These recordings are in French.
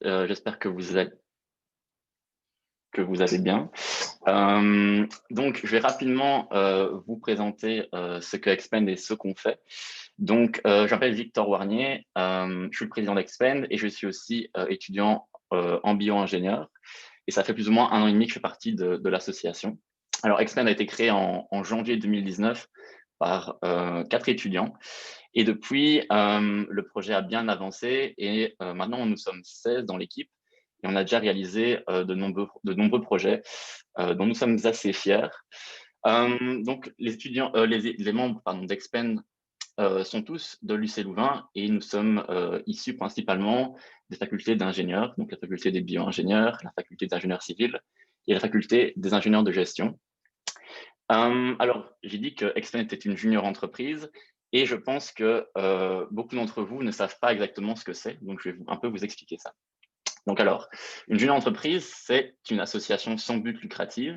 J'espère que vous allez bien. Donc, je vais rapidement vous présenter ce que Expend et ce qu'on fait. Donc, je m'appelle Victor Warnier, je suis le président d'Expend et je suis aussi étudiant en bio-ingénieur. Et ça fait plus ou moins 1 an et demi que je fais partie de l'association. Alors, Expend a été créé en janvier 2019 par 4 étudiants. Et depuis, le projet a bien avancé et maintenant, nous sommes 16 dans l'équipe et on a déjà réalisé de nombreux projets dont nous sommes assez fiers. Donc, les membres d'Expend sont tous de l'UC Louvain et nous sommes issus principalement des facultés d'ingénieurs, donc la faculté des bio-ingénieurs, la faculté d'ingénieurs civils et la faculté des ingénieurs de gestion. Alors, j'ai dit que Expen était une junior entreprise et je pense que beaucoup d'entre vous ne savent pas exactement ce que c'est, donc je vais un peu vous expliquer ça. Donc alors, une junior entreprise, c'est une association sans but lucratif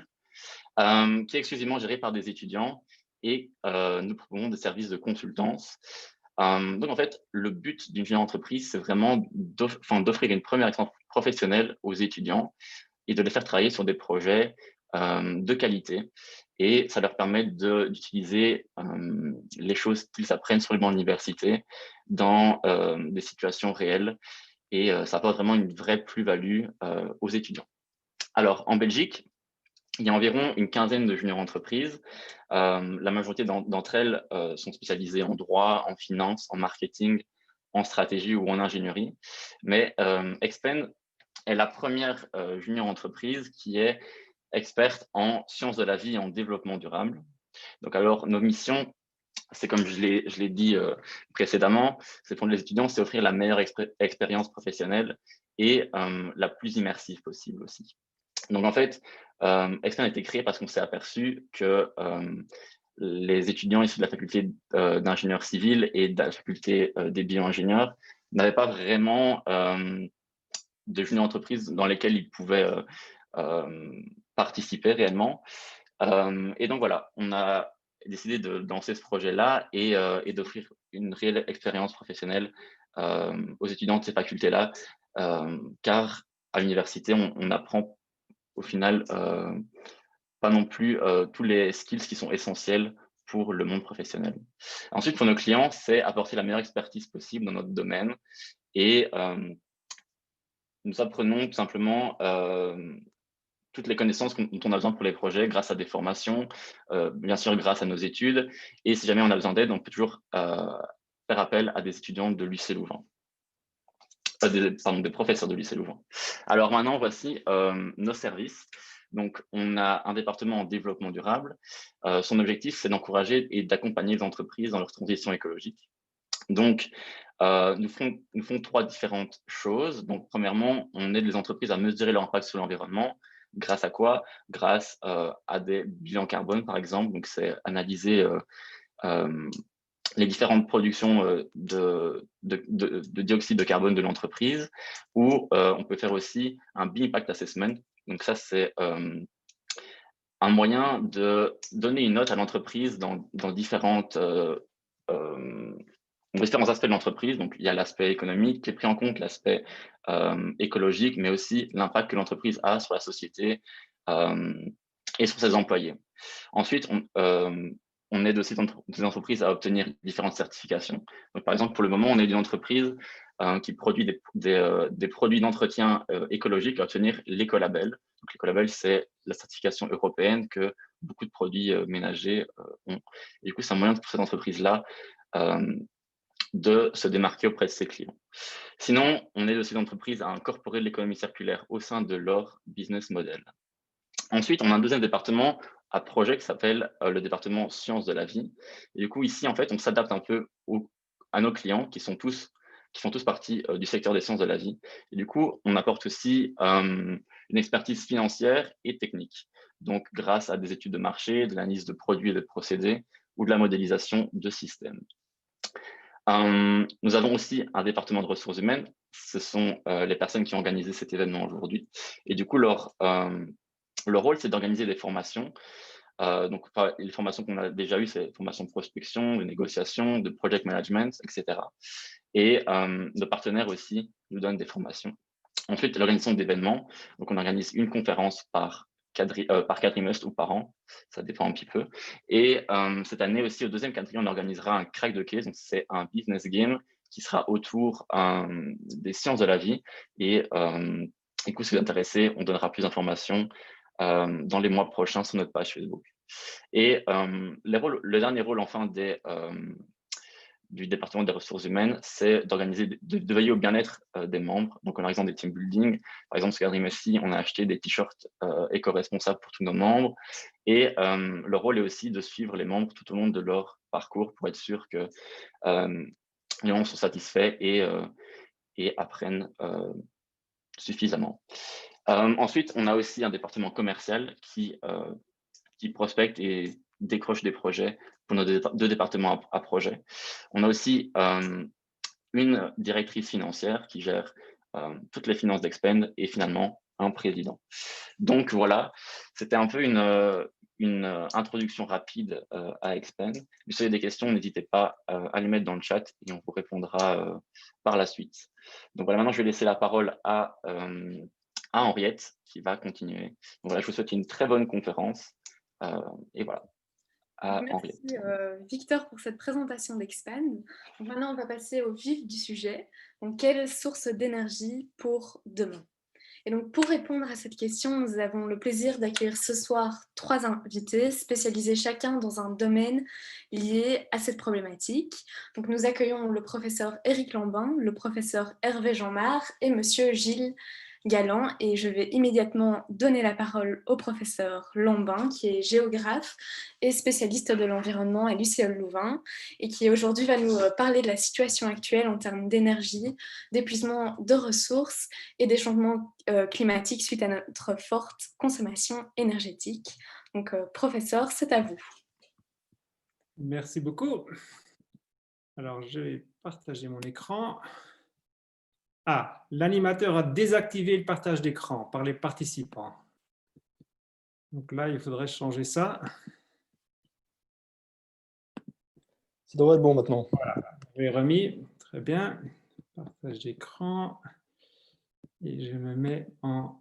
qui est exclusivement gérée par des étudiants et nous proposons des services de consultance. Donc en fait, le but d'une junior entreprise, c'est vraiment d'offrir une première expérience professionnelle aux étudiants et de les faire travailler sur des projets de qualité. Et ça leur permet d'utiliser les choses qu'ils apprennent sur les bancs d'université dans des situations réelles. Et ça apporte vraiment une vraie plus-value aux étudiants. Alors, en Belgique, il y a environ une quinzaine de juniors entreprises. La majorité d'entre elles sont spécialisées en droit, en finance, en marketing, en stratégie ou en ingénierie. Mais Expen est la première junior entreprise qui est experte en sciences de la vie et en développement durable. Donc alors, nos missions, c'est comme je l'ai dit précédemment, c'est pour les étudiants, c'est offrir la meilleure expérience professionnelle et la plus immersive possible aussi. Donc en fait, Expen a été créé parce qu'on s'est aperçu que les étudiants issus de la faculté d'ingénieur civil et de la faculté des bio-ingénieurs n'avaient pas vraiment de junior entreprises dans lesquelles ils pouvaient participer réellement. Et donc voilà, on a décidé de lancer ce projet-là et d'offrir une réelle expérience professionnelle aux étudiants de ces facultés-là, car à l'université, on apprend au final pas non plus tous les skills qui sont essentiels pour le monde professionnel. Ensuite, pour nos clients, c'est apporter la meilleure expertise possible dans notre domaine et nous apprenons tout simplement toutes les connaissances dont on a besoin pour les projets grâce à des formations, bien sûr grâce à nos études. Et si jamais on a besoin d'aide, on peut toujours faire appel à des étudiants de l'UC Louvain, des professeurs de l'UC Louvain. Alors maintenant, voici nos services. Donc, on a un département en développement durable. Son objectif, c'est d'encourager et d'accompagner les entreprises dans leur transition écologique. Donc, nous font 3 différentes choses. Donc, premièrement, on aide les entreprises à mesurer leur impact sur l'environnement. Grâce à quoi? Grâce à des bilans carbone, par exemple. Donc, c'est analyser les différentes productions de dioxyde de carbone de l'entreprise. Ou on peut faire aussi un B-Impact Assessment. Donc, ça, c'est un moyen de donner une note à l'entreprise dans différentes différents aspects de l'entreprise. Donc, il y a l'aspect économique qui est pris en compte, l'aspect écologique, mais aussi l'impact que l'entreprise a sur la société et sur ses employés. Ensuite, on aide aussi des entreprises à obtenir différentes certifications. Donc, par exemple, pour le moment, on est une entreprise qui produit des produits d'entretien écologique à obtenir l'écolabel. Donc, l'écolabel, c'est la certification européenne que beaucoup de produits ménagers ont. Et du coup, c'est un moyen pour cette entreprise-là de se démarquer auprès de ses clients. Sinon, on aide aussi l'entreprise à incorporer l'économie circulaire au sein de leur business model. Ensuite, on a un deuxième département à projet qui s'appelle le département sciences de la vie. Et du coup, ici, en fait, on s'adapte un peu à nos clients qui font tous partie du secteur des sciences de la vie. Et du coup, on apporte aussi une expertise financière et technique. Donc, grâce à des études de marché, de l'analyse de produits et de procédés ou de la modélisation de systèmes. Nous avons aussi un département de ressources humaines. Ce sont les personnes qui ont organisé cet événement aujourd'hui. Et du coup, leur rôle, c'est d'organiser des formations. Donc, les formations qu'on a déjà eues, c'est formations de prospection, de négociation, de project management, etc. Et nos partenaires aussi nous donnent des formations. Ensuite, l'organisation d'événements. Donc, on organise une conférence par quadrimestre ou par an, ça dépend un petit peu. Et cette année aussi, au deuxième quadrimestre, on organisera un crack de case. Donc, c'est un business game qui sera autour des sciences de la vie. Et du coup, si vous êtes intéressé, on donnera plus d'informations dans les mois prochains sur notre page Facebook. Et le dernier rôle, enfin, du département des ressources humaines, c'est d'organiser, de veiller au bien-être des membres. Donc, en organisant des team building. Par exemple, sur Quadrimessi, on a acheté des t-shirts éco-responsables pour tous nos membres. Et le rôle est aussi de suivre les membres tout au long de leur parcours pour être sûr que les membres sont satisfaits et apprennent suffisamment. Ensuite, on a aussi un département commercial qui prospecte et décroche des projets pour nos deux départements à projet. On a aussi une directrice financière qui gère toutes les finances d'Expend et finalement un président. Donc voilà, c'était un peu une introduction rapide à Expend. Si vous avez des questions, n'hésitez pas à les mettre dans le chat et on vous répondra par la suite. Donc voilà, maintenant je vais laisser la parole à Henriette qui va continuer. Donc voilà, je vous souhaite une très bonne conférence. Et voilà, à Henriette. Merci Victor pour cette présentation d'Expand. Maintenant, on va passer au vif du sujet. Donc, quelle source d'énergie pour demain? Et donc, pour répondre à cette question, nous avons le plaisir d'accueillir ce soir 3 invités spécialisés chacun dans un domaine lié à cette problématique. Donc, nous accueillons le professeur Éric Lambin, le professeur Hervé Jeanmart et monsieur Gilles Galland, et je vais immédiatement donner la parole au professeur Lambin, qui est géographe et spécialiste de l'environnement à l'UCL Louvain, et qui aujourd'hui va nous parler de la situation actuelle en termes d'énergie, d'épuisement de ressources et des changements climatiques suite à notre forte consommation énergétique. Donc, professeur, c'est à vous. Merci beaucoup. Alors, je vais partager mon écran. Ah, l'animateur a désactivé le partage d'écran par les participants. Donc là, il faudrait changer ça. Ça devrait être bon maintenant. Voilà, je l'ai remis. Très bien. Partage d'écran. Et je me mets en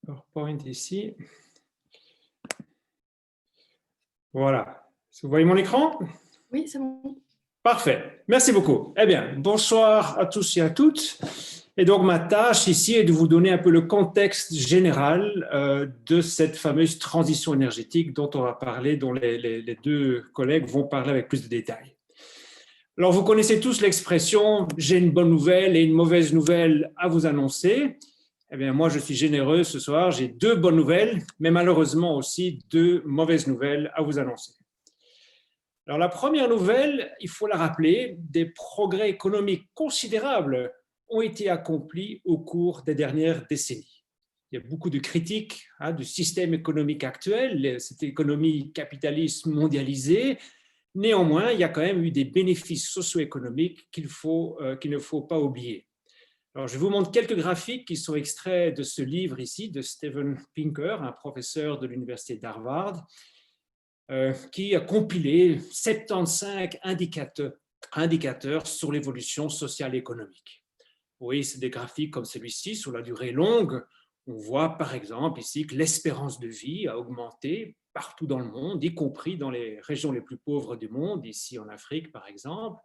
PowerPoint ici. Voilà. Vous voyez mon écran? Oui, c'est bon. Parfait. Merci beaucoup. Eh bien, bonsoir à tous et à toutes. Et donc, ma tâche ici est de vous donner un peu le contexte général de cette fameuse transition énergétique dont on va parler, dont les deux collègues vont parler avec plus de détails. Alors, vous connaissez tous l'expression « j'ai une bonne nouvelle et une mauvaise nouvelle à vous annoncer ». Eh bien, moi, je suis généreux ce soir. J'ai 2 bonnes nouvelles, mais malheureusement aussi 2 mauvaises nouvelles à vous annoncer. Alors, la première nouvelle, il faut la rappeler, des progrès économiques considérables ont été accomplis au cours des dernières décennies. Il y a beaucoup de critiques du système économique actuel, cette économie capitaliste mondialisée. Néanmoins, il y a quand même eu des bénéfices socio-économiques qu'il ne faut pas oublier. Alors, je vous montre quelques graphiques qui sont extraits de ce livre ici, de Steven Pinker, un professeur de l'université d'Harvard, qui a compilé 75 indicateurs sur l'évolution sociale et économique. Oui, c'est des graphiques comme celui-ci sur la durée longue. On voit par exemple ici que l'espérance de vie a augmenté partout dans le monde, y compris dans les régions les plus pauvres du monde, ici en Afrique par exemple.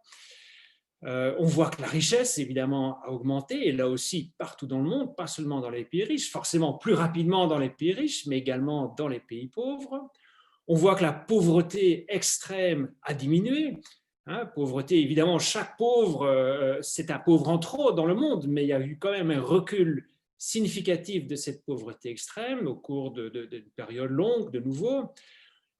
On voit que la richesse, évidemment, a augmenté, et là aussi partout dans le monde, pas seulement dans les pays riches, forcément plus rapidement dans les pays riches, mais également dans les pays pauvres. On voit que la pauvreté extrême a diminué. Pauvreté, évidemment, chaque pauvre, c'est un pauvre en trop dans le monde, mais il y a eu quand même un recul significatif de cette pauvreté extrême au cours de périodes longues, de nouveau.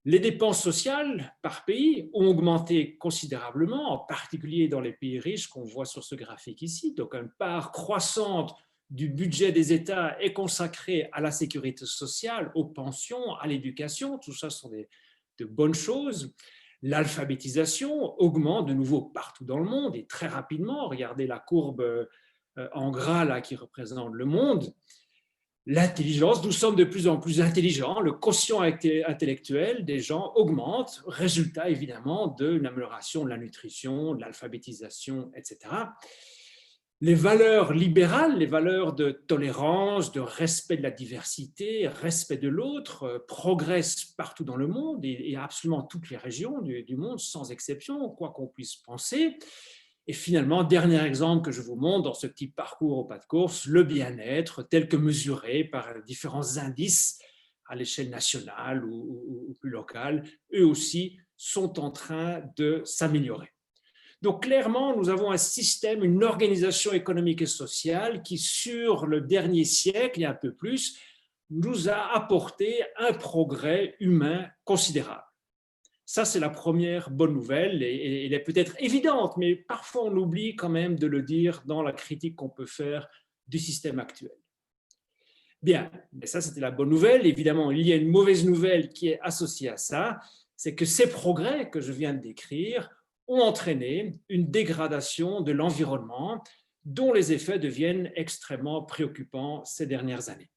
Les dépenses sociales par pays ont augmenté considérablement, en particulier dans les pays riches qu'on voit sur ce graphique ici. Donc, une part croissante du budget des États est consacrée à la sécurité sociale, aux pensions, à l'éducation. Tout ça sont de bonnes choses. L'alphabétisation augmente de nouveau partout dans le monde et très rapidement. Regardez la courbe en gras là, qui représente le monde. L'intelligence, nous sommes de plus en plus intelligents, le quotient intellectuel des gens augmente, résultat évidemment d'une amélioration de la nutrition, de l'alphabétisation, etc. Les valeurs libérales, les valeurs de tolérance, de respect de la diversité, respect de l'autre, progressent partout dans le monde et absolument toutes les régions du monde, sans exception, quoi qu'on puisse penser. Et finalement, dernier exemple que je vous montre dans ce petit parcours au pas de course, le bien-être tel que mesuré par différents indices à l'échelle nationale ou plus locale, eux aussi sont en train de s'améliorer. Donc clairement, nous avons un système, une organisation économique et sociale qui, sur le dernier siècle et un peu plus, nous a apporté un progrès humain considérable. Ça, c'est la première bonne nouvelle et elle est peut-être évidente, mais parfois on oublie quand même de le dire dans la critique qu'on peut faire du système actuel. Bien, mais ça c'était la bonne nouvelle. Évidemment, il y a une mauvaise nouvelle qui est associée à ça, c'est que ces progrès que je viens de décrire ont entraîné une dégradation de l'environnement dont les effets deviennent extrêmement préoccupants ces dernières années.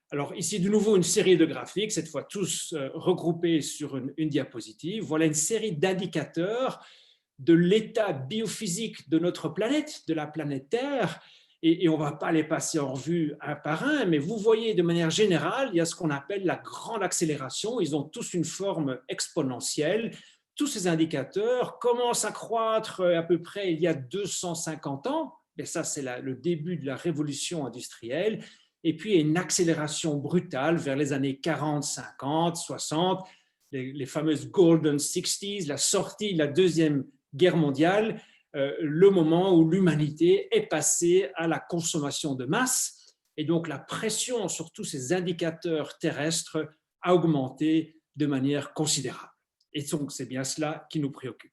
Alors ici, de nouveau, une série de graphiques, cette fois tous regroupés sur une diapositive. Voilà une série d'indicateurs de l'état biophysique de notre planète, de la planète Terre, et on ne va pas les passer en revue un par un, mais vous voyez de manière générale, il y a ce qu'on appelle la grande accélération. Ils ont tous une forme exponentielle. Tous ces indicateurs commencent à croître à peu près il y a 250 ans, et ça c'est le début de la révolution industrielle, et puis une accélération brutale vers les années 40, 50, 60, les fameuses Golden 60s, la sortie de la Deuxième Guerre mondiale, le moment où l'humanité est passée à la consommation de masse, et donc la pression sur tous ces indicateurs terrestres a augmenté de manière considérable. Et donc, c'est bien cela qui nous préoccupe.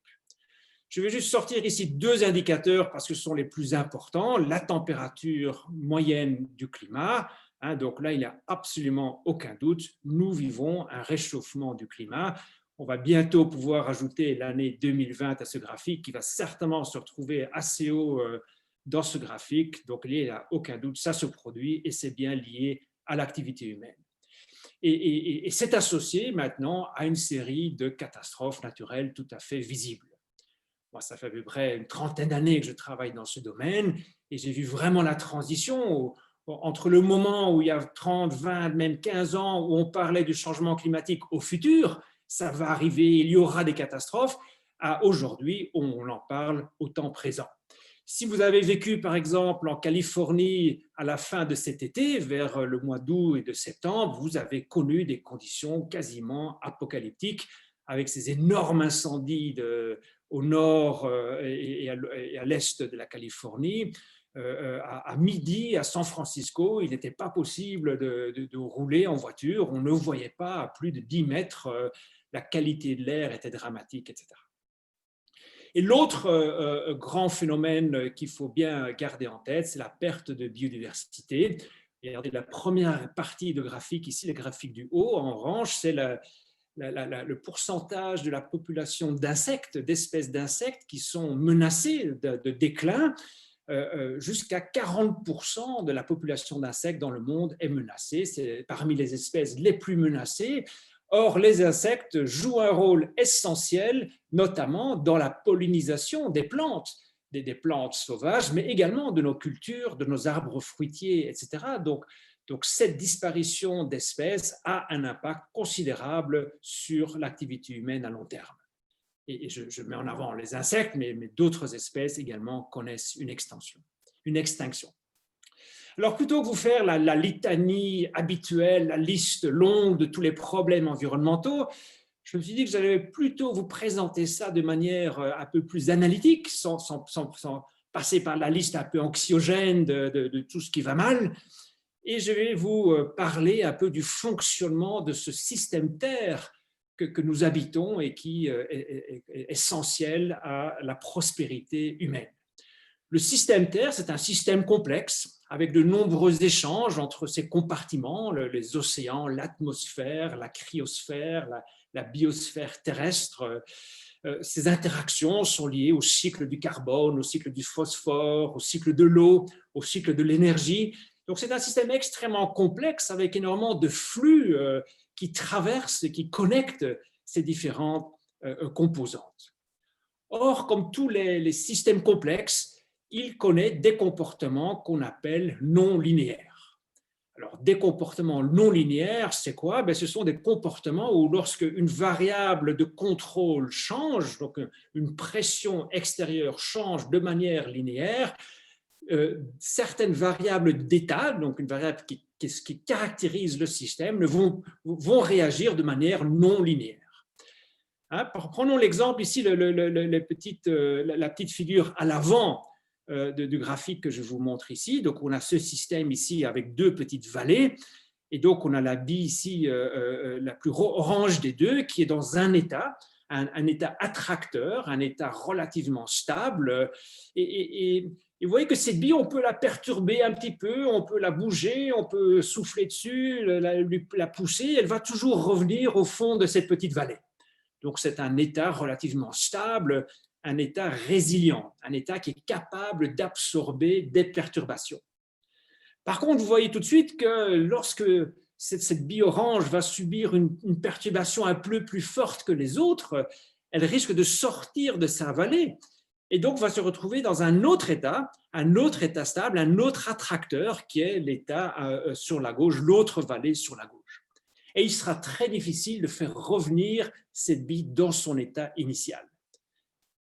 Je vais juste sortir ici deux indicateurs parce que ce sont les plus importants. La température moyenne du climat. Donc là, il n'y a absolument aucun doute. Nous vivons un réchauffement du climat. On va bientôt pouvoir ajouter l'année 2020 à ce graphique qui va certainement se retrouver assez haut dans ce graphique. Donc, il n'y a aucun doute, ça se produit et c'est bien lié à l'activité humaine. Et c'est associé maintenant à une série de catastrophes naturelles tout à fait visibles. Moi, ça fait à peu près une trentaine d'années que je travaille dans ce domaine et j'ai vu vraiment la transition entre le moment où il y a 30, 20, même 15 ans où on parlait du changement climatique au futur, ça va arriver, il y aura des catastrophes, à aujourd'hui où on en parle au temps présent. Si vous avez vécu, par exemple, en Californie à la fin de cet été, vers le mois d'août et de septembre, vous avez connu des conditions quasiment apocalyptiques avec ces énormes incendies au nord et à l'est de la Californie. À midi, à San Francisco, il n'était pas possible de rouler en voiture. On ne voyait pas à plus de 10 mètres. La qualité de l'air était dramatique, etc. Et l'autre grand phénomène qu'il faut bien garder en tête, c'est la perte de biodiversité. Et regardez la première partie de graphique ici, le graphique du haut en orange, c'est le pourcentage de la population d'insectes, d'espèces d'insectes qui sont menacées de déclin. Jusqu'à 40% de la population d'insectes dans le monde est menacée. C'est parmi les espèces les plus menacées. Or, les insectes jouent un rôle essentiel, notamment dans la pollinisation des plantes sauvages, mais également de nos cultures, de nos arbres fruitiers, etc. Donc cette disparition d'espèces a un impact considérable sur l'activité humaine à long terme. Et je mets en avant les insectes, mais d'autres espèces également connaissent une extinction. Alors, plutôt que vous faire la litanie habituelle, la liste longue de tous les problèmes environnementaux, je me suis dit que j'allais plutôt vous présenter ça de manière un peu plus analytique, sans passer par la liste un peu anxiogène de tout ce qui va mal. Et je vais vous parler un peu du fonctionnement de ce système Terre que nous habitons et qui est essentiel à la prospérité humaine. Le système Terre, c'est un système complexe avec de nombreux échanges entre ses compartiments, les océans, l'atmosphère, la cryosphère, la biosphère terrestre. Ces interactions sont liées au cycle du carbone, au cycle du phosphore, au cycle de l'eau, au cycle de l'énergie. Donc c'est un système extrêmement complexe avec énormément de flux qui traversent et qui connectent ces différentes composantes. Or, comme tous les systèmes complexes, il connaît des comportements qu'on appelle non linéaires. Alors, des comportements non linéaires, c'est quoi? Ce sont des comportements où lorsque une variable de contrôle change, donc une pression extérieure change de manière linéaire, certaines variables d'état, donc une variable qui caractérise le système, vont réagir de manière non linéaire. Prenons l'exemple ici, la petite figure à l'avant du graphique que je vous montre ici. Donc, on a ce système ici avec deux petites vallées. Et donc, on a la bille ici, la plus orange des deux, qui est dans un état, un état attracteur, un état relativement stable. Et vous voyez que cette bille, on peut la perturber un petit peu, on peut la bouger, on peut souffler dessus, la pousser. Elle va toujours revenir au fond de cette petite vallée. Donc, c'est un état relativement stable, un état résilient, un état qui est capable d'absorber des perturbations. Par contre, vous voyez tout de suite que lorsque cette bille orange va subir une perturbation un peu plus forte que les autres, elle risque de sortir de sa vallée et donc va se retrouver dans un autre état stable, un autre attracteur qui est l'état sur la gauche, l'autre vallée sur la gauche. Et il sera très difficile de faire revenir cette bille dans son état initial.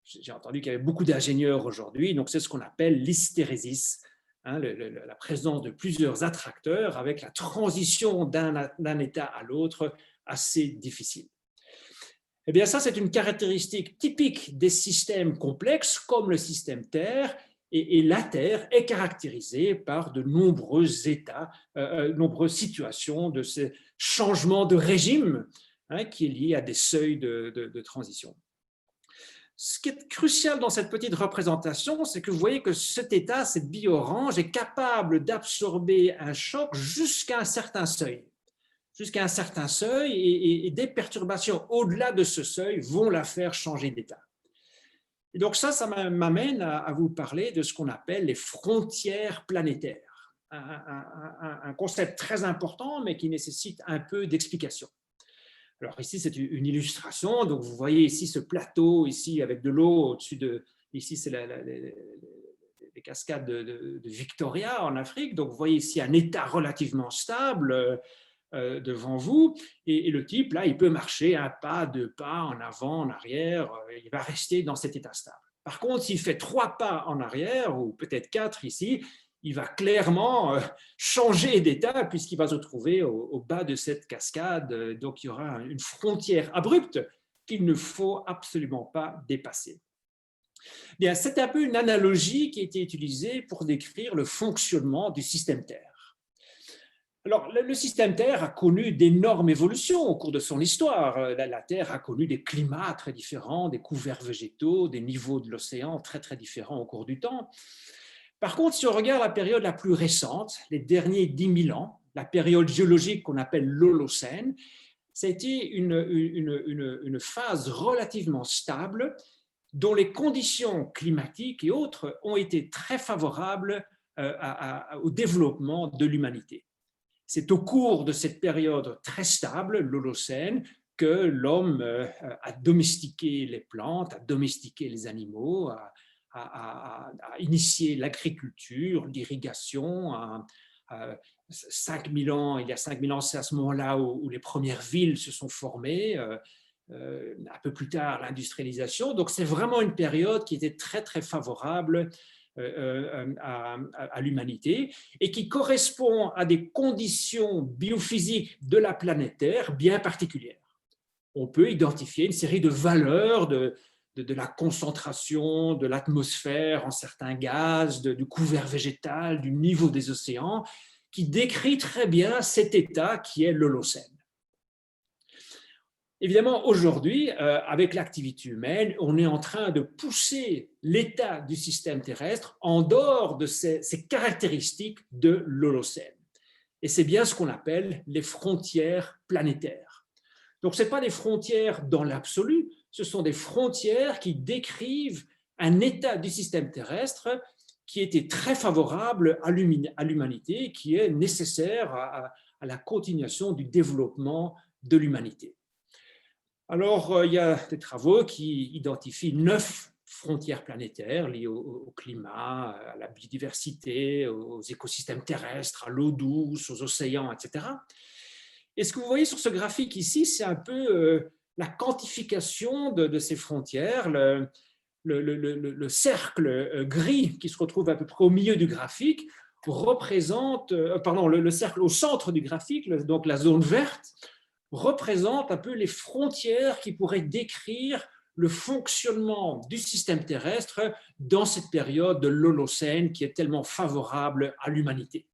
J'ai entendu qu'il y avait beaucoup d'ingénieurs aujourd'hui, donc c'est ce qu'on appelle l'hystérésis, la présence de plusieurs attracteurs avec la transition d'un état à l'autre assez difficile. Eh bien, ça, c'est une caractéristique typique des systèmes complexes comme le système Terre, et la Terre est caractérisée par de nombreux états, nombreuses situations de ce changement de régime qui est lié à des seuils de transition. Ce qui est crucial dans cette petite représentation, c'est que vous voyez que cet état, cette bille orange, est capable d'absorber un choc jusqu'à un certain seuil. Jusqu'à un certain seuil, et des perturbations au-delà de ce seuil vont la faire changer d'état. Et donc ça m'amène à vous parler de ce qu'on appelle les frontières planétaires. Un concept très important, mais qui nécessite un peu d'explication. Alors ici, c'est une illustration. Donc vous voyez ici ce plateau, ici avec de l'eau au-dessus de... Ici, c'est les cascades de Victoria en Afrique. Donc vous voyez ici un état relativement stable devant vous. Et le type, là, il peut marcher un pas, deux pas, en avant, en arrière. Il va rester dans cet état stable. Par contre, s'il fait 3 pas en arrière, ou peut-être 4 ici, il va clairement changer d'état puisqu'il va se trouver au bas de cette cascade. Donc, il y aura une frontière abrupte qu'il ne faut absolument pas dépasser. Bien, c'est un peu une analogie qui a été utilisée pour décrire le fonctionnement du système Terre. Alors, le système Terre a connu d'énormes évolutions au cours de son histoire. La Terre a connu des climats très différents, des couverts végétaux, des niveaux de l'océan très, très différents au cours du temps. Par contre, si on regarde la période la plus récente, les derniers 10 000 ans, la période géologique qu'on appelle l'Holocène, ça a été une phase relativement stable dont les conditions climatiques et autres ont été très favorables au développement de l'humanité. C'est au cours de cette période très stable, l'Holocène, que l'homme a domestiqué les plantes, a domestiqué les animaux, a initié l'agriculture, l'irrigation. Il y a 5000 ans, c'est à ce moment-là où les premières villes se sont formées. Un peu plus tard, l'industrialisation. Donc, c'est vraiment une période qui était très, très favorable à l'humanité et qui correspond à des conditions biophysiques de la planète Terre bien particulières. On peut identifier une série de valeurs de la concentration de l'atmosphère en certains gaz, du couvert végétal, du niveau des océans, qui décrit très bien cet état qui est l'Holocène. Évidemment, aujourd'hui, avec l'activité humaine, on est en train de pousser l'état du système terrestre en dehors de ces caractéristiques de l'Holocène. Et c'est bien ce qu'on appelle les frontières planétaires. Donc, ce n'est pas des frontières dans l'absolu, ce sont des frontières qui décrivent un état du système terrestre qui était très favorable à l'humanité, qui est nécessaire à la continuation du développement de l'humanité. Alors, il y a des travaux qui identifient 9 frontières planétaires liées au climat, à la biodiversité, aux écosystèmes terrestres, à l'eau douce, aux océans, etc. Et ce que vous voyez sur ce graphique ici, c'est un peu la quantification de ces frontières. Le cercle gris qui se retrouve à peu près au milieu du graphique représente, le cercle au centre du graphique, donc la zone verte, représente un peu les frontières qui pourraient décrire le fonctionnement du système terrestre dans cette période de l'Holocène qui est tellement favorable à l'humanité.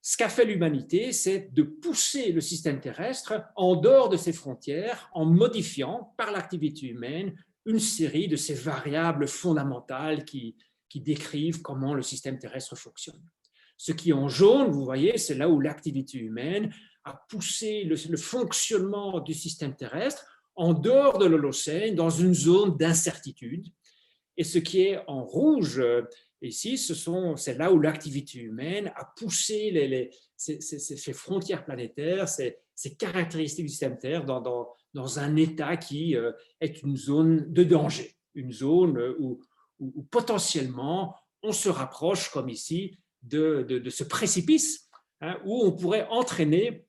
Ce qu'a fait l'humanité, c'est de pousser le système terrestre en dehors de ses frontières en modifiant par l'activité humaine une série de ces variables fondamentales qui décrivent comment le système terrestre fonctionne. Ce qui est en jaune, vous voyez, c'est là où l'activité humaine a poussé le fonctionnement du système terrestre en dehors de l'Holocène, dans une zone d'incertitude. Et ce qui est en rouge ici, c'est là où l'activité humaine a poussé ces frontières planétaires, ces caractéristiques du système Terre dans un état qui est une zone de danger, une zone où potentiellement on se rapproche, comme ici, de ce précipice, hein, où on pourrait entraîner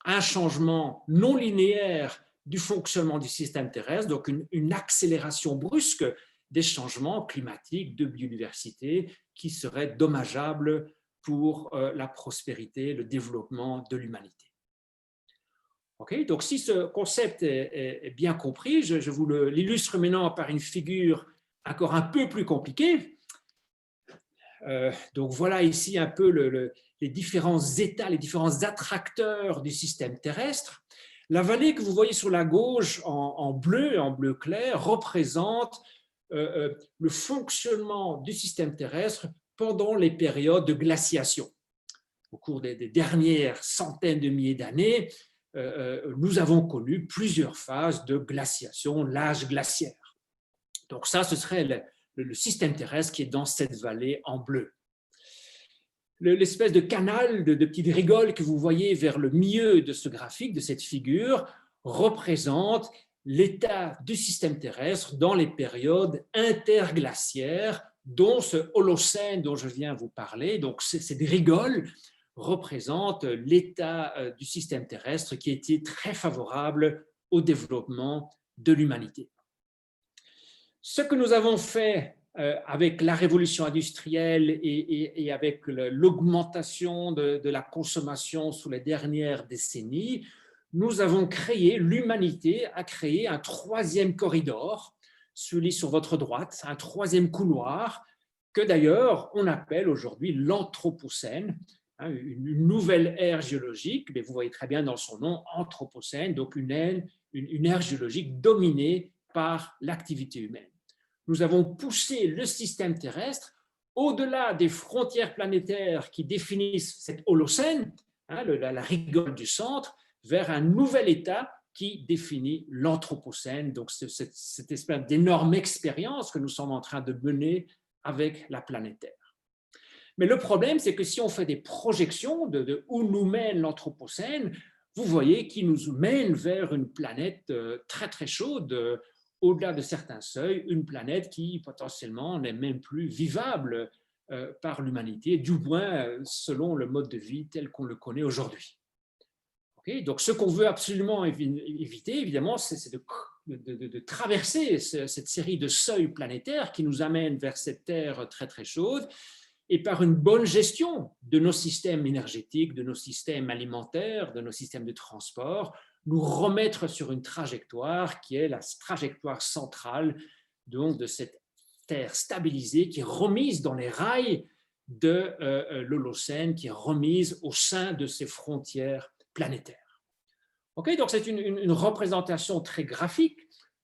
un changement non linéaire du fonctionnement du système terrestre, donc une accélération brusque des changements climatiques, de biodiversité, qui seraient dommageables pour la prospérité, le développement de l'humanité. Okay, donc si ce concept est bien compris, je vous l'illustre maintenant par une figure encore un peu plus compliquée. Donc voilà ici un peu les différents états, les différents attracteurs du système terrestre. La vallée que vous voyez sur la gauche en bleu clair, représente le fonctionnement du système terrestre pendant les périodes de glaciation. Au cours des dernières centaines de milliers d'années, nous avons connu plusieurs phases de glaciation, l'âge glaciaire. Donc ça, ce serait le système terrestre qui est dans cette vallée en bleu. L'espèce de canal, de petites rigoles que vous voyez vers le milieu de ce graphique, de cette figure, représente l'état du système terrestre dans les périodes interglaciaires, dont ce Holocène dont je viens vous parler. Donc, ces rigoles représentent l'état du système terrestre qui était très favorable au développement de l'humanité. Ce que nous avons fait avec la révolution industrielle et avec l'augmentation de la consommation sous les dernières décennies, l'humanité a créé un troisième corridor, celui sur votre droite, un troisième couloir, que d'ailleurs on appelle aujourd'hui l'Anthropocène, une nouvelle ère géologique, mais vous voyez très bien dans son nom, Anthropocène, donc une ère géologique dominée par l'activité humaine. Nous avons poussé le système terrestre au-delà des frontières planétaires qui définissent cet Holocène, la rigole du centre, vers un nouvel état qui définit l'Anthropocène, donc cette espèce d'énorme expérience que nous sommes en train de mener avec la planète Terre. Mais le problème, c'est que si on fait des projections de où nous mène l'Anthropocène, vous voyez qu'il nous mène vers une planète très très chaude, au-delà de certains seuils, une planète qui potentiellement n'est même plus vivable par l'humanité, du moins selon le mode de vie tel qu'on le connaît aujourd'hui. Okay, donc ce qu'on veut absolument éviter, évidemment, c'est de traverser cette série de seuils planétaires qui nous amènent vers cette Terre très très chaude, et par une bonne gestion de nos systèmes énergétiques, de nos systèmes alimentaires, de nos systèmes de transport, nous remettre sur une trajectoire qui est la trajectoire centrale donc de cette Terre stabilisée qui est remise dans les rails de l'Holocène, qui est remise au sein de ses frontières planétaires. Okay, donc c'est une représentation très graphique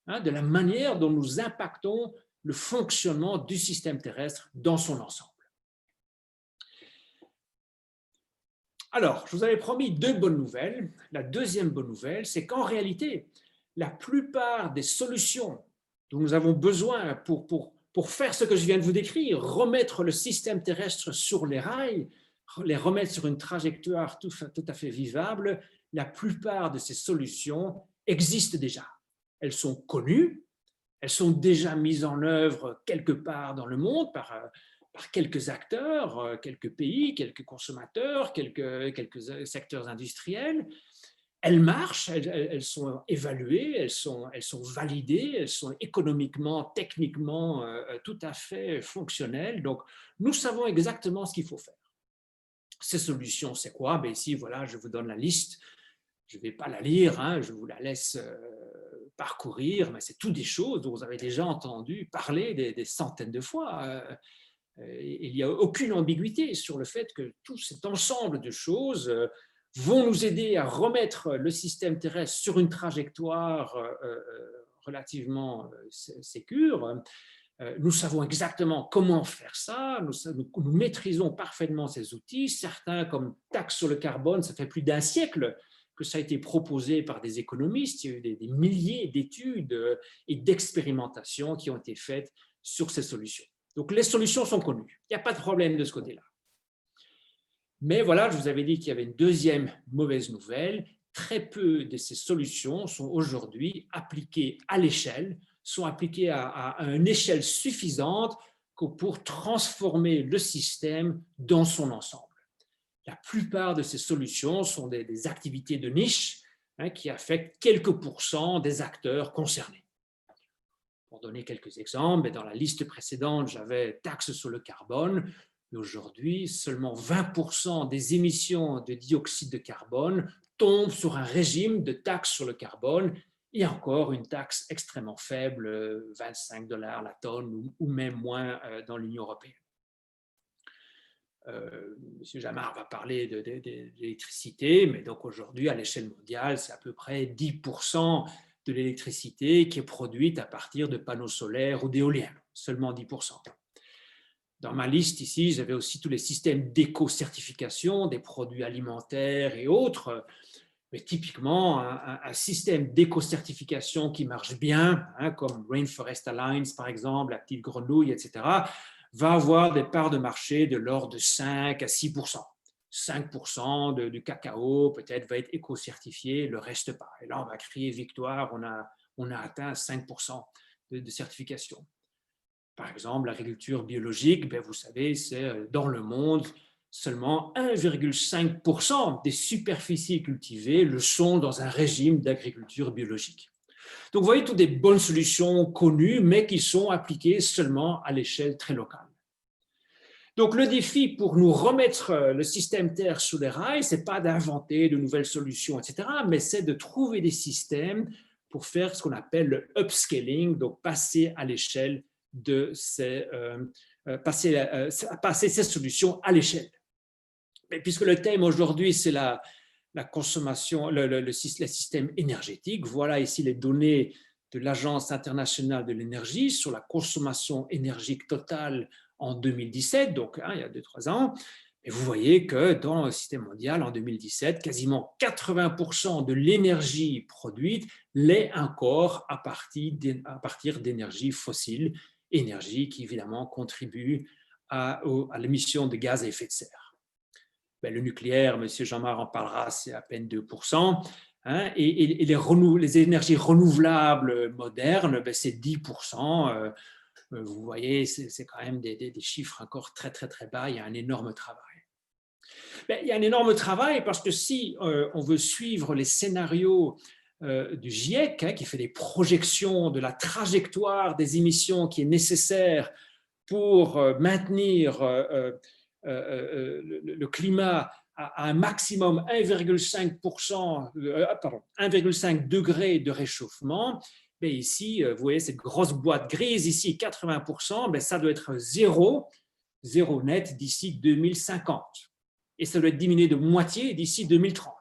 de la manière dont nous impactons le fonctionnement du système terrestre dans son ensemble. Alors, je vous avais promis deux bonnes nouvelles. La deuxième bonne nouvelle, c'est qu'en réalité, la plupart des solutions dont nous avons besoin pour faire ce que je viens de vous décrire, remettre le système terrestre sur les rails, les remettre sur une trajectoire tout à fait vivable, la plupart de ces solutions existent déjà. Elles sont connues, elles sont déjà mises en œuvre quelque part dans le monde par quelques acteurs, quelques pays, quelques consommateurs, quelques secteurs industriels. Elles marchent, elles sont évaluées, elles sont validées, elles sont économiquement, techniquement tout à fait fonctionnelles. Donc, nous savons exactement ce qu'il faut faire. Ces solutions, c'est quoi? Ben ici, voilà, je vous donne la liste. Je ne vais pas la lire, hein, je vous la laisse parcourir, mais c'est toutes des choses dont vous avez déjà entendu parler des centaines de fois. Il n'y a aucune ambiguïté sur le fait que tout cet ensemble de choses vont nous aider à remettre le système terrestre sur une trajectoire relativement sécure. Nous savons exactement comment faire ça, nous maîtrisons parfaitement ces outils. Certains, comme taxe sur le carbone, ça fait plus d'un siècle que ça a été proposé par des économistes. Il y a eu des milliers d'études et d'expérimentations qui ont été faites sur ces solutions. Donc, les solutions sont connues. Il n'y a pas de problème de ce côté-là. Mais voilà, je vous avais dit qu'il y avait une deuxième mauvaise nouvelle. Très peu de ces solutions sont aujourd'hui appliquées à l'échelle, sont appliquées à une échelle suffisante pour transformer le système dans son ensemble. La plupart de ces solutions sont des activités de niche qui affectent quelques pourcents des acteurs concernés. Pour donner quelques exemples, dans la liste précédente, j'avais taxe sur le carbone. Mais aujourd'hui, seulement 20% des émissions de dioxyde de carbone tombent sur un régime de taxe sur le carbone et encore une taxe extrêmement faible, 25 $ la tonne ou même moins dans l'Union européenne. Monsieur Jamar va parler de l'électricité, mais donc aujourd'hui, à l'échelle mondiale, c'est à peu près 10% de l'électricité qui est produite à partir de panneaux solaires ou d'éoliennes, seulement 10%. Dans ma liste ici, j'avais aussi tous les systèmes d'éco-certification des produits alimentaires et autres. Mais typiquement, un système d'éco-certification qui marche bien, comme Rainforest Alliance par exemple, la petite grenouille, etc., va avoir des parts de marché de l'ordre de 5 à 6%. 5% du cacao peut-être va être éco-certifié, le reste pas. Et là, on va crier victoire, on a atteint 5% de certification. Par exemple, l'agriculture biologique, vous savez, c'est dans le monde, seulement 1,5% des superficies cultivées le sont dans un régime d'agriculture biologique. Donc, vous voyez, toutes des bonnes solutions connues, mais qui sont appliquées seulement à l'échelle très locale. Donc, le défi pour nous remettre le système Terre sous les rails, ce n'est pas d'inventer de nouvelles solutions, etc., mais c'est de trouver des systèmes pour faire ce qu'on appelle le upscaling, donc passer à l'échelle de passer ces solutions à l'échelle. Puisque le thème aujourd'hui, c'est la consommation, le système énergétique, voilà ici les données de l'Agence internationale de l'énergie sur la consommation énergique totale en 2017, donc il y a 2-3 ans. Et vous voyez que dans le système mondial, en 2017, quasiment 80% de l'énergie produite l'est encore à partir d'énergie fossile, énergie qui évidemment contribue à l'émission de gaz à effet de serre. Le nucléaire, M. Jamar en parlera, c'est à peine 2%. Et les énergies renouvelables modernes, c'est 10%. Vous voyez, c'est quand même des chiffres encore très, très, très bas. Il y a un énorme travail. Il y a un énorme travail parce que si on veut suivre les scénarios du GIEC, qui fait des projections de la trajectoire des émissions qui est nécessaire pour maintenir le climat à un maximum 1,5 degré de réchauffement, ici, vous voyez cette grosse boîte grise, ici 80%, ça doit être zéro net d'ici 2050. Et ça doit être diminué de moitié d'ici 2030.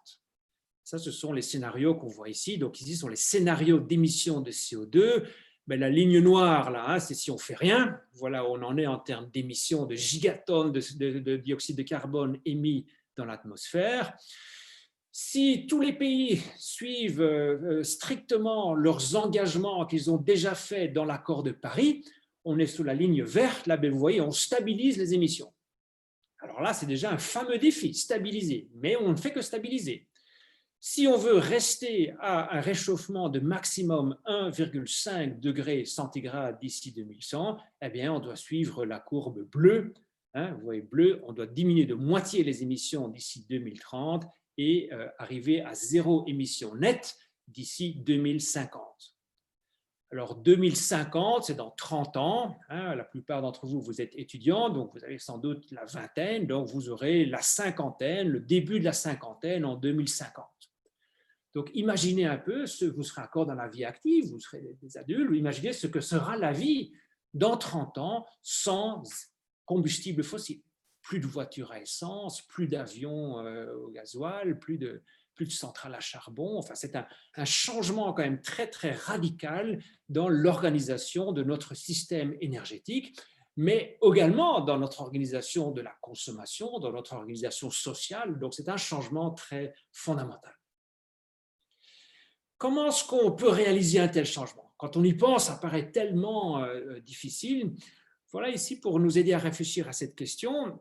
Ça, ce sont les scénarios qu'on voit ici. Donc ici, ce sont les scénarios d'émissions de CO2. La ligne noire, là, c'est si on ne fait rien. Voilà où on en est en termes d'émissions de gigatonnes de dioxyde de carbone émis dans l'atmosphère. Si tous les pays suivent strictement leurs engagements qu'ils ont déjà faits dans l'accord de Paris, on est sous la ligne verte. Là, vous voyez, on stabilise les émissions. Alors là, c'est déjà un fameux défi, stabiliser. Mais on ne fait que stabiliser. Si on veut rester à un réchauffement de maximum 1,5 degré centigrade d'ici 2100, eh bien, on doit suivre la courbe bleue. Vous voyez, bleu, on doit diminuer de moitié les émissions d'ici 2030 et arriver à zéro émission nette d'ici 2050. Alors, 2050, c'est dans 30 ans. La plupart d'entre vous, vous êtes étudiants, donc vous avez sans doute la vingtaine, donc vous aurez la cinquantaine, le début de la cinquantaine en 2050. Donc, imaginez un peu, vous serez encore dans la vie active, vous serez des adultes, imaginez ce que sera la vie dans 30 ans sans combustible fossile. Plus de voitures à essence, plus d'avions au gasoil, plus de centrales à charbon. Enfin, c'est un changement quand même très, très radical dans l'organisation de notre système énergétique, mais également dans notre organisation de la consommation, dans notre organisation sociale. Donc, c'est un changement très fondamental. Comment est-ce qu'on peut réaliser un tel changement? Quand on y pense, ça paraît tellement difficile. Voilà ici pour nous aider à réfléchir à cette question,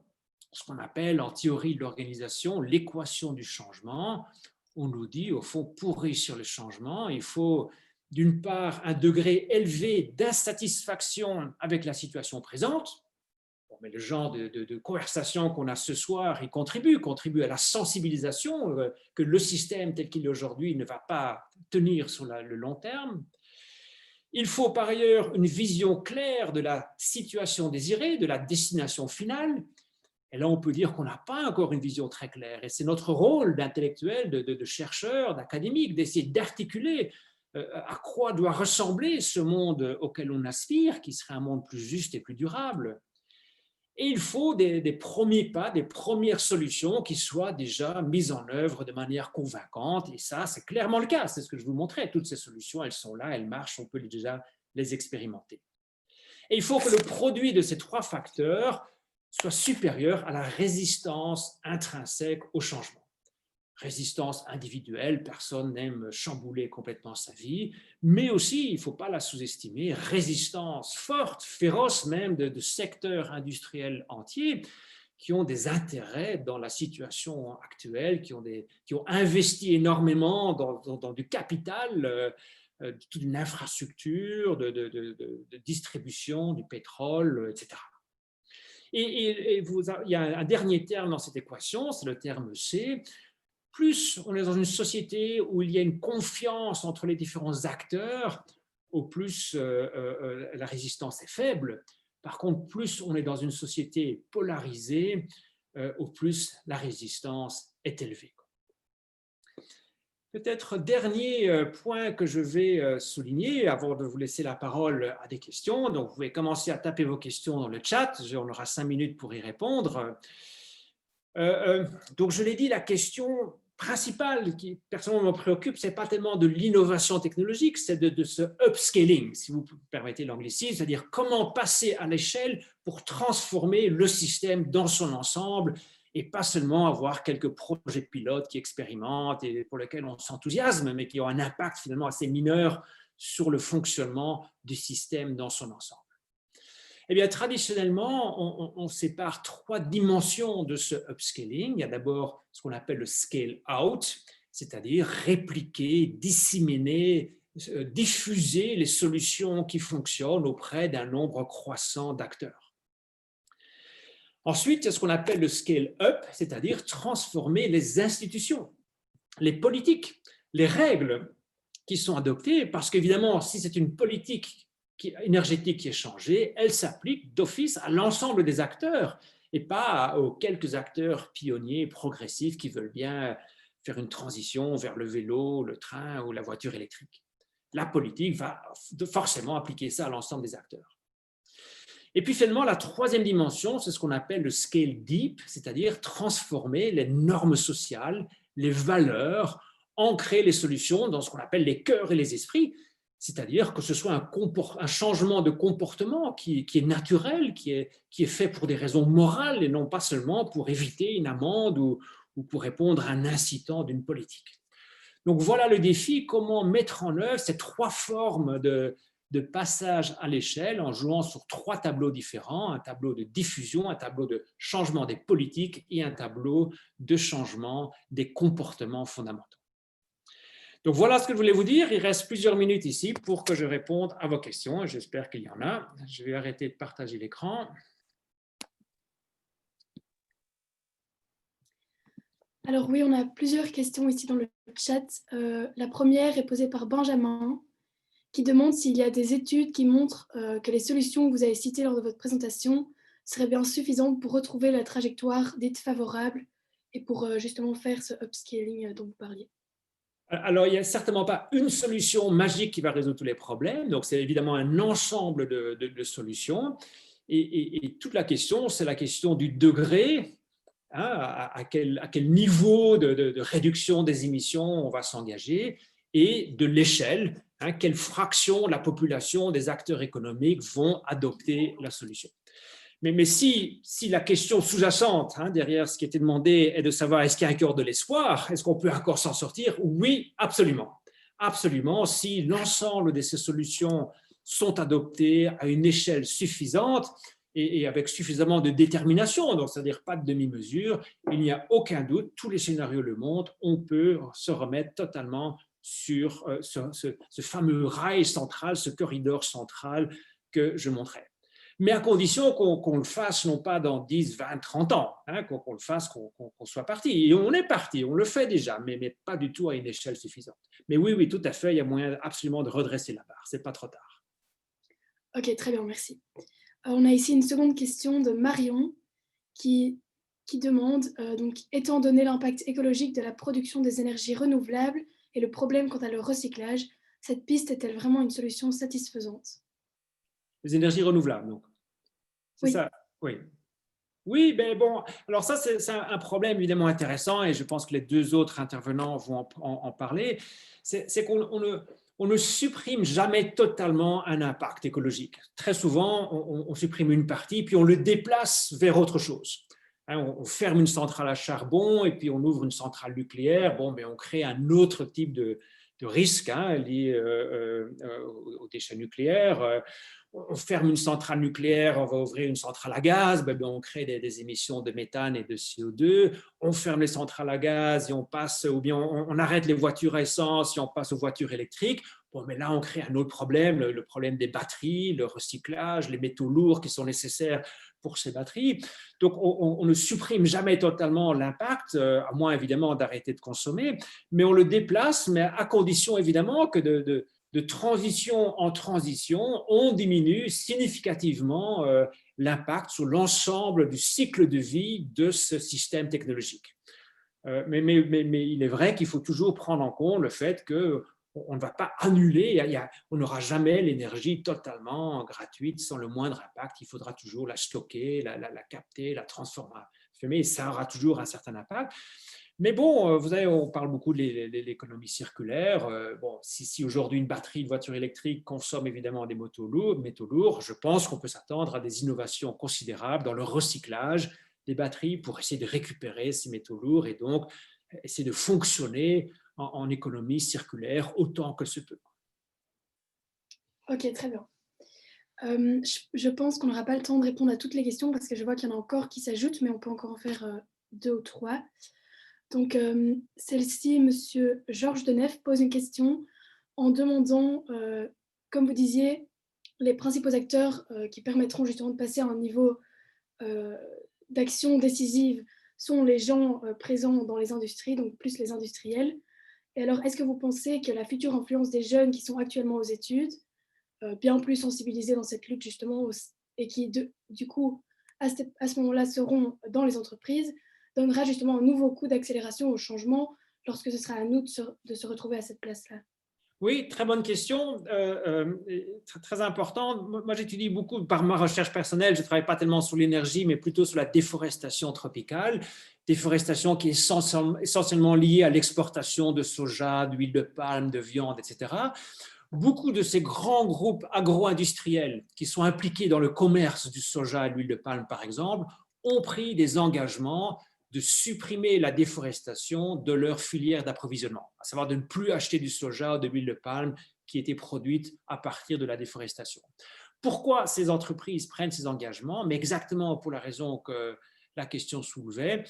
ce qu'on appelle en théorie de l'organisation l'équation du changement. On nous dit, au fond, pour réussir le changement, il faut d'une part un degré élevé d'insatisfaction avec la situation présente. Mais le genre de conversation qu'on a ce soir, il contribue à la sensibilisation que le système tel qu'il est aujourd'hui ne va pas tenir sur le long terme. Il faut par ailleurs une vision claire de la situation désirée, de la destination finale. Et là, on peut dire qu'on n'a pas encore une vision très claire. Et c'est notre rôle d'intellectuel, de chercheur, d'académique, d'essayer d'articuler à quoi doit ressembler ce monde auquel on aspire, qui serait un monde plus juste et plus durable. Et il faut des premiers pas, des premières solutions qui soient déjà mises en œuvre de manière convaincante. Et ça, c'est clairement le cas. C'est ce que je vous montrais. Toutes ces solutions, elles sont là, elles marchent, on peut déjà les expérimenter. Et il faut que le produit de ces trois facteurs soit supérieur à la résistance intrinsèque au changement. Résistance individuelle, personne n'aime chambouler complètement sa vie, mais aussi, il ne faut pas la sous-estimer, résistance forte, féroce même de secteurs industriels entiers qui ont des intérêts dans la situation actuelle, qui ont investi énormément dans du capital, toute une infrastructure de distribution du pétrole, etc. Et il y a un dernier terme dans cette équation, c'est le terme C. Plus on est dans une société où il y a une confiance entre les différents acteurs, au plus la résistance est faible. Par contre, plus on est dans une société polarisée, au plus la résistance est élevée. Peut-être dernier point que je vais souligner avant de vous laisser la parole à des questions. Donc, vous pouvez commencer à taper vos questions dans le chat. On aura 5 minutes pour y répondre. Donc, je l'ai dit, la question principale qui personnellement me préoccupe, ce n'est pas tellement de l'innovation technologique, c'est de ce upscaling, si vous permettez l'anglicisme, c'est-à-dire comment passer à l'échelle pour transformer le système dans son ensemble et pas seulement avoir quelques projets pilotes qui expérimentent et pour lesquels on s'enthousiasme, mais qui ont un impact finalement assez mineur sur le fonctionnement du système dans son ensemble. Eh bien, traditionnellement, on sépare 3 dimensions de ce upscaling. Il y a d'abord ce qu'on appelle le scale-out, c'est-à-dire répliquer, disséminer, diffuser les solutions qui fonctionnent auprès d'un nombre croissant d'acteurs. Ensuite, il y a ce qu'on appelle le scale-up, c'est-à-dire transformer les institutions, les politiques, les règles qui sont adoptées, parce qu'évidemment, si c'est une politique énergétique qui est changée, elle s'applique d'office à l'ensemble des acteurs et pas aux quelques acteurs pionniers, progressifs qui veulent bien faire une transition vers le vélo, le train ou la voiture électrique. La politique va forcément appliquer ça à l'ensemble des acteurs. Et puis finalement, la 3e dimension, c'est ce qu'on appelle le scale deep, c'est-à-dire transformer les normes sociales, les valeurs, ancrer les solutions dans ce qu'on appelle les cœurs et les esprits, c'est-à-dire que ce soit un changement de comportement qui est naturel, qui est fait pour des raisons morales et non pas seulement pour éviter une amende ou pour répondre à un incitant d'une politique. Donc voilà le défi, comment mettre en œuvre ces 3 formes de passage à l'échelle en jouant sur 3 tableaux différents, un tableau de diffusion, un tableau de changement des politiques et un tableau de changement des comportements fondamentaux. Donc voilà ce que je voulais vous dire. Il reste plusieurs minutes ici pour que je réponde à vos questions. J'espère qu'il y en a. Je vais arrêter de partager l'écran. Alors oui, on a plusieurs questions ici dans le chat. La première est posée par Benjamin, qui demande s'il y a des études qui montrent que les solutions que vous avez citées lors de votre présentation seraient bien suffisantes pour retrouver la trajectoire dite favorable et pour justement faire ce upscaling dont vous parliez. Alors, il n'y a certainement pas une solution magique qui va résoudre tous les problèmes. Donc, c'est évidemment un ensemble de solutions. Et toute la question, c'est la question du degré, hein, à quel niveau de réduction des émissions on va s'engager, et de l'échelle, hein, quelle fraction de la population, des acteurs économiques vont adopter la solution. Mais si la question sous-jacente, hein, derrière ce qui était demandé, est de savoir est-ce qu'il y a encore de l'espoir, est-ce qu'on peut encore s'en sortir? Oui, absolument. Absolument. Si l'ensemble de ces solutions sont adoptées à une échelle suffisante et avec suffisamment de détermination, donc c'est-à-dire pas de demi-mesure, il n'y a aucun doute, tous les scénarios le montrent, on peut se remettre totalement sur ce fameux rail central, ce corridor central que je montrais. Mais à condition qu'on le fasse non pas dans 10, 20, 30 ans, hein, qu'on le fasse, qu'on soit parti. Et on est parti, on le fait déjà, mais pas du tout à une échelle suffisante. Mais oui, tout à fait, il y a moyen absolument de redresser la barre, c'est pas trop tard. Ok, très bien, merci. On a ici une seconde question de Marion qui demande, donc, étant donné l'impact écologique de la production des énergies renouvelables et le problème quant à leur recyclage, cette piste est-elle vraiment une solution satisfaisante? Les énergies renouvelables, donc. C'est Oui. ça, oui. Oui, ben bon, alors ça, c'est un problème évidemment intéressant et je pense que les deux autres intervenants vont en parler. C'est qu'on ne supprime jamais totalement un impact écologique. Très souvent, on supprime une partie, puis on le déplace vers autre chose. Hein, on ferme une centrale à charbon et puis on ouvre une centrale nucléaire. Bon, mais on crée un autre type de risque, hein, lié aux déchets nucléaires. On ferme une centrale nucléaire, on va ouvrir une centrale à gaz, ben on crée des émissions de méthane et de CO2. On ferme les centrales à gaz et on passe, ou bien on arrête les voitures à essence et on passe aux voitures électriques. Bon, mais là, on crée un autre problème, le problème des batteries, le recyclage, les métaux lourds qui sont nécessaires pour ces batteries. Donc, on ne supprime jamais totalement l'impact, à moins évidemment d'arrêter de consommer, mais on le déplace, mais à condition évidemment que de transition en transition, on diminue significativement l'impact sur l'ensemble du cycle de vie de ce système technologique. Mais il est vrai qu'il faut toujours prendre en compte le fait qu'on ne va pas annuler, on n'aura jamais l'énergie totalement gratuite sans le moindre impact. Il faudra toujours la stocker, la capter, la transformer, et ça aura toujours un certain impact. Mais bon, vous savez, on parle beaucoup de l'économie circulaire. Bon, si aujourd'hui une batterie de voiture électrique consomme évidemment des métaux lourds, je pense qu'on peut s'attendre à des innovations considérables dans le recyclage des batteries pour essayer de récupérer ces métaux lourds et donc essayer de fonctionner en économie circulaire autant que se peut. Ok, très bien. Je pense qu'on n'aura pas le temps de répondre à toutes les questions parce que je vois qu'il y en a encore qui s'ajoutent, mais on peut encore en faire 2 ou 3. Donc, celle-ci, Monsieur Georges Denef pose une question en demandant, comme vous disiez, les principaux acteurs qui permettront justement de passer à un niveau d'action décisive sont les gens présents dans les industries, donc plus les industriels. Et alors, est-ce que vous pensez que la future influence des jeunes qui sont actuellement aux études, bien plus sensibilisés dans cette lutte justement, et qui du coup, à ce moment-là, seront dans les entreprises, donnera justement un nouveau coup d'accélération au changement lorsque ce sera à nous de se retrouver à cette place-là? Oui, très bonne question, très importante. Moi, j'étudie beaucoup, par ma recherche personnelle, je ne travaille pas tellement sur l'énergie, mais plutôt sur la déforestation tropicale. Déforestation qui est essentiellement liée à l'exportation de soja, d'huile de palme, de viande, etc. Beaucoup de ces grands groupes agro-industriels qui sont impliqués dans le commerce du soja et de l'huile de palme, par exemple, ont pris des engagements de supprimer la déforestation de leur filière d'approvisionnement, à savoir de ne plus acheter du soja ou de l'huile de palme qui était produite à partir de la déforestation. Pourquoi ces entreprises prennent ces engagements? Mais exactement pour la raison que la question soulevait,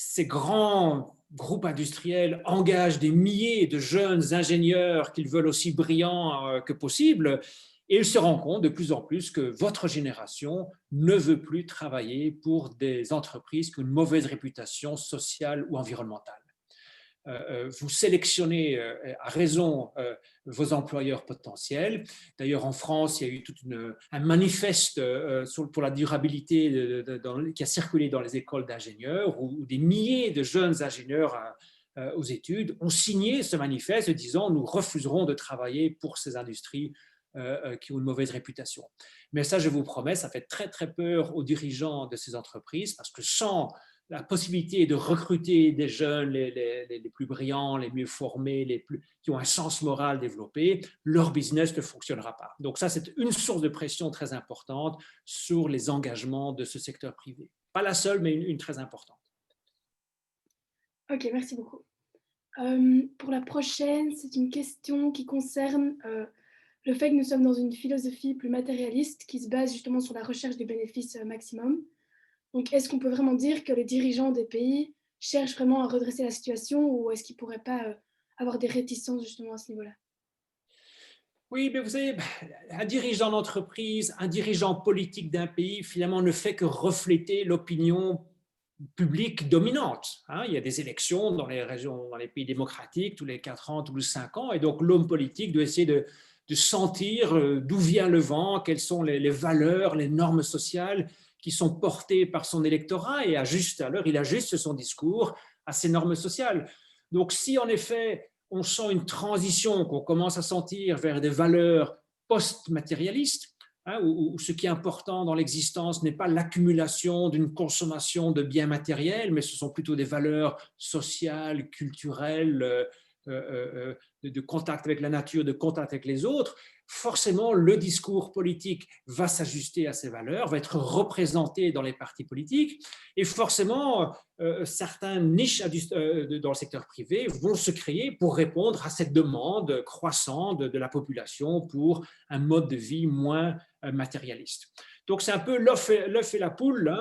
ces grands groupes industriels engagent des milliers de jeunes ingénieurs qu'ils veulent aussi brillants que possible, et ils se rendent compte de plus en plus que votre génération ne veut plus travailler pour des entreprises qui ont une mauvaise réputation sociale ou environnementale. Vous sélectionnez à raison vos employeurs potentiels. D'ailleurs, en France, il y a eu tout un manifeste pour la durabilité qui a circulé dans les écoles d'ingénieurs, où des milliers de jeunes ingénieurs aux études ont signé ce manifeste disant « Nous refuserons de travailler pour ces industries qui ont une mauvaise réputation ». Mais ça, je vous promets, ça fait très, très peur aux dirigeants de ces entreprises, parce que sans la possibilité de recruter des jeunes les plus brillants, les mieux formés, qui ont un sens moral développé, leur business ne fonctionnera pas. Donc ça, c'est une source de pression très importante sur les engagements de ce secteur privé. Pas la seule, mais une très importante. Ok, merci beaucoup. Pour la prochaine, c'est une question qui concerne le fait que nous sommes dans une philosophie plus matérialiste qui se base justement sur la recherche des bénéfices maximum. Donc, est-ce qu'on peut vraiment dire que les dirigeants des pays cherchent vraiment à redresser la situation, ou est-ce qu'ils ne pourraient pas avoir des réticences justement à ce niveau-là? Oui, mais vous savez, un dirigeant d'entreprise, un dirigeant politique d'un pays, finalement, ne fait que refléter l'opinion publique dominante. Il y a des élections dans les régions, dans les pays démocratiques, tous les 4 ans, tous les 5 ans, et donc l'homme politique doit essayer de sentir d'où vient le vent, quelles sont les valeurs, les normes sociales qui sont portées par son électorat, et il ajuste son discours à ces normes sociales. Donc si en effet on sent une transition, qu'on commence à sentir vers des valeurs post-matérialistes, où ce qui est important dans l'existence n'est pas l'accumulation d'une consommation de biens matériels, mais ce sont plutôt des valeurs sociales, culturelles, de contact avec la nature, de contact avec les autres. Forcément, le discours politique va s'ajuster à ces valeurs, va être représenté dans les partis politiques, et forcément, certaines niches dans le secteur privé vont se créer pour répondre à cette demande croissante de la population pour un mode de vie moins matérialiste. Donc, c'est un peu l'œuf et la poule,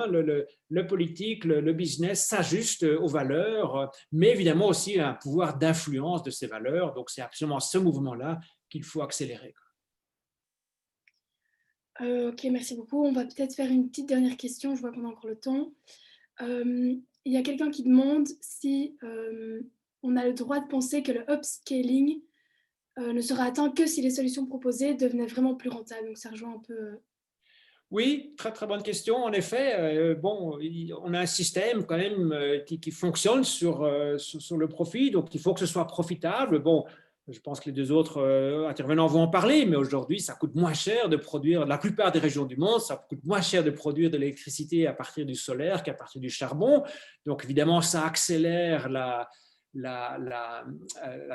le politique, le business s'ajuste aux valeurs, mais évidemment aussi un pouvoir d'influence de ces valeurs. Donc, c'est absolument ce mouvement-là qu'il faut accélérer. Ok, merci beaucoup. On va peut-être faire une petite dernière question, je vois qu'on a encore le temps. Il y a quelqu'un qui demande si on a le droit de penser que le upscaling ne sera atteint que si les solutions proposées devenaient vraiment plus rentables. Donc ça rejoint un peu... Oui, très très bonne question. En effet, on a un système quand même qui fonctionne sur le profit, donc il faut que ce soit profitable. Bon, je pense que les deux autres intervenants vont en parler, mais aujourd'hui, ça coûte moins cher de produire, la plupart des régions du monde, ça coûte moins cher de produire de l'électricité à partir du solaire qu'à partir du charbon. Donc évidemment, ça accélère la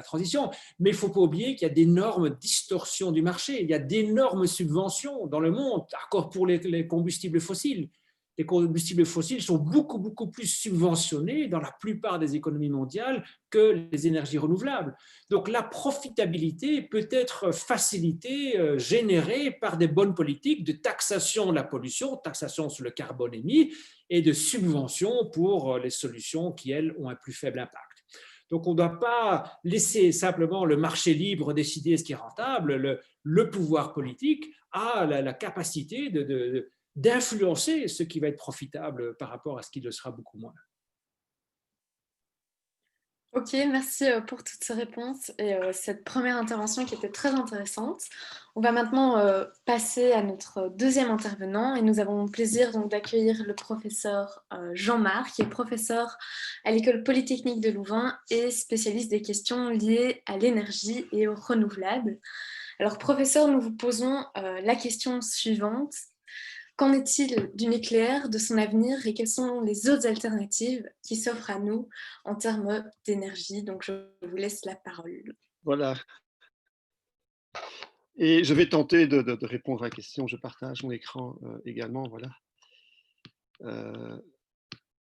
transition. Mais il ne faut pas oublier qu'il y a d'énormes distorsions du marché, il y a d'énormes subventions dans le monde, encore pour les combustibles fossiles. Les combustibles fossiles sont beaucoup, beaucoup plus subventionnés dans la plupart des économies mondiales que les énergies renouvelables. Donc la profitabilité peut être facilitée, générée par des bonnes politiques de taxation de la pollution, taxation sur le carbone émis, et de subventions pour les solutions qui, elles, ont un plus faible impact. Donc, on ne doit pas laisser simplement le marché libre décider ce qui est rentable. Le pouvoir politique a la capacité d'influencer ce qui va être profitable par rapport à ce qui le sera beaucoup moins. Ok, merci pour toutes ces réponses et cette première intervention qui était très intéressante. On va maintenant passer à notre deuxième intervenant et nous avons le plaisir donc d'accueillir le professeur Jean-Marc, qui est professeur à l'École Polytechnique de Louvain et spécialiste des questions liées à l'énergie et aux renouvelables. Alors professeur, nous vous posons la question suivante. Qu'en est-il du nucléaire, de son avenir et quelles sont les autres alternatives qui s'offrent à nous en termes d'énergie? Donc, je vous laisse la parole. Voilà. Et je vais tenter de répondre à la question. Je partage mon écran également. Voilà.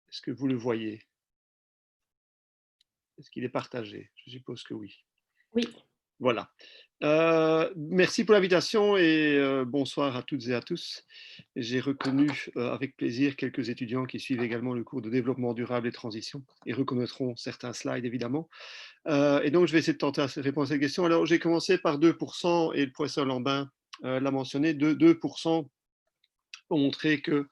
Est-ce que vous le voyez? Est-ce qu'il est partagé? Je suppose que oui. Oui. Voilà. Merci pour l'invitation et bonsoir à toutes et à tous. J'ai reconnu avec plaisir quelques étudiants qui suivent également le cours de développement durable et transition et reconnaîtront certains slides évidemment. Et donc je vais essayer de tenter à répondre à cette question. Alors j'ai commencé par 2% et le professeur Lambin l'a mentionné, 2% pour montrer que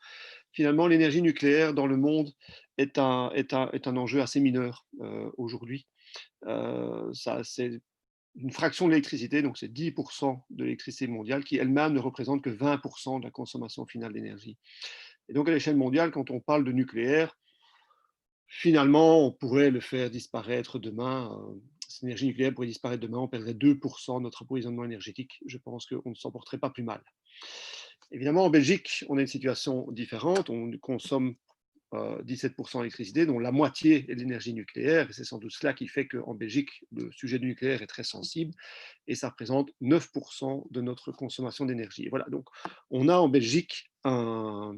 finalement l'énergie nucléaire dans le monde est un enjeu assez mineur aujourd'hui. C'est une fraction de l'électricité, donc c'est 10% de l'électricité mondiale, qui elle-même ne représente que 20% de la consommation finale d'énergie. Et donc à l'échelle mondiale, quand on parle de nucléaire, finalement, on pourrait le faire disparaître demain. Cette énergie nucléaire pourrait disparaître demain, on perdrait 2% de notre approvisionnement énergétique. Je pense qu'on ne s'en porterait pas plus mal. Évidemment, en Belgique, on a une situation différente. On consomme 17% d'électricité, dont la moitié est de l'énergie nucléaire. Et c'est sans doute cela qui fait qu'en Belgique, le sujet du nucléaire est très sensible et ça représente 9% de notre consommation d'énergie. Voilà, donc on a en Belgique un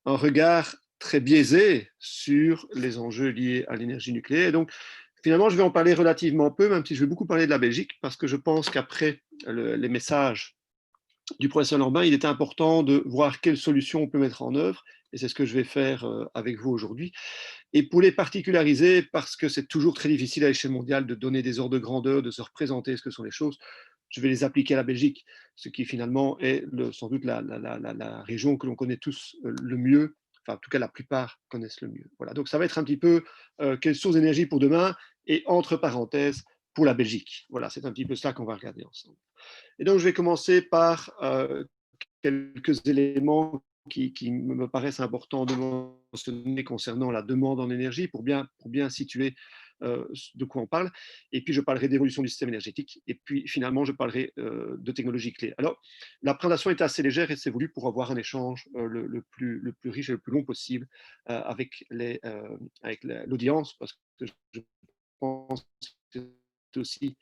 regard très biaisé sur les enjeux liés à l'énergie nucléaire. Et donc, finalement, je vais en parler relativement peu, même si je vais beaucoup parler de la Belgique, parce que je pense qu'après les messages du professeur Lambin, il était important de voir quelles solutions on peut mettre en œuvre, et c'est ce que je vais faire avec vous aujourd'hui. Et pour les particulariser, parce que c'est toujours très difficile à l'échelle mondiale de donner des ordres de grandeur, de se représenter ce que sont les choses, je vais les appliquer à la Belgique, ce qui finalement est sans doute la région que l'on connaît tous le mieux, enfin en tout cas la plupart connaissent le mieux. Voilà, donc ça va être un petit peu quelles sources d'énergie pour demain, et entre parenthèses, pour la Belgique. Voilà, c'est un petit peu ça qu'on va regarder ensemble. Et donc je vais commencer par quelques éléments qui me paraissent importants de mentionner concernant la demande en énergie pour bien situer de quoi on parle. Et puis, je parlerai d'évolution du système énergétique. Et puis, finalement, je parlerai de technologies clés. Alors, la présentation est assez légère et c'est voulu pour avoir un échange le plus riche et le plus long possible avec l'audience, parce que je pense que c'est aussi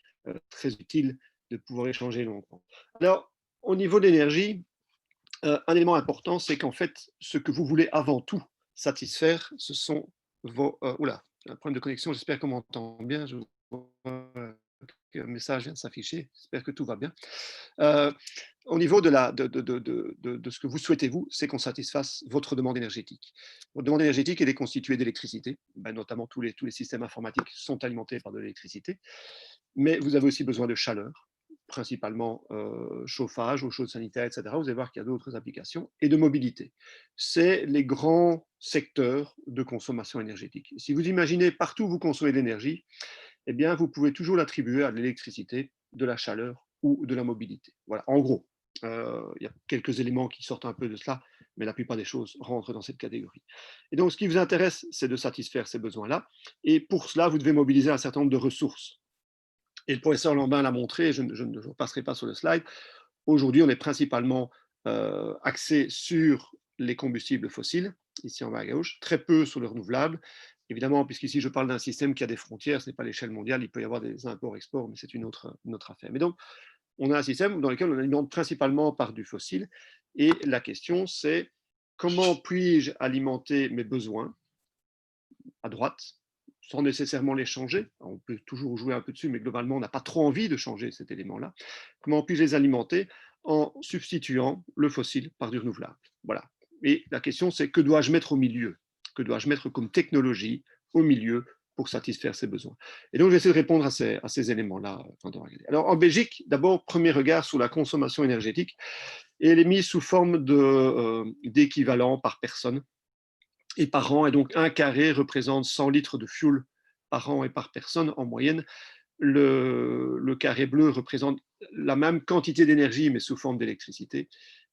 très utile de pouvoir échanger longtemps. Alors, au niveau de l'énergie, un élément important, c'est qu'en fait, ce que vous voulez avant tout satisfaire, ce sont vos... oula, j'ai un problème de connexion, j'espère qu'on m'entend bien. Je vois qu'un message vient de s'afficher, j'espère que tout va bien. Au niveau de ce que vous souhaitez, vous, c'est qu'on satisfasse votre demande énergétique. Votre demande énergétique, elle est constituée d'électricité, notamment tous les systèmes informatiques sont alimentés par de l'électricité, mais vous avez aussi besoin de chaleur, principalement chauffage, eau chaude sanitaire, etc. Vous allez voir qu'il y a d'autres applications, et de mobilité. C'est les grands secteurs de consommation énergétique. Si vous imaginez partout où vous consommez de l'énergie, eh bien, vous pouvez toujours l'attribuer à de l'électricité, de la chaleur ou de la mobilité. Voilà, en gros. Il y a quelques éléments qui sortent un peu de cela, mais la plupart des choses rentrent dans cette catégorie. Et donc, ce qui vous intéresse, c'est de satisfaire ces besoins-là. Et pour cela, vous devez mobiliser un certain nombre de ressources. Et le professeur Lambin l'a montré, je ne passerai pas sur le slide. Aujourd'hui, on est principalement axé sur les combustibles fossiles, ici en bas à gauche, très peu sur le renouvelable. Évidemment, puisqu'ici je parle d'un système qui a des frontières, ce n'est pas l'échelle mondiale, il peut y avoir des imports-exports, mais c'est une autre affaire. Mais donc, on a un système dans lequel on alimente principalement par du fossile. Et la question, c'est comment puis-je alimenter mes besoins à droite, sans nécessairement les changer. On peut toujours jouer un peu dessus, mais globalement, on n'a pas trop envie de changer cet élément-là. Comment puis-je les alimenter en substituant le fossile par du renouvelable? Voilà. Et la question, c'est que dois-je mettre au milieu? Que dois-je mettre comme technologie au milieu pour satisfaire ces besoins? Et donc, j'essaie de répondre à ces éléments-là. Alors, en Belgique, d'abord, premier regard sur la consommation énergétique, et elle est mise sous forme d'équivalent par personne et par an. Et donc, un carré représente 100 litres de fuel par an et par personne en moyenne. Le carré bleu représente la même quantité d'énergie, mais sous forme d'électricité.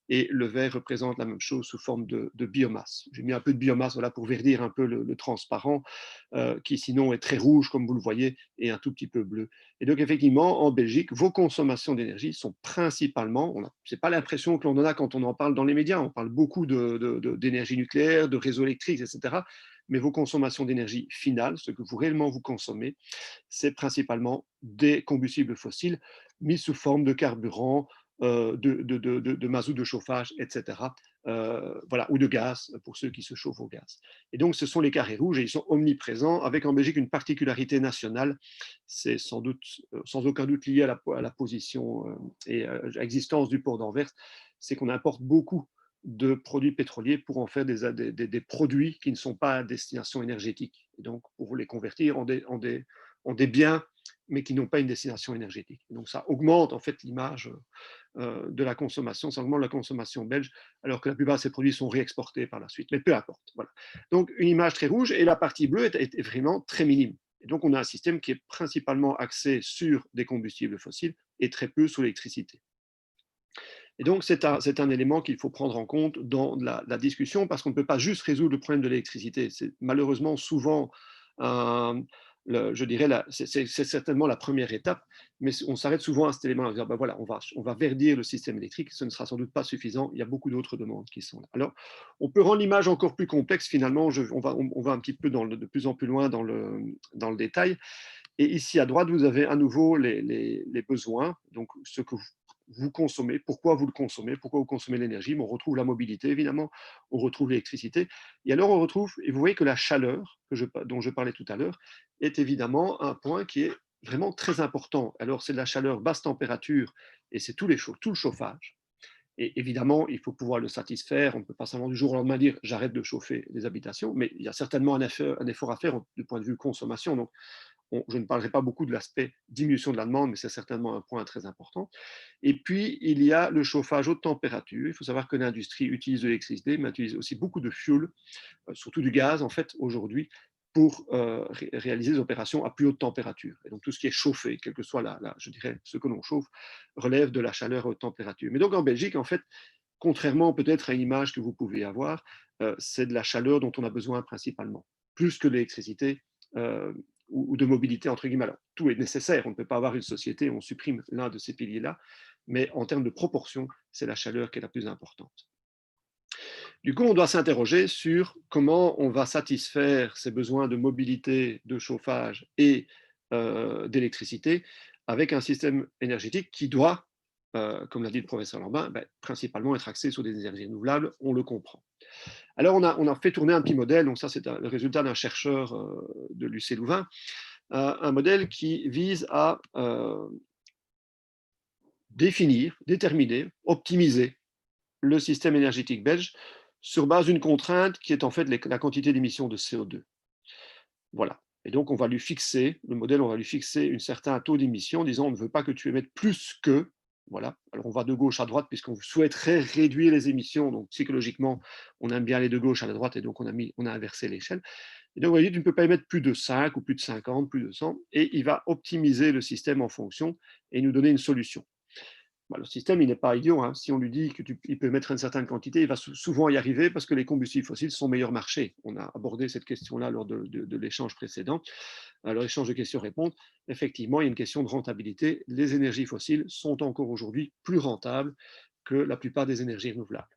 Et le vert représente la même chose sous forme de biomasse. J'ai mis un peu de biomasse voilà, pour verdir un peu le transparent, qui sinon est très rouge, comme vous le voyez, et un tout petit peu bleu. Et donc, effectivement, en Belgique, vos consommations d'énergie sont principalement, ce n'est pas l'impression que l'on en a quand on en parle dans les médias, on parle beaucoup d'énergie nucléaire, de réseaux électriques, etc. Mais vos consommations d'énergie finales, ce que vous réellement vous consommez, c'est principalement des combustibles fossiles mis sous forme de carburant, de mazout de chauffage, etc. Voilà, ou de gaz pour ceux qui se chauffent au gaz. Et donc, ce sont les carrés rouges et ils sont omniprésents, avec en Belgique une particularité nationale. C'est sans doute, sans aucun doute lié à la position et à l'existence du port d'Anvers, c'est qu'on importe beaucoup de produits pétroliers pour en faire des produits qui ne sont pas à destination énergétique. Et donc, pour les convertir en des biens, mais qui n'ont pas une destination énergétique. Donc, ça augmente en fait l'image de la consommation, ça augmente la consommation belge, alors que la plupart de ces produits sont réexportés par la suite. Mais peu importe. Voilà. Donc, une image très rouge et la partie bleue est vraiment très minime. Et donc, on a un système qui est principalement axé sur des combustibles fossiles et très peu sur l'électricité. Et donc, c'est un élément qu'il faut prendre en compte dans la discussion parce qu'on ne peut pas juste résoudre le problème de l'électricité. C'est malheureusement souvent je dirais, c'est certainement la première étape, mais on s'arrête souvent à cet élément, à dire, ben voilà, on va verdir le système électrique, ce ne sera sans doute pas suffisant, il y a beaucoup d'autres demandes qui sont là. Alors, on peut rendre l'image encore plus complexe, finalement, on va un petit peu de plus en plus loin dans le détail, et ici à droite, vous avez à nouveau les besoins, donc ce que vous consommez, pourquoi vous consommez l'énergie, mais on retrouve la mobilité, évidemment, on retrouve l'électricité, et alors on retrouve, et vous voyez que la chaleur dont je parlais tout à l'heure, est évidemment un point qui est vraiment très important. Alors c'est de la chaleur basse température, et c'est tout le chauffage. Et évidemment, il faut pouvoir le satisfaire. On ne peut pas seulement du jour au lendemain dire j'arrête de chauffer les habitations, mais il y a certainement un effort à faire du point de vue consommation. Donc, je ne parlerai pas beaucoup de l'aspect diminution de la demande, mais c'est certainement un point très important. Et puis, il y a le chauffage haute température. Il faut savoir que l'industrie utilise de l'électricité, mais utilise aussi beaucoup de fuel, surtout du gaz, en fait, aujourd'hui, pour réaliser des opérations à plus haute température. Et donc, tout ce qui est chauffé, quel que soit je dirais, ce que l'on chauffe, relève de la chaleur à haute température. Mais donc, en Belgique, en fait, contrairement peut-être à une image que vous pouvez avoir, c'est de la chaleur dont on a besoin principalement, plus que l'électricité ou de mobilité, entre guillemets. Alors, tout est nécessaire, on ne peut pas avoir une société où on supprime l'un de ces piliers-là, mais en termes de proportion, c'est la chaleur qui est la plus importante. Du coup, on doit s'interroger sur comment on va satisfaire ces besoins de mobilité, de chauffage et d'électricité avec un système énergétique qui doit, comme l'a dit le professeur Lambin, principalement être axé sur des énergies renouvelables, on le comprend. Alors, on a fait tourner un petit modèle, donc ça c'est le résultat d'un chercheur de l'UC Louvain, un modèle qui vise à définir, déterminer, optimiser le système énergétique belge sur base d'une contrainte qui est en fait la quantité d'émissions de CO2. Voilà. Et donc, on va lui fixer, le modèle, on va lui fixer un certain taux d'émission en disant on ne veut pas que tu émettes plus que. Voilà. Alors, on va de gauche à droite puisqu'on souhaiterait réduire les émissions. Donc, psychologiquement, on aime bien aller de gauche à la droite et donc on a inversé l'échelle. Et donc, vous voyez, tu ne peux pas émettre plus de 5 ou plus de 50, plus de 100. Et il va optimiser le système en fonction et nous donner une solution. Le système, il n'est pas idiot. Hein. Si on lui dit qu'il peut mettre une certaine quantité, il va souvent y arriver parce que les combustibles fossiles sont meilleur marché. On a abordé cette question-là lors de l'échange précédent, l'échange de questions-réponses. Effectivement, il y a une question de rentabilité. Les énergies fossiles sont encore aujourd'hui plus rentables que la plupart des énergies renouvelables.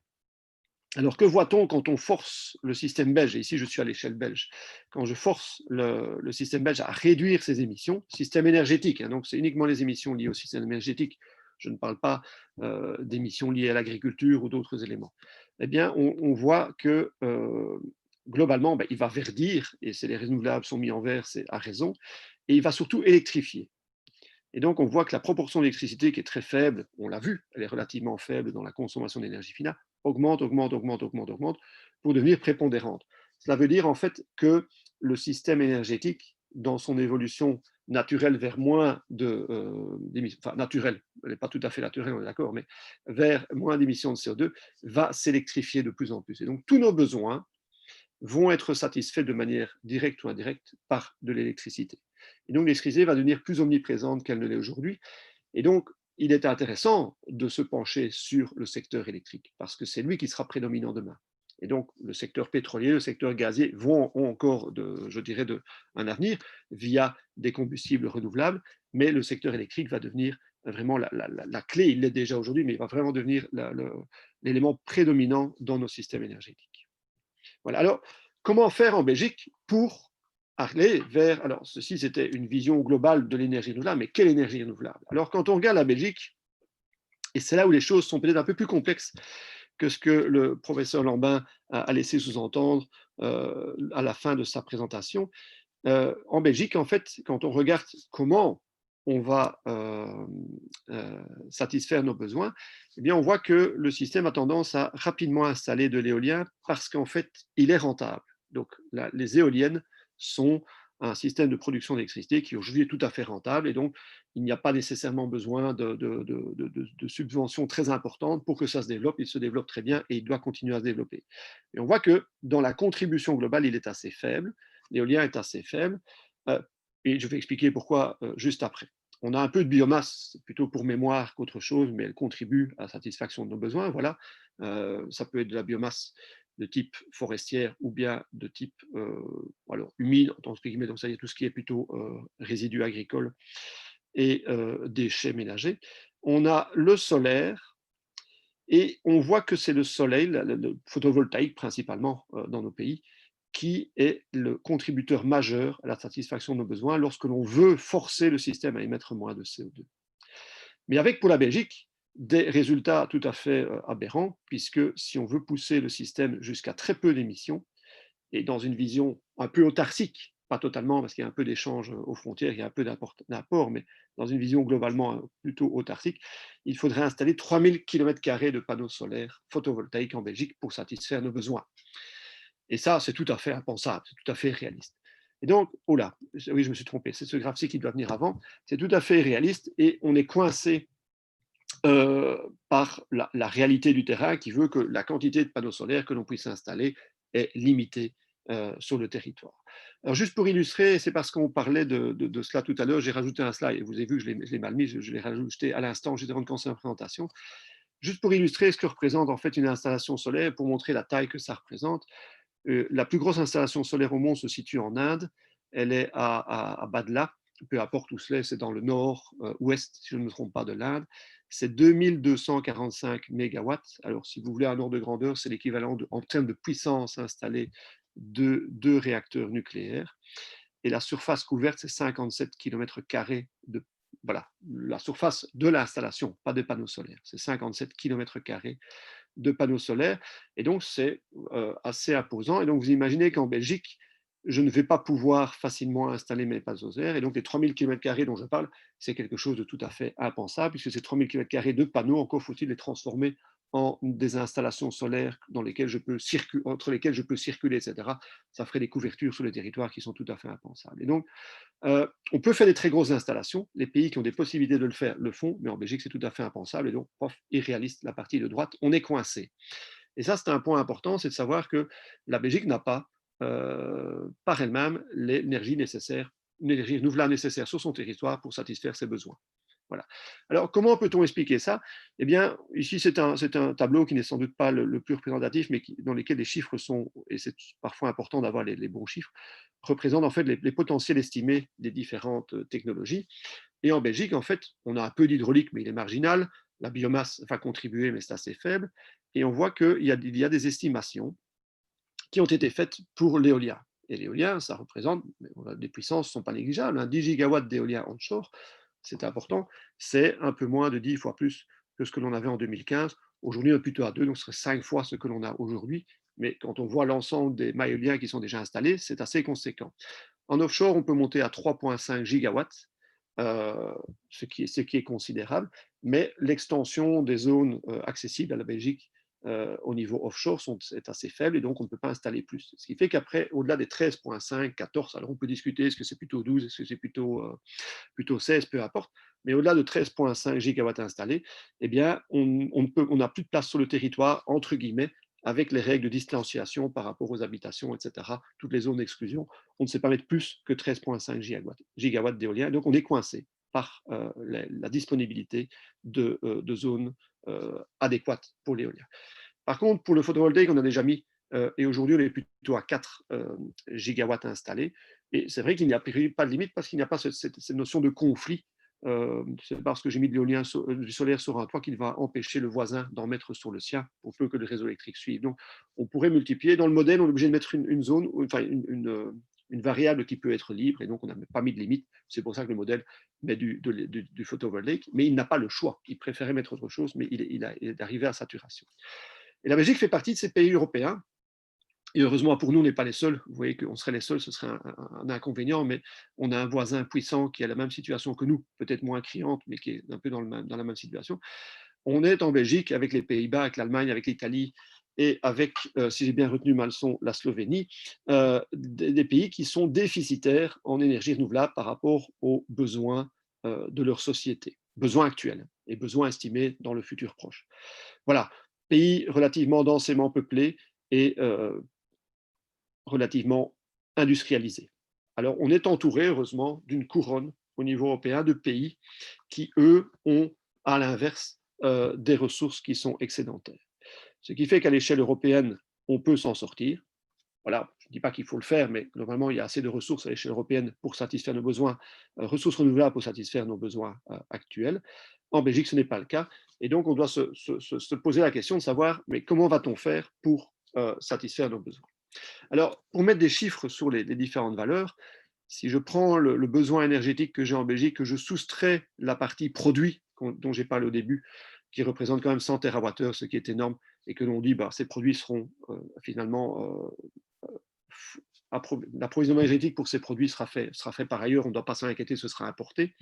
Alors, que voit-on quand on force le système belge, et ici je suis à l'échelle belge, quand je force le système belge à réduire ses émissions, système énergétique, hein, donc c'est uniquement les émissions liées au système énergétique, je ne parle pas d'émissions liées à l'agriculture ou d'autres éléments, eh bien, on voit que globalement, il va verdir, et les renouvelables sont mis en vert, c'est à raison, et il va surtout électrifier. Et donc, on voit que la proportion d'électricité qui est très faible, on l'a vu, elle est relativement faible dans la consommation d'énergie finale, augmente pour devenir prépondérante. Cela veut dire en fait que le système énergétique, dans son évolution naturelle vers moins d'émissions, enfin naturelle, elle n'est pas tout à fait naturelle, on est d'accord, mais vers moins d'émissions de CO2, va s'électrifier de plus en plus. Et donc, tous nos besoins vont être satisfaits de manière directe ou indirecte par de l'électricité. Et donc, l'électricité va devenir plus omniprésente qu'elle ne l'est aujourd'hui. Et donc, il est intéressant de se pencher sur le secteur électrique, parce que c'est lui qui sera prédominant demain. Et donc, le secteur pétrolier, le secteur gazier ont encore, un avenir via des combustibles renouvelables, mais le secteur électrique va devenir vraiment la clé, il l'est déjà aujourd'hui, mais il va vraiment devenir l'élément prédominant dans nos systèmes énergétiques. Voilà. Alors, comment faire en Belgique pour aller vers. Alors, ceci, c'était une vision globale de l'énergie renouvelable, mais quelle énergie renouvelable? Alors, quand on regarde la Belgique, Et c'est là où les choses sont peut-être un peu plus complexes que ce que le professeur Lambin a laissé sous-entendre à la fin de sa présentation. En Belgique, en fait, quand on regarde comment on va satisfaire nos besoins, eh bien, on voit que le système a tendance à rapidement installer de l'éolien parce qu'en fait, il est rentable. Donc, les éoliennes sont un système de production d'électricité qui aujourd'hui est tout à fait rentable et donc il n'y a pas nécessairement besoin de subventions très importantes pour que ça se développe. Il se développe très bien et il doit continuer à se développer. Et on voit que dans la contribution globale, il est assez faible. L'éolien est assez faible. Et je vais expliquer pourquoi juste après. On a un peu de biomasse, plutôt pour mémoire qu'autre chose, mais elle contribue à la satisfaction de nos besoins. Voilà. Ça peut être de la biomasse de type forestière ou bien de type alors, humide, entre guillemets, donc ça y est tout ce qui est plutôt résidus agricoles et déchets ménagers. On a le solaire, et on voit que c'est le soleil, le photovoltaïque principalement dans nos pays, qui est le contributeur majeur à la satisfaction de nos besoins lorsque l'on veut forcer le système à émettre moins de CO2. Mais avec pour la Belgique des résultats tout à fait aberrants, puisque si on veut pousser le système jusqu'à très peu d'émissions, et dans une vision un peu autarcique, pas totalement parce qu'il y a un peu d'échange aux frontières, il y a un peu d'apport, mais dans une vision globalement plutôt autarcique, il faudrait installer 3000 km² de panneaux solaires photovoltaïques en Belgique pour satisfaire nos besoins. Et ça, c'est tout à fait impensable, c'est tout à fait réaliste. Et donc, oh là, oui, je me suis trompé, c'est ce graphique qui doit venir avant, c'est tout à fait réaliste et on est coincé par la réalité du terrain qui veut que la quantité de panneaux solaires que l'on puisse installer est limitée sur le territoire. Alors juste pour illustrer, c'est parce qu'on parlait de cela tout à l'heure, j'ai rajouté un slide, et vous avez vu que je l'ai mal mis, je l'ai rajouté à l'instant, juste avant de commencer la présentation. Juste pour illustrer ce que représente en fait une installation solaire, pour montrer la taille que ça représente. La plus grosse installation solaire au monde se situe en Inde, elle est à Badla, peu importe où c'est, c'est dans le nord-ouest, si je ne me trompe pas, de l'Inde. C'est 2245 mégawatts. Alors, si vous voulez un ordre de grandeur, c'est l'équivalent en termes de puissance installée de 2 réacteurs nucléaires. Et la surface couverte, c'est 57 km² de. Voilà, la surface de l'installation, pas de panneaux solaires. C'est 57 km² de panneaux solaires. Et donc, c'est assez imposant. Et donc, vous imaginez qu'en Belgique, je ne vais pas pouvoir facilement installer mes panneaux solaires. Et donc, les 3000 km² dont je parle, c'est quelque chose de tout à fait impensable, puisque ces 3000 km² de panneaux, encore faut-il les transformer en des installations solaires dans lesquelles entre lesquelles je peux circuler, etc. Ça ferait des couvertures sur les territoires qui sont tout à fait impensables. Et donc, on peut faire des très grosses installations. Les pays qui ont des possibilités de le faire le font, mais en Belgique, c'est tout à fait impensable. Et donc, irréaliste, la partie de droite, on est coincé. Et ça, c'est un point important, c'est de savoir que la Belgique n'a pas, par elle-même, l'énergie nécessaire, une énergie renouvelable nécessaire sur son territoire pour satisfaire ses besoins. Voilà. Alors, comment peut-on expliquer ça? Eh bien, ici, c'est un tableau qui n'est sans doute pas le plus représentatif, mais dans lequel les chiffres sont, et c'est parfois important d'avoir les bons chiffres, représentent en fait les potentiels estimés des différentes technologies. Et en Belgique, en fait, on a un peu d'hydraulique, mais il est marginal. La biomasse va contribuer, mais c'est assez faible. Et on voit qu'il y a des estimations qui ont été faites pour l'éolien. Et l'éolien, ça représente des puissances qui ne sont pas négligeables. 10 gigawatts d'éolien onshore, c'est important, c'est un peu moins de 10 fois plus que ce que l'on avait en 2015. Aujourd'hui, on est plutôt à 2, donc ce serait 5 fois ce que l'on a aujourd'hui. Mais quand on voit l'ensemble des mâts éoliens qui sont déjà installés, c'est assez conséquent. En offshore, on peut monter à 3,5 gigawatts, ce qui est considérable, mais l'extension des zones accessibles à la Belgique au niveau offshore est assez faible et donc on ne peut pas installer plus. Ce qui fait qu'après, au-delà des 13,5, 14, alors on peut discuter, est-ce que c'est plutôt 12, est-ce que c'est plutôt 16, peu importe, mais au-delà de 13,5 gigawatts installés, eh bien, on n'a plus de place sur le territoire, entre guillemets, avec les règles de distanciation par rapport aux habitations, etc., toutes les zones d'exclusion, on ne sait pas mettre plus que 13,5 gigawatts d'éolien, donc on est coincé par la disponibilité de zones adéquates pour l'éolien. Par contre, pour le photovoltaïque, on a déjà mis, et aujourd'hui on est plutôt à 4 gigawatts installés, et c'est vrai qu'il n'y a pas de limite parce qu'il n'y a pas cette notion de conflit. C'est parce que j'ai mis de l'éolien du solaire sur un toit qu'il va empêcher le voisin d'en mettre sur le sien pour peu que le réseau électrique suive. Donc, on pourrait multiplier. Dans le modèle, on est obligé de mettre une zone, enfin une variable qui peut être libre, et donc on n'a pas mis de limite. C'est pour ça que le modèle met du photovoltaïque, mais il n'a pas le choix. Il préférait mettre autre chose, mais il est arrivé à saturation. Et la Belgique fait partie de ces pays européens. Et heureusement pour nous, on n'est pas les seuls. Vous voyez qu'on serait les seuls, ce serait un inconvénient, mais on a un voisin puissant qui a la même situation que nous, peut-être moins criante, mais qui est un peu dans la même situation. On est en Belgique avec les Pays-Bas, avec l'Allemagne, avec l'Italie et avec, si j'ai bien retenu ma leçon, la Slovénie, des pays qui sont déficitaires en énergie renouvelable par rapport aux besoins de leur société, besoins actuels et besoins estimés dans le futur proche. Voilà, pays relativement densément peuplés et relativement industrialisé. Alors, on est entouré, heureusement, d'une couronne au niveau européen de pays qui, eux, ont, à l'inverse, des ressources qui sont excédentaires. Ce qui fait qu'à l'échelle européenne, on peut s'en sortir. Voilà, je ne dis pas qu'il faut le faire, mais globalement, il y a assez de ressources à l'échelle européenne pour satisfaire nos besoins, ressources renouvelables pour satisfaire nos besoins actuels. En Belgique, ce n'est pas le cas. Et donc, on doit se poser la question de savoir, mais comment va-t-on faire pour satisfaire nos besoins? Alors, pour mettre des chiffres sur les différentes valeurs, si je prends le besoin énergétique que j'ai en Belgique, que je soustrais la partie produit dont j'ai parlé au début, qui représente quand même 100 TWh, ce qui est énorme, et que l'on dit bah, ces produits seront finalement l'approvisionnement énergétique pour ces produits sera fait par ailleurs, on ne doit pas s'en inquiéter, ce sera importé.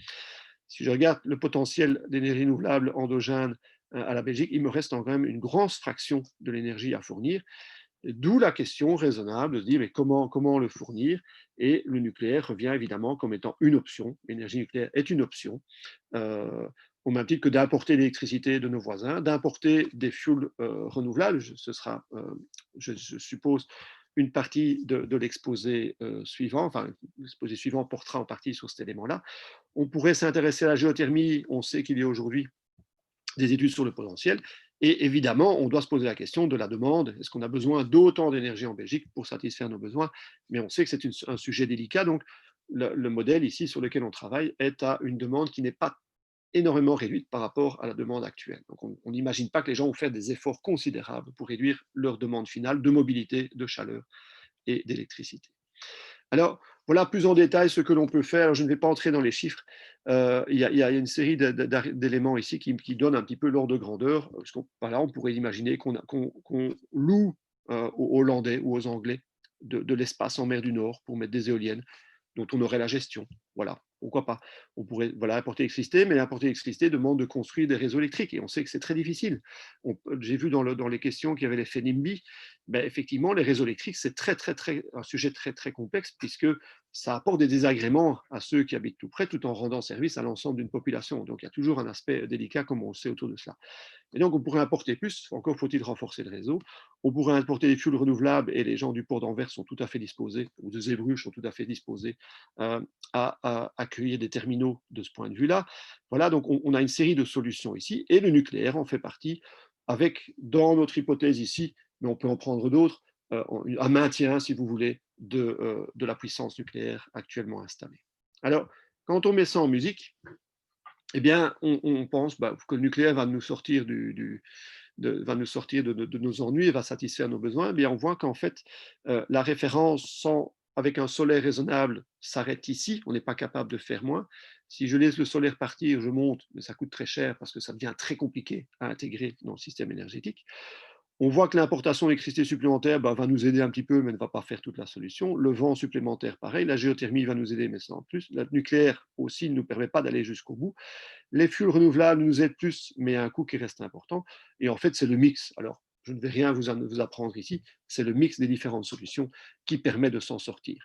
Si je regarde le potentiel d'énergie renouvelable endogène à la Belgique, il me reste quand même une grande fraction de l'énergie à fournir. D'où la question raisonnable de se dire mais comment le fournir? Et le nucléaire revient évidemment comme étant une option. L'énergie nucléaire est une option, au même titre que d'importer l'électricité de nos voisins, d'importer des fuels renouvelables. Ce sera, je suppose, une partie de l'exposé suivant. Enfin, l'exposé suivant portera en partie sur cet élément-là. On pourrait s'intéresser à la géothermie. On sait qu'il y a aujourd'hui des études sur le potentiel. Et évidemment, on doit se poser la question de la demande. Est-ce qu'on a besoin d'autant d'énergie en Belgique pour satisfaire nos besoins? Mais on sait que c'est un sujet délicat. Donc, le modèle ici sur lequel on travaille est à une demande qui n'est pas énormément réduite par rapport à la demande actuelle. Donc, on n'imagine pas que les gens vont faire des efforts considérables pour réduire leur demande finale de mobilité, de chaleur et d'électricité. Alors, voilà plus en détail ce que l'on peut faire. Alors, je ne vais pas entrer dans les chiffres. Il y a une série d'éléments ici qui donnent un petit peu l'ordre de grandeur. Parce par là, on pourrait imaginer qu'on loue aux Hollandais ou aux Anglais de l'espace en mer du Nord pour mettre des éoliennes dont on aurait la gestion. Voilà, pourquoi pas. On pourrait importer l'électricité, mais importer l'électricité demande de construire des réseaux électriques et on sait que c'est très difficile. J'ai vu dans les questions qu'il y avait l'effet NIMBY. Ben, effectivement, les réseaux électriques, c'est un sujet très complexe puisque ça apporte des désagréments à ceux qui habitent tout près tout en rendant service à l'ensemble d'une population. Donc, il y a toujours un aspect délicat, comme on le sait, autour de cela. Et donc, on pourrait importer plus, encore faut-il renforcer le réseau. On pourrait importer des fuels renouvelables et les gens du port d'Anvers sont tout à fait disposés, ou de Zeebrugge sont tout à fait disposés à accueillir des terminaux de ce point de vue-là. Voilà, donc on a une série de solutions ici et le nucléaire en fait partie avec, dans notre hypothèse ici, mais on peut en prendre d'autres, un maintien, si vous voulez, de la puissance nucléaire actuellement installée. Alors, quand on met ça en musique, eh bien, on pense que le nucléaire va nous sortir de nos ennuis et va satisfaire nos besoins. Eh bien, on voit qu'en fait, la référence avec un solaire raisonnable s'arrête ici. On n'est pas capable de faire moins. Si je laisse le solaire partir, je monte, mais ça coûte très cher parce que ça devient très compliqué à intégrer dans le système énergétique. On voit que l'importation d'électricité supplémentaire va nous aider un petit peu, mais ne va pas faire toute la solution. Le vent supplémentaire, pareil. La géothermie va nous aider, mais ça en plus. Le nucléaire aussi ne nous permet pas d'aller jusqu'au bout. Les fuels renouvelables nous aident plus, mais à un coût qui reste important. Et en fait, c'est le mix. Alors, je ne vais rien vous apprendre ici. C'est le mix des différentes solutions qui permet de s'en sortir.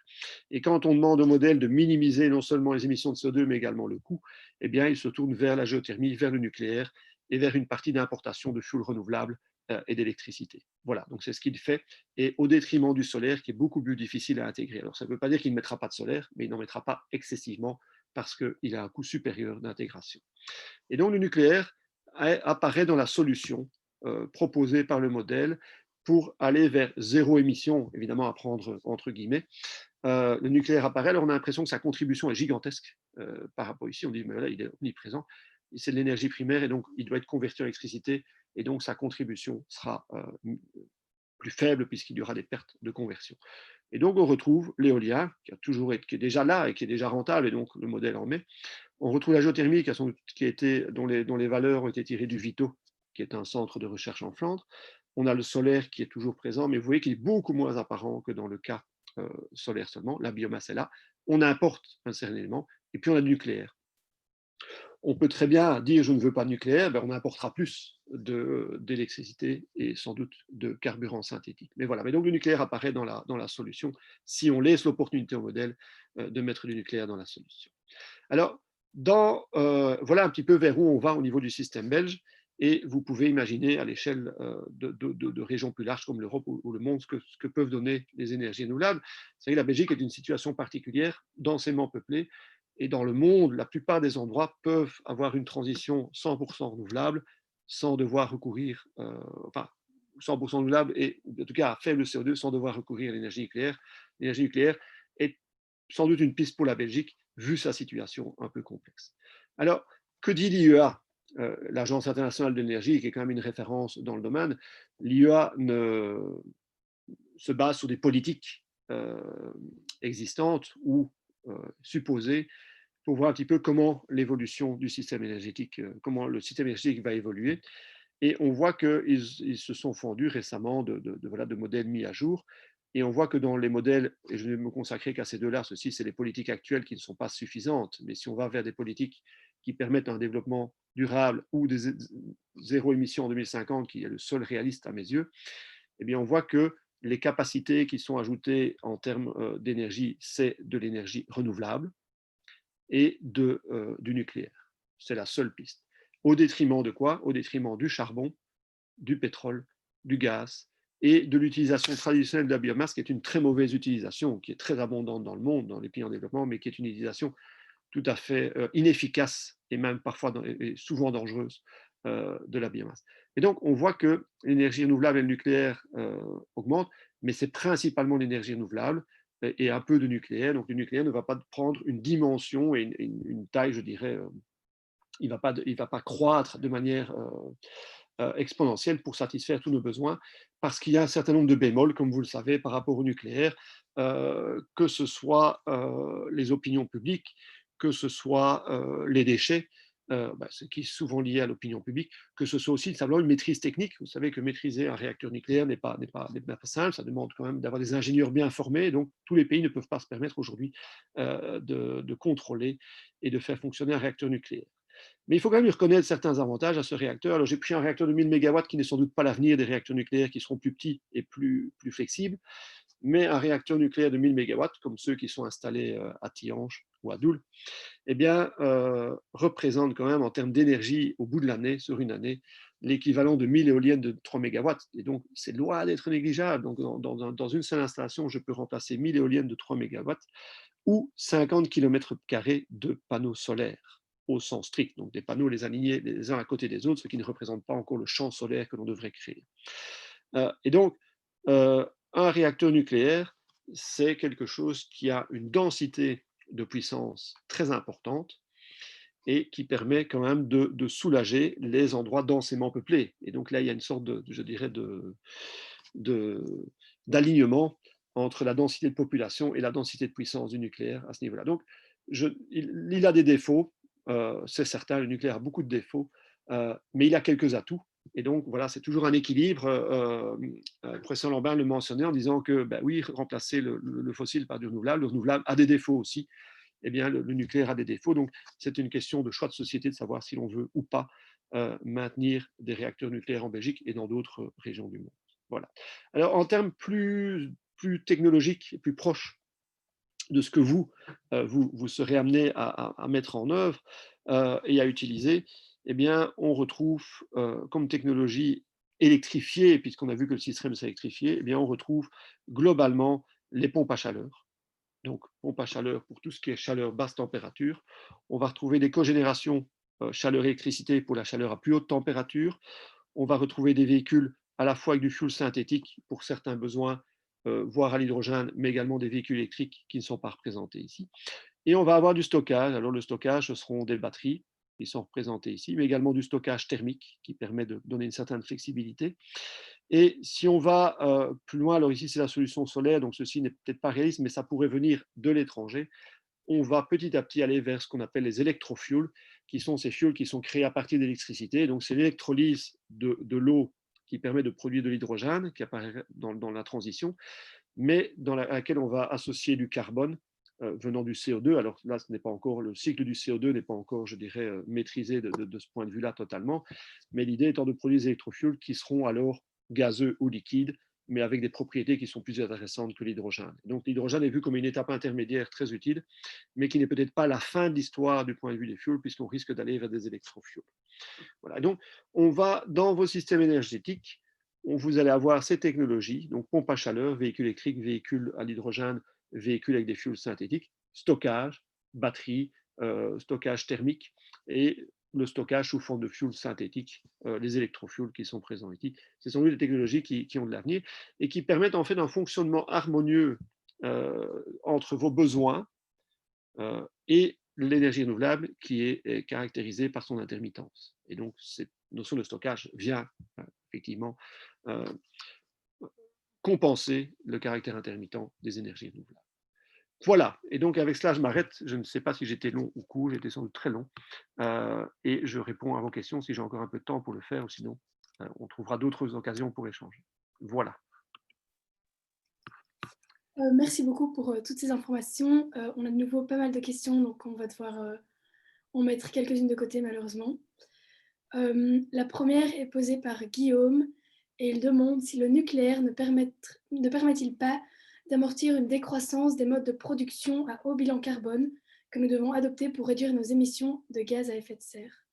Et quand on demande au modèle de minimiser non seulement les émissions de CO2, mais également le coût, eh bien, il se tourne vers la géothermie, vers le nucléaire et vers une partie d'importation de fuels renouvelables et d'électricité. Voilà, donc c'est ce qu'il fait, et au détriment du solaire, qui est beaucoup plus difficile à intégrer. Alors, ça ne veut pas dire qu'il ne mettra pas de solaire, mais il n'en mettra pas excessivement parce qu'il a un coût supérieur d'intégration. Et donc, le nucléaire apparaît dans la solution proposée par le modèle pour aller vers zéro émission, évidemment à prendre entre guillemets. Le nucléaire apparaît, alors on a l'impression que sa contribution est gigantesque par rapport ici, on dit mais là il est omniprésent, c'est de l'énergie primaire et donc il doit être converti en électricité et donc sa contribution sera plus faible puisqu'il y aura des pertes de conversion. Et donc, on retrouve l'éolien, qui est déjà là et qui est déjà rentable, et donc le modèle en met. On retrouve la géothermie, dont les valeurs ont été tirées du Vito, qui est un centre de recherche en Flandre. On a le solaire qui est toujours présent, mais vous voyez qu'il est beaucoup moins apparent que dans le cas solaire seulement. La biomasse est là. On importe un certain élément, et puis on a le nucléaire. On peut très bien dire je ne veux pas de nucléaire, on importera plus d'électricité et sans doute de carburant synthétique. Mais voilà, mais donc le nucléaire apparaît dans la solution si on laisse l'opportunité au modèle de mettre du nucléaire dans la solution. Alors, voilà un petit peu vers où on va au niveau du système belge, et vous pouvez imaginer à l'échelle de régions plus larges comme l'Europe ou le monde ce que peuvent donner les énergies renouvelables. Vous savez, la Belgique est une situation particulière, densément peuplée, et dans le monde, la plupart des endroits peuvent avoir une transition 100% renouvelable sans devoir recourir, 100% renouvelable et en tout cas à faible CO2 sans devoir recourir à l'énergie nucléaire. L'énergie nucléaire est sans doute une piste pour la Belgique, vu sa situation un peu complexe. Alors, que dit l'IEA, l'Agence internationale de l'énergie, qui est quand même une référence dans le domaine? L'IEA se base sur des politiques existantes ou supposées pour voir un petit peu comment l'évolution du système énergétique, comment le système énergétique va évoluer. Et on voit qu'ils se sont fondus récemment de modèles mis à jour. Et on voit que dans les modèles, et je ne vais me consacrer qu'à ces deux-là, ceci, c'est les politiques actuelles qui ne sont pas suffisantes, mais si on va vers des politiques qui permettent un développement durable ou des zéro émission en 2050, qui est le seul réaliste à mes yeux, eh bien on voit que les capacités qui sont ajoutées en termes d'énergie, c'est de l'énergie renouvelable et du nucléaire. C'est la seule piste. Au détriment de quoi? Au détriment du charbon, du pétrole, du gaz et de l'utilisation traditionnelle de la biomasse, qui est une très mauvaise utilisation, qui est très abondante dans le monde, dans les pays en développement, mais qui est une utilisation tout à fait inefficace et même parfois et souvent dangereuse de la biomasse. Et donc, on voit que l'énergie renouvelable et le nucléaire augmentent, mais c'est principalement l'énergie renouvelable et un peu de nucléaire. Donc, le nucléaire ne va pas prendre une dimension et une taille, je dirais, il ne va pas croître de manière exponentielle pour satisfaire tous nos besoins, parce qu'il y a un certain nombre de bémols, comme vous le savez, par rapport au nucléaire, que ce soit les opinions publiques, que ce soit les déchets, ce qui est souvent lié à l'opinion publique, que ce soit aussi simplement une maîtrise technique. Vous savez que maîtriser un réacteur nucléaire n'est pas simple, ça demande quand même d'avoir des ingénieurs bien formés, donc tous les pays ne peuvent pas se permettre aujourd'hui de contrôler et de faire fonctionner un réacteur nucléaire. Mais il faut quand même lui reconnaître certains avantages à ce réacteur. Alors, j'ai pris un réacteur de 1000 MW qui n'est sans doute pas l'avenir des réacteurs nucléaires qui seront plus petits et plus flexibles, mais un réacteur nucléaire de 1000 MW, comme ceux qui sont installés à Tihange ou à Doul, eh bien, représente quand même en termes d'énergie au bout de l'année, sur une année, l'équivalent de 1000 éoliennes de 3 MW. Et donc, c'est loin d'être négligeable. Donc, dans une seule installation, je peux remplacer 1000 éoliennes de 3 MW ou 50 km² de panneaux solaires au sens strict, donc des panneaux les alignés les uns à côté des autres, ce qui ne représente pas encore le champ solaire que l'on devrait créer. Et donc, un réacteur nucléaire, c'est quelque chose qui a une densité de puissance très importante et qui permet quand même de soulager les endroits densément peuplés. Et donc là, il y a une sorte je dirais, d'alignement entre la densité de population et la densité de puissance du nucléaire à ce niveau-là. Donc, il a des défauts, c'est certain, le nucléaire a beaucoup de défauts, mais il a quelques atouts. Et donc, voilà, c'est toujours un équilibre. Le professeur Lambin le mentionnait en disant que, oui, remplacer le fossile par du renouvelable, le renouvelable a des défauts aussi. Eh bien, le nucléaire a des défauts. Donc, c'est une question de choix de société de savoir si l'on veut ou pas maintenir des réacteurs nucléaires en Belgique et dans d'autres régions du monde. Voilà. Alors, en termes plus technologiques et plus proches de ce que vous serez amené à mettre en œuvre et à utiliser, eh bien, on retrouve comme technologie électrifiée, puisqu'on a vu que le système s'est électrifié, eh bien, on retrouve globalement les pompes à chaleur. Donc, pompe à chaleur pour tout ce qui est chaleur basse température. On va retrouver des cogénérations chaleur-électricité pour la chaleur à plus haute température. On va retrouver des véhicules à la fois avec du fuel synthétique pour certains besoins, voire à l'hydrogène, mais également des véhicules électriques qui ne sont pas représentés ici. Et on va avoir du stockage. Alors, le stockage, ce seront des batteries qui sont représentées ici, mais également du stockage thermique qui permet de donner une certaine flexibilité. Et si on va plus loin, alors ici c'est la solution solaire, donc ceci n'est peut-être pas réaliste, mais ça pourrait venir de l'étranger. On va petit à petit aller vers ce qu'on appelle les électrofuels, qui sont ces fuels qui sont créés à partir d'électricité. Donc c'est l'électrolyse de l'eau qui permet de produire de l'hydrogène, qui apparaît dans la transition, mais dans laquelle on va associer du carbone venant du CO2. Alors là, ce n'est pas encore, le cycle du CO2 n'est pas encore, je dirais, maîtrisé de ce point de vue-là totalement, mais l'idée étant de produire des électrofuels qui seront alors gazeux ou liquides, mais avec des propriétés qui sont plus intéressantes que l'hydrogène. Donc l'hydrogène est vu comme une étape intermédiaire très utile, mais qui n'est peut-être pas la fin de l'histoire du point de vue des fuels, puisqu'on risque d'aller vers des électrofuels. Voilà. Donc on va dans vos systèmes énergétiques, vous allez avoir ces technologies, donc pompe à chaleur, véhicule électrique, véhicule à l'hydrogène, véhicule avec des fuels synthétiques, stockage, batterie, stockage thermique et le stockage sous forme de fuels synthétiques, les électrofuels qui sont présents ici. Ce sont des technologies qui ont de l'avenir et qui permettent en fait un fonctionnement harmonieux entre vos besoins et l'énergie renouvelable qui est caractérisée par son intermittence. Et donc, cette notion de stockage vient effectivement compenser le caractère intermittent des énergies renouvelables. Voilà, et donc avec cela, je m'arrête. Je ne sais pas si j'étais long ou court, j'étais sans doute très long. Et je réponds à vos questions si j'ai encore un peu de temps pour le faire, ou sinon, on trouvera d'autres occasions pour échanger. Voilà. Merci beaucoup pour toutes ces informations. On a de nouveau pas mal de questions, donc on va devoir en mettre quelques-unes de côté malheureusement. La première est posée par Guillaume et il demande si le nucléaire ne permet-il pas d'amortir une décroissance des modes de production à haut bilan carbone que nous devons adopter pour réduire nos émissions de gaz à effet de serre.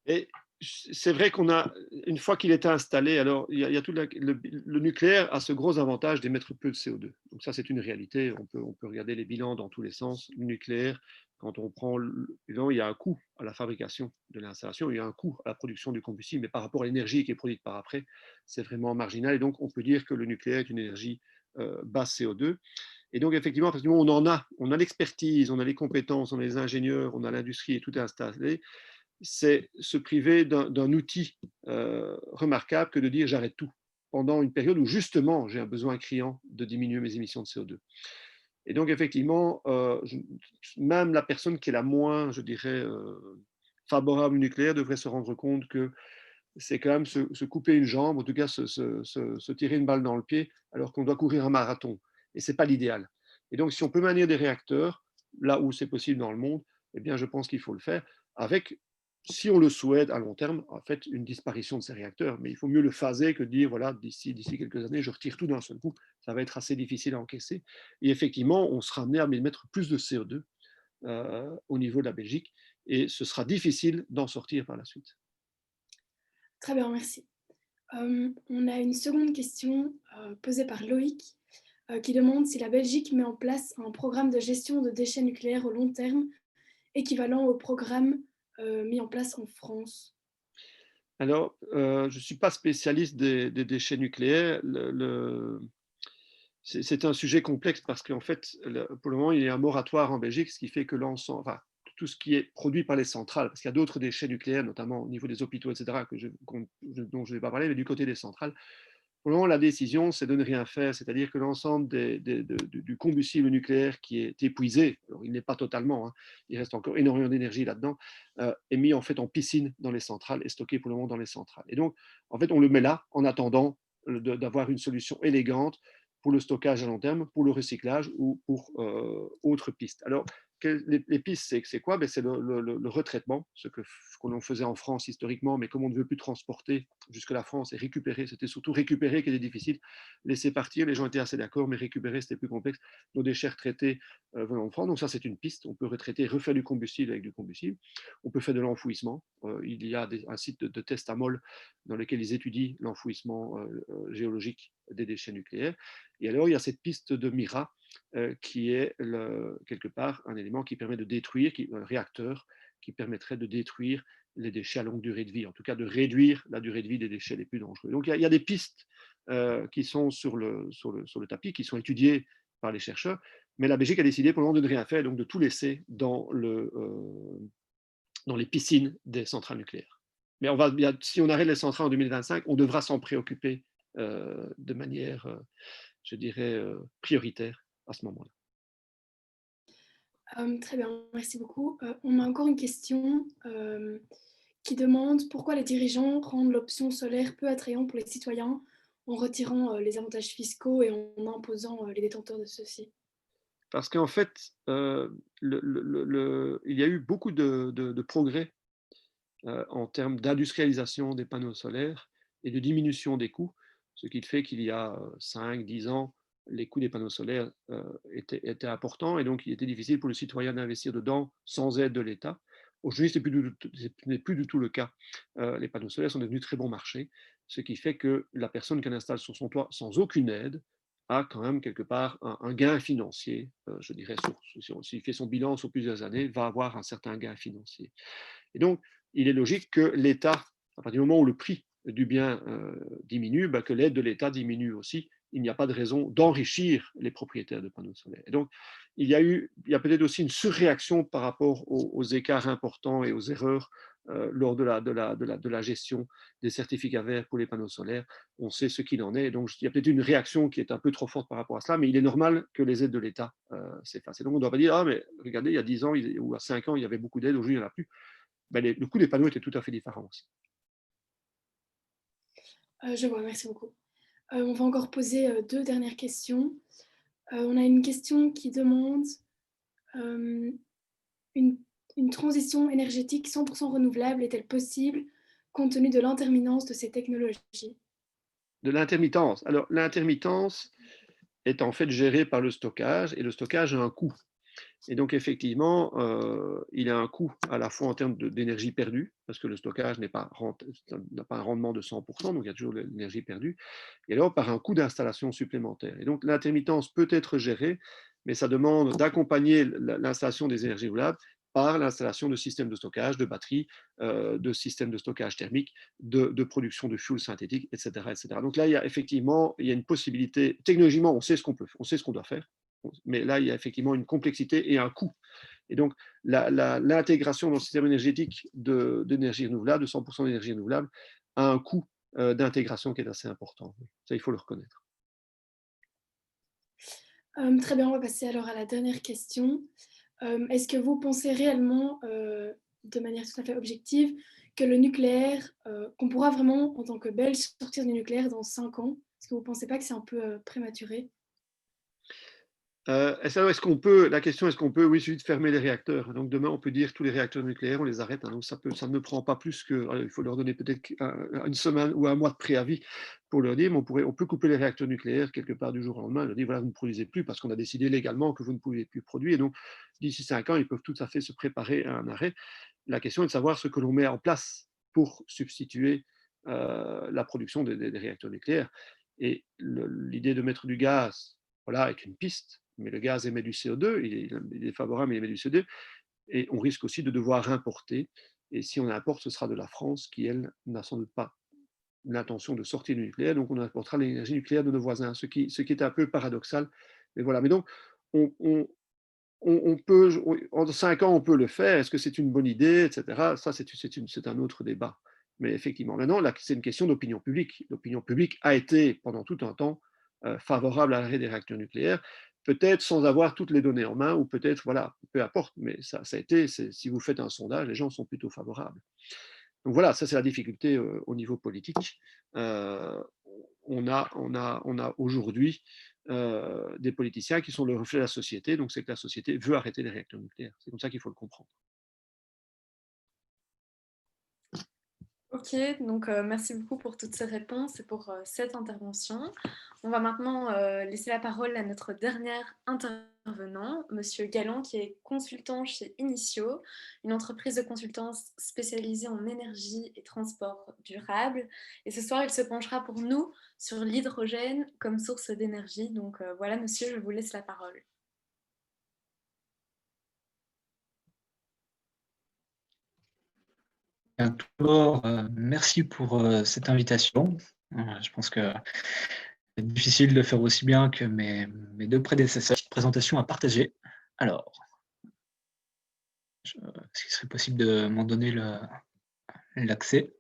Et c'est vrai qu'on a, une fois qu'il est installé, alors il y a tout le nucléaire a ce gros avantage d'émettre peu de CO2. Donc ça, c'est une réalité. On peut regarder les bilans dans tous les sens. Le nucléaire, quand on prend, évidemment, il y a un coût à la fabrication de l'installation, il y a un coût à la production du combustible, mais par rapport à l'énergie qui est produite par après, c'est vraiment marginal. Et donc, on peut dire que le nucléaire est une énergie basse CO2. Et donc, effectivement, on a l'expertise, on a les compétences, on a les ingénieurs, on a l'industrie et tout est installé. C'est se priver d'un outil remarquable que de dire j'arrête tout pendant une période où justement j'ai un besoin criant de diminuer mes émissions de CO2. Et donc effectivement, même la personne qui est la moins, je dirais, favorable au nucléaire devrait se rendre compte que c'est quand même se couper une jambe, en tout cas se tirer une balle dans le pied alors qu'on doit courir un marathon. Et ce n'est pas l'idéal. Et donc si on peut maintenir des réacteurs là où c'est possible dans le monde, eh bien je pense qu'il faut le faire avec, si on le souhaite à long terme, en fait, une disparition de ces réacteurs. Mais il faut mieux le phaser que de dire, voilà, d'ici quelques années, je retire tout d'un seul coup. Ça va être assez difficile à encaisser. Et effectivement, on sera amené à émettre plus de CO2 au niveau de la Belgique. Et ce sera difficile d'en sortir par la suite. Très bien, merci. On a une seconde question posée par Loïc qui demande si la Belgique met en place un programme de gestion de déchets nucléaires au long terme équivalent au programme mis en place en France. Alors, je ne suis pas spécialiste des déchets nucléaires. C'est un sujet complexe parce qu'en fait, pour le moment, il y a un moratoire en Belgique, ce qui fait que l'ensemble, enfin, tout ce qui est produit par les centrales, parce qu'il y a d'autres déchets nucléaires, notamment au niveau des hôpitaux, etc., dont je ne vais pas parler, mais du côté des centrales, pour le moment, la décision, c'est de ne rien faire, c'est-à-dire que l'ensemble du combustible nucléaire qui est épuisé, alors il n'est pas totalement, hein, il reste encore énormément d'énergie là-dedans, est mis en fait en piscine dans les centrales et stocké pour le moment dans les centrales. Et donc, en fait, on le met là en attendant d'avoir une solution élégante pour le stockage à long terme, pour le recyclage ou pour autres pistes. Alors, les pistes, c'est quoi? C'est le retraitement, ce que l'on faisait en France historiquement, mais comme on ne veut plus transporter jusque la France et récupérer, c'était surtout récupérer qui était difficile. Laisser partir, les gens étaient assez d'accord, mais récupérer, c'était plus complexe. Nos déchets retraités venant de France, donc ça c'est une piste. On peut retraiter, refaire du combustible avec du combustible. On peut faire de l'enfouissement. Il y a un site de test à Mol dans lequel ils étudient l'enfouissement géologique des déchets nucléaires. Et alors, il y a cette piste de Mira, qui est quelque part un élément qui permet de détruire, un réacteur qui permettrait de détruire les déchets à longue durée de vie, en tout cas de réduire la durée de vie des déchets les plus dangereux. Donc il y a des pistes qui sont sur le tapis, qui sont étudiées par les chercheurs, mais la Belgique a décidé pour le moment de ne rien faire, donc de tout laisser dans les piscines des centrales nucléaires. Mais si on arrête les centrales en 2025, on devra s'en préoccuper de manière, je dirais, prioritaire à ce moment-là. Très bien, merci beaucoup. On a encore une question qui demande pourquoi les dirigeants rendent l'option solaire peu attrayante pour les citoyens en retirant les avantages fiscaux et en imposant les détenteurs de ceux-ci. Parce qu'en fait, il y a eu beaucoup de progrès en termes d'industrialisation des panneaux solaires et de diminution des coûts, ce qui fait qu'il y a 5-10 ans, les coûts des panneaux solaires étaient importants et donc il était difficile pour le citoyen d'investir dedans sans aide de l'État. Aujourd'hui, ce n'est plus du tout le cas. Les panneaux solaires sont devenus très bon marché, ce qui fait que la personne qui l'installe sur son toit sans aucune aide a quand même quelque part un gain financier, je dirais, s'il fait son bilan sur plusieurs années, va avoir un certain gain financier. Et donc, il est logique que l'État, à partir du moment où le prix du bien diminue, que l'aide de l'État diminue aussi. Il n'y a pas de raison d'enrichir les propriétaires de panneaux solaires. Et donc, il y a peut-être aussi une surréaction par rapport aux écarts importants et aux erreurs lors de la gestion des certificats verts pour les panneaux solaires. On sait ce qu'il en est. Donc, il y a peut-être une réaction qui est un peu trop forte par rapport à cela, mais il est normal que les aides de l'État s'effacent. Et donc, on ne doit pas dire, ah, mais regardez, il y a 10 ans ou à 5 ans, il y avait beaucoup d'aides, aujourd'hui, il n'y en a plus. Le coût des panneaux était tout à fait différent aussi. Je vois, merci beaucoup. On va encore poser 2 dernières questions. On a une question qui demande une transition énergétique 100% renouvelable est-elle possible compte tenu de l'intermittence de ces technologies? De l'intermittence. Alors, l'intermittence est en fait gérée par le stockage et le stockage a un coût. Et donc, effectivement, il a un coût à la fois en termes d'énergie perdue, parce que le stockage n'a pas un rendement de 100%, donc il y a toujours de l'énergie perdue, et alors par un coût d'installation supplémentaire. Et donc, l'intermittence peut être gérée, mais ça demande d'accompagner l'installation des énergies renouvelables par l'installation de systèmes de stockage, de batteries, de systèmes de stockage thermique, de production de fuel synthétique, etc., etc. Donc là, il y a effectivement une possibilité. Technologiquement, on sait ce qu'on peut, on sait ce qu'on doit faire. Mais là, il y a effectivement une complexité et un coût. Et donc, l'intégration dans le système énergétique d'énergie renouvelable, de 100% d'énergie renouvelable, a un coût d'intégration qui est assez important. Ça, il faut le reconnaître. Très bien, on va passer alors à la dernière question. Est-ce que vous pensez réellement, de manière tout à fait objective, que le nucléaire, qu'on pourra vraiment, en tant que Belge, sortir du nucléaire dans 5 ans? Est-ce que vous ne pensez pas que c'est un peu prématuré? Est-ce qu'on peut, la question, est-ce qu'on peut, oui, il suffit de fermer les réacteurs. Donc demain, on peut dire tous les réacteurs nucléaires, on les arrête. Donc ça ne prend pas plus que, il faut leur donner peut-être une semaine ou un mois de préavis pour leur dire, mais on peut couper les réacteurs nucléaires quelque part du jour au lendemain. Leur dire, voilà, vous ne produisez plus parce qu'on a décidé légalement que vous ne pouvez plus produire. Et donc, d'ici 5 ans, ils peuvent tout à fait se préparer à un arrêt. La question est de savoir ce que l'on met en place pour substituer la production des réacteurs nucléaires. Et l'idée de mettre du gaz, voilà, est une piste. Mais le gaz émet du CO2, il est favorable, mais il émet du CO2, et on risque aussi de devoir importer. Et si on importe, ce sera de la France qui, elle, n'a sans doute pas l'intention de sortir du nucléaire, donc on importera l'énergie nucléaire de nos voisins, ce qui est un peu paradoxal. Mais voilà, mais donc, on peut, en 5 ans, on peut le faire, est-ce que c'est une bonne idée, etc. Ça, c'est un autre débat. Mais effectivement, maintenant, là, c'est une question d'opinion publique. L'opinion publique a été, pendant tout un temps, favorable à l'arrêt des réacteurs nucléaires, peut-être sans avoir toutes les données en main, ou peut-être, voilà, peu importe, mais ça a été, si vous faites un sondage, les gens sont plutôt favorables. Donc voilà, ça c'est la difficulté au niveau politique. On a aujourd'hui des politiciens qui sont le reflet de la société, donc c'est que la société veut arrêter les réacteurs nucléaires. C'est comme ça qu'il faut le comprendre. Ok, donc merci beaucoup pour toutes ces réponses et pour cette intervention. On va maintenant laisser la parole à notre dernier intervenant, Monsieur Galland, qui est consultant chez Initio, une entreprise de consultance spécialisée en énergie et transport durable. Et ce soir, il se penchera pour nous sur l'hydrogène comme source d'énergie. Donc voilà, monsieur, je vous laisse la parole. Tout d'abord, merci pour cette invitation. Je pense que c'est difficile de faire aussi bien que mes 2 prédécesseurs. Petite présentation à partager. Alors, est-ce qu'il serait possible de m'en donner l'accès?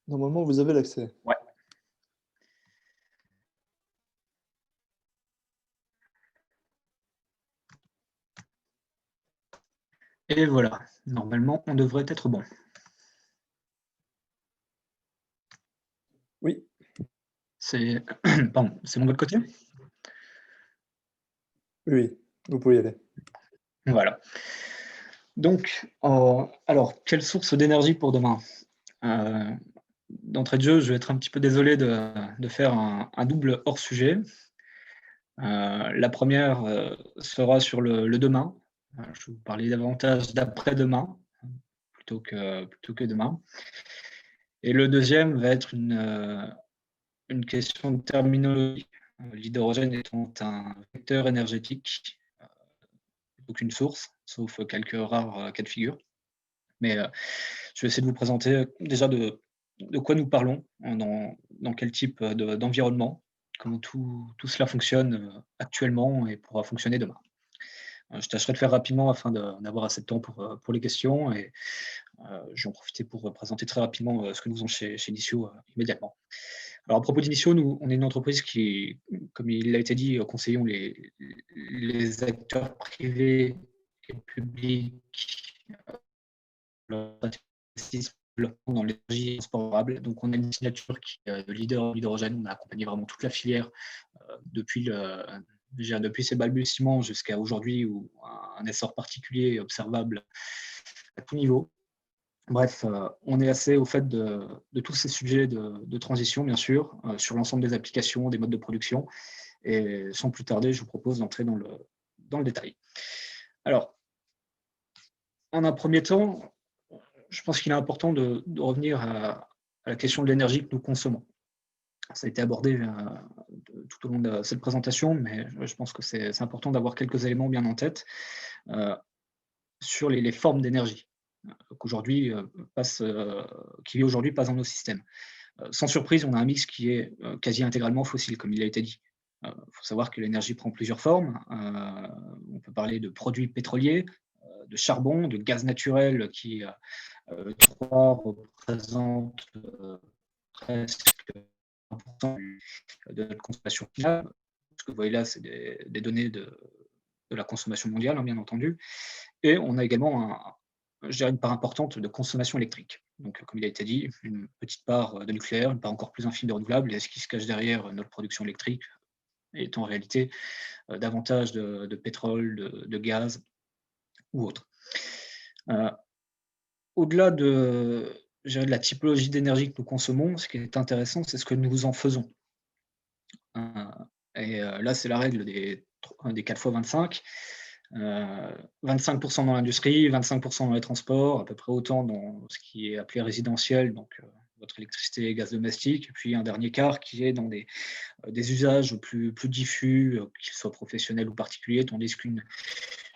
Normalement, vous avez l'accès. Ouais. Et voilà, normalement, on devrait être bon. Oui. C'est Pardon, c'est bon de votre côté? Oui, vous pouvez y aller. Voilà. Donc, alors, quelle source d'énergie pour demain? D'entrée de jeu, je vais être un petit peu désolé de faire un double hors-sujet. La première sera sur le demain. Je vais vous parler davantage d'après-demain plutôt que demain. Et le deuxième va être une question de terminologie. L'hydrogène étant un vecteur énergétique plutôt qu'une source, sauf quelques rares cas de figure. Mais je vais essayer de vous présenter déjà de quoi nous parlons, dans quel type d'environnement, comment tout cela fonctionne actuellement et pourra fonctionner demain. Je tâcherai de faire rapidement afin d'avoir assez de temps pour les questions et je vais en profiter pour présenter très rapidement ce que nous faisons chez Initio immédiatement. Alors à propos d'Initio, nous, on est une entreprise qui, comme il a été dit, conseillons les acteurs privés et publics dans l'énergie transportable. Donc, on a une signature qui est leader en hydrogène. On a accompagné vraiment toute la filière depuis ses balbutiements jusqu'à aujourd'hui, où un essor particulier est observable à tout niveau. Bref, on est assez au fait de tous ces sujets de transition, bien sûr, sur l'ensemble des applications, des modes de production. Et sans plus tarder, je vous propose d'entrer dans le détail. Alors, en un premier temps, je pense qu'il est important de revenir à la question de l'énergie que nous consommons. Ça a été abordé tout au long de cette présentation, mais je pense que c'est important d'avoir quelques éléments bien en tête sur les formes d'énergie qui aujourd'hui passent dans nos systèmes. Sans surprise, on a un mix qui est quasi intégralement fossile, comme il a été dit. Il faut savoir que l'énergie prend plusieurs formes. On peut parler de produits pétroliers, de charbon, de gaz naturel qui représente presque 1% de notre consommation finale. Ce que vous voyez là, c'est des données de la consommation mondiale, hein, bien entendu. Et on a également une part importante de consommation électrique. Donc, comme il a été dit, une petite part de nucléaire, une part encore plus infime de renouvelable. Et ce qui se cache derrière notre production électrique est en réalité davantage de pétrole, de gaz ou autre. Au-delà de la typologie d'énergie que nous consommons, ce qui est intéressant, c'est ce que nous en faisons. Là, c'est la règle des 4 x 25. 25% dans l'industrie, 25% dans les transports, à peu près autant dans ce qui est appelé résidentiel, donc votre électricité et gaz domestique, et puis un dernier quart qui est dans des usages plus diffus, qu'ils soient professionnels ou particuliers, tandis qu'une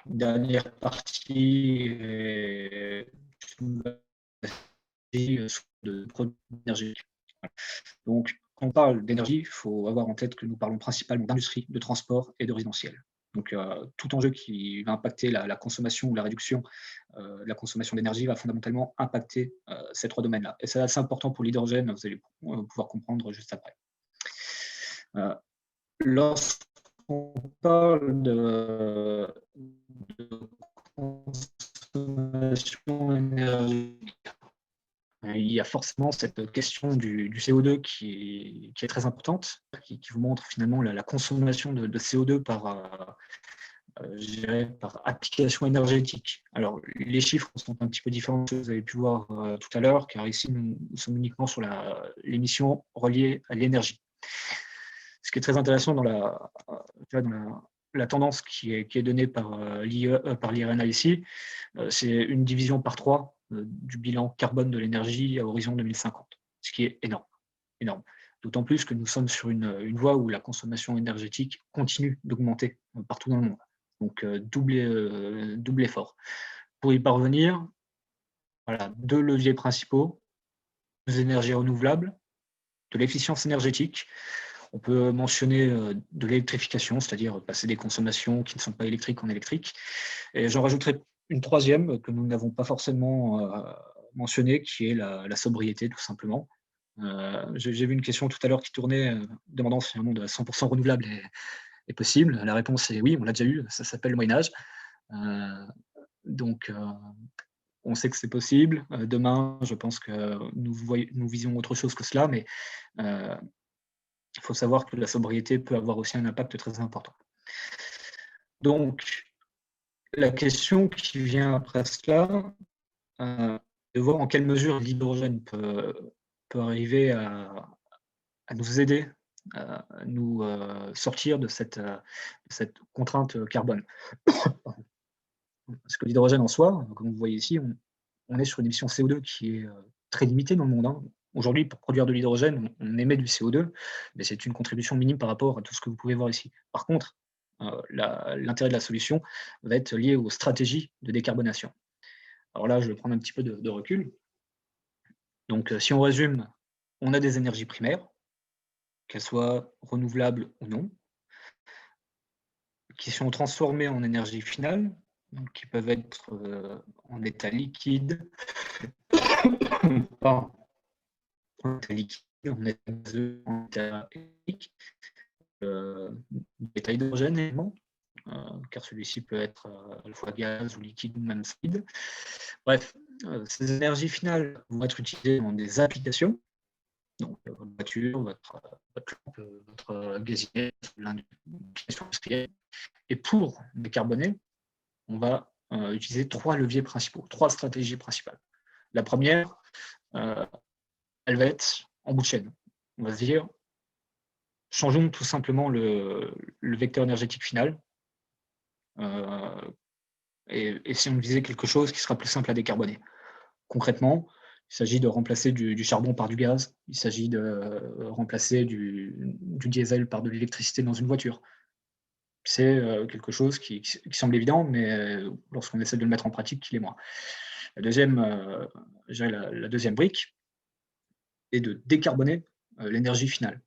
dernière partie est de produits énergétiques. Donc, quand on parle d'énergie, il faut avoir en tête que nous parlons principalement d'industrie, de transport et de résidentiel. Donc, tout enjeu qui va impacter la consommation ou la réduction de la consommation d'énergie va fondamentalement impacter ces trois domaines-là. Et c'est assez important pour l'hydrogène, vous allez pouvoir comprendre juste après. Lorsqu'on parle de consommation énergétique, il y a forcément cette question du CO2 qui est très importante, qui vous montre finalement la consommation de CO2 par application énergétique. Alors, les chiffres sont un petit peu différents que vous avez pu voir tout à l'heure, car ici, nous sommes uniquement sur l'émission reliée à l'énergie. Ce qui est très intéressant dans la tendance qui est donnée par l'IRENA ici, c'est une division par 3 du bilan carbone de l'énergie à horizon 2050, ce qui est énorme. D'autant plus que nous sommes sur une voie où la consommation énergétique continue d'augmenter partout dans le monde. Donc, double effort. Pour y parvenir, voilà, 2 leviers principaux, des énergies renouvelables, de l'efficience énergétique. On peut mentionner de l'électrification, c'est-à-dire passer des consommations qui ne sont pas électriques en électriques. Et j'en rajouterai une troisième que nous n'avons pas forcément mentionnée, qui est la sobriété, tout simplement. J'ai vu une question tout à l'heure qui tournait, demandant si un monde à 100% renouvelable est possible. La réponse est oui, on l'a déjà eu, ça s'appelle le Moyen-Âge. Donc, on sait que c'est possible. Demain, je pense que nous visions autre chose que cela, mais il faut savoir que la sobriété peut avoir aussi un impact très important. Donc, la question qui vient après cela, de voir en quelle mesure l'hydrogène peut arriver à nous aider à nous sortir de cette contrainte carbone. Parce que l'hydrogène en soi, comme vous voyez ici, on est sur une émission CO2 qui est très limitée dans le monde, hein. Aujourd'hui, pour produire de l'hydrogène, on émet du CO2, mais c'est une contribution minime par rapport à tout ce que vous pouvez voir ici. Par contre, l'intérêt de la solution va être lié aux stratégies de décarbonation. Alors là, je vais prendre un petit peu de recul. Donc, si on résume, on a des énergies primaires, qu'elles soient renouvelables ou non, qui sont transformées en énergie finale, donc qui peuvent être en état liquide, en état liquide, en état gazeux, en état électrique, l'état hydrogène également, car celui-ci peut être à la fois gaz ou liquide ou même solide. Bref, ces énergies finales vont être utilisées dans des applications, donc votre voiture, votre lampe, votre gazière, l'industrie industrielle. Et pour décarboner, on va utiliser trois leviers principaux, trois stratégies principales. La première, elle va être en bout de chaîne. On va se dire, changeons tout simplement le vecteur énergétique final et essayons de viser quelque chose qui sera plus simple à décarboner. Concrètement, il s'agit de remplacer du charbon par du gaz, il s'agit de remplacer du diesel par de l'électricité dans une voiture. C'est quelque chose qui semble évident, mais lorsqu'on essaie de le mettre en pratique, il est moins. La deuxième brique est de décarboner l'énergie finale.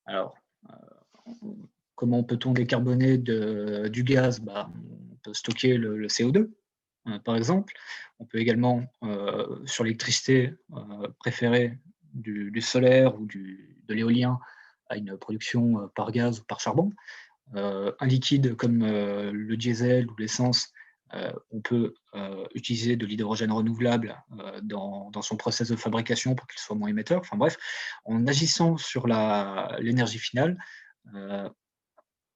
Alors, comment peut-on décarboner du gaz? On peut stocker le CO2, par exemple. On peut également, sur l'électricité, préférer du solaire ou de l'éolien à une production par gaz ou par charbon. Un liquide comme le diesel ou l'essence, on peut utiliser de l'hydrogène renouvelable dans son process de fabrication pour qu'il soit moins émetteur. Enfin bref, en agissant sur l'énergie finale,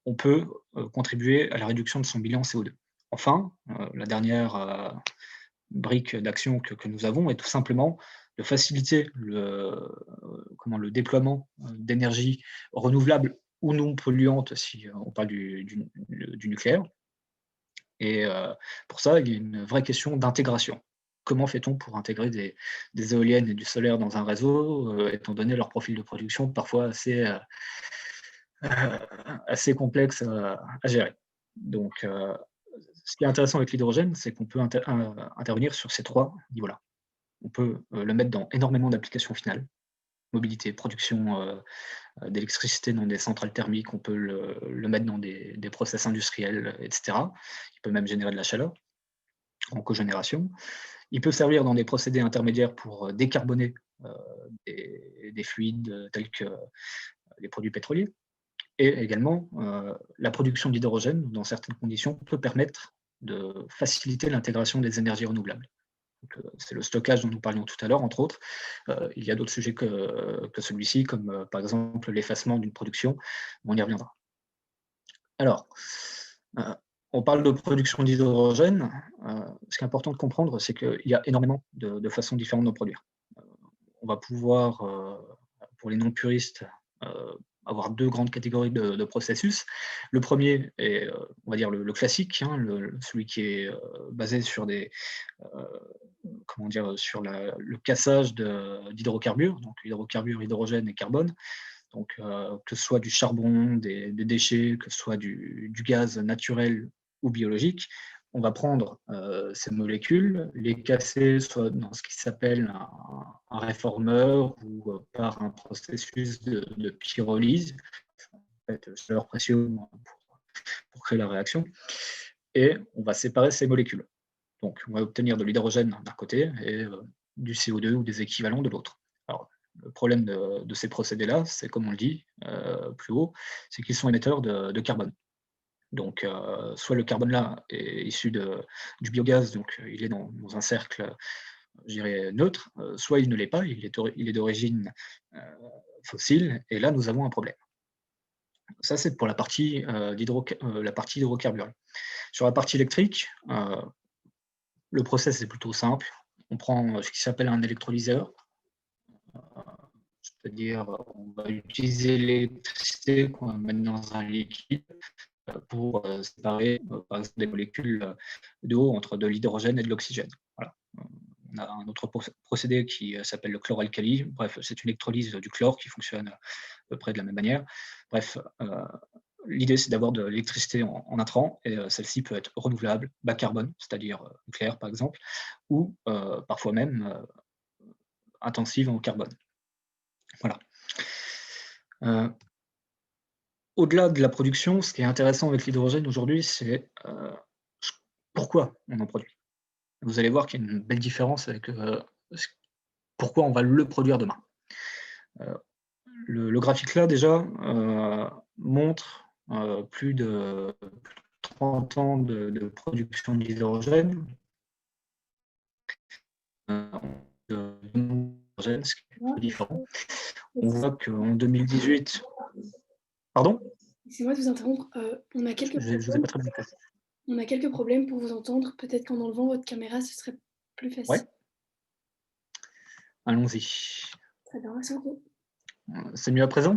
on peut contribuer à la réduction de son bilan CO2. Enfin, la dernière brique d'action que nous avons est tout simplement de faciliter le déploiement d'énergie renouvelable ou non polluante si on parle du nucléaire. Et pour ça, il y a une vraie question d'intégration. Comment fait-on pour intégrer des éoliennes et du solaire dans un réseau, étant donné leur profil de production parfois assez complexe à gérer. Donc, ce qui est intéressant avec l'hydrogène, c'est qu'on peut intervenir sur ces trois niveaux-là. On peut le mettre dans énormément d'applications finales, mobilité, production d'électricité dans des centrales thermiques, on peut le mettre dans des process industriels, etc. Il peut même générer de la chaleur en cogénération. Il peut servir dans des procédés intermédiaires pour décarboner des fluides tels que les produits pétroliers. Et également, la production d'hydrogène, dans certaines conditions, peut permettre de faciliter l'intégration des énergies renouvelables. C'est le stockage dont nous parlions tout à l'heure, entre autres. Il y a d'autres sujets que celui-ci, comme par exemple l'effacement d'une production. On y reviendra. Alors, on parle de production d'hydrogène. Ce qui est important de comprendre, c'est qu'il y a énormément de façons différentes de produire. On va pouvoir, pour les non-puristes, avoir deux grandes catégories de processus. Le premier est, on va dire, le classique, hein, celui qui est basé sur sur le cassage d'hydrocarbures, donc hydrocarbures, hydrogène et carbone. Donc, que ce soit du charbon, des déchets, que ce soit du gaz naturel ou biologique, on va prendre ces molécules, les casser soit dans ce qui s'appelle un réformeur ou par un processus de pyrolyse, en fait, chaleur précieuse pour créer la réaction, et on va séparer ces molécules. Donc, on va obtenir de l'hydrogène d'un côté et du CO2 ou des équivalents de l'autre. Alors, Le problème de ces procédés-là, c'est comme on le dit plus haut, c'est qu'ils sont émetteurs de carbone. Donc, soit le carbone là est issu du biogaz, donc il est dans un cercle, je dirais, neutre, soit il ne l'est pas, il est d'origine fossile, et là nous avons un problème. Ça, c'est pour la partie hydrocarbures. Sur la partie électrique, le process est plutôt simple. On prend ce qui s'appelle un électrolyseur, c'est-à-dire on va utiliser l'électricité qu'on va mettre dans un liquide pour séparer par exemple des molécules d'eau entre de l'hydrogène et de l'oxygène. Voilà. On a un autre procédé qui s'appelle le chloralkali. Bref, c'est une électrolyse du chlore qui fonctionne à peu près de la même manière. Bref, l'idée, c'est d'avoir de l'électricité en intrant, et celle-ci peut être renouvelable, bas carbone, c'est-à-dire nucléaire par exemple, ou parfois même intensive en carbone. Voilà. Au-delà de la production, ce qui est intéressant avec l'hydrogène aujourd'hui, c'est pourquoi on en produit. Vous allez voir qu'il y a une belle différence avec pourquoi on va le produire demain. Le graphique là, déjà, montre plus de 30 ans de production d'hydrogène. Ce qui est un peu différent. On voit qu'en 2018... Pardon ? Excusez-moi de vous interrompre. On a quelques Je vous ai pas très bien compris. On a quelques problèmes pour vous entendre. Peut-être qu'en enlevant votre caméra, ce serait plus facile. Ouais. Allons-y. Très bien, merci beaucoup. C'est mieux à présent ?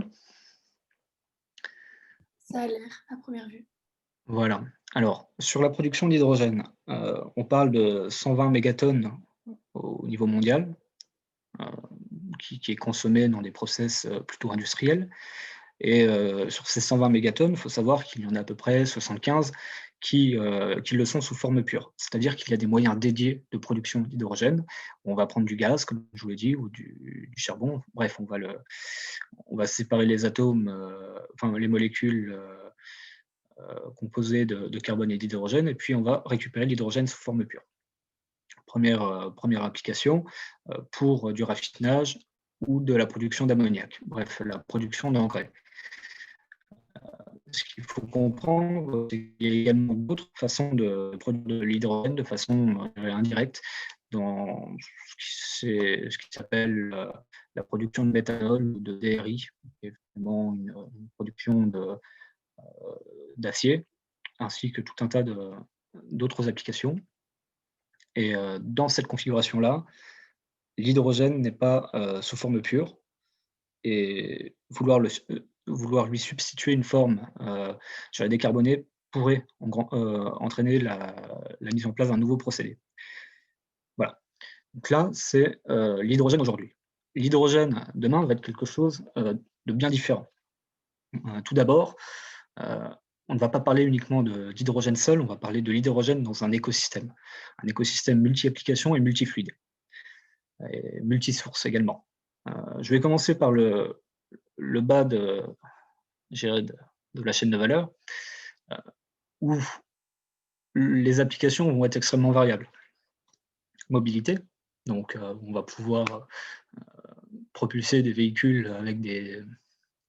Ça a l'air, à première vue. Voilà. Alors, sur la production d'hydrogène, on parle de 120 mégatonnes au niveau mondial, qui est consommé dans des process plutôt industriels. Et sur ces 120 mégatonnes, il faut savoir qu'il y en a à peu près 75 qui le sont sous forme pure. C'est-à-dire qu'il y a des moyens dédiés de production d'hydrogène. On va prendre du gaz, comme je vous l'ai dit, ou du charbon. Bref, on va séparer les atomes, les molécules composées de carbone et d'hydrogène, et puis on va récupérer l'hydrogène sous forme pure. Première application pour du raffinage ou de la production d'ammoniac. Bref, la production d'engrais. Ce qu'il faut comprendre, c'est qu'il y a également d'autres façons de produire de l'hydrogène de façon indirecte, dans ce qui s'appelle la production de méthanol ou de DRI, qui est vraiment une production d'acier, ainsi que tout un tas d'autres applications. Et dans cette configuration-là, l'hydrogène n'est pas sous forme pure, et vouloir lui substituer une forme décarbonée pourrait entraîner la mise en place d'un nouveau procédé. Voilà. Donc là, c'est l'hydrogène aujourd'hui. L'hydrogène demain va être quelque chose de bien différent. Tout d'abord, on ne va pas parler uniquement d'hydrogène seul, on va parler de l'hydrogène dans un écosystème multi-applications et multi-fluide, et multi-sources également. Je vais commencer par le bas de la chaîne de valeur, où les applications vont être extrêmement variables. Mobilité, donc on va pouvoir propulser des véhicules avec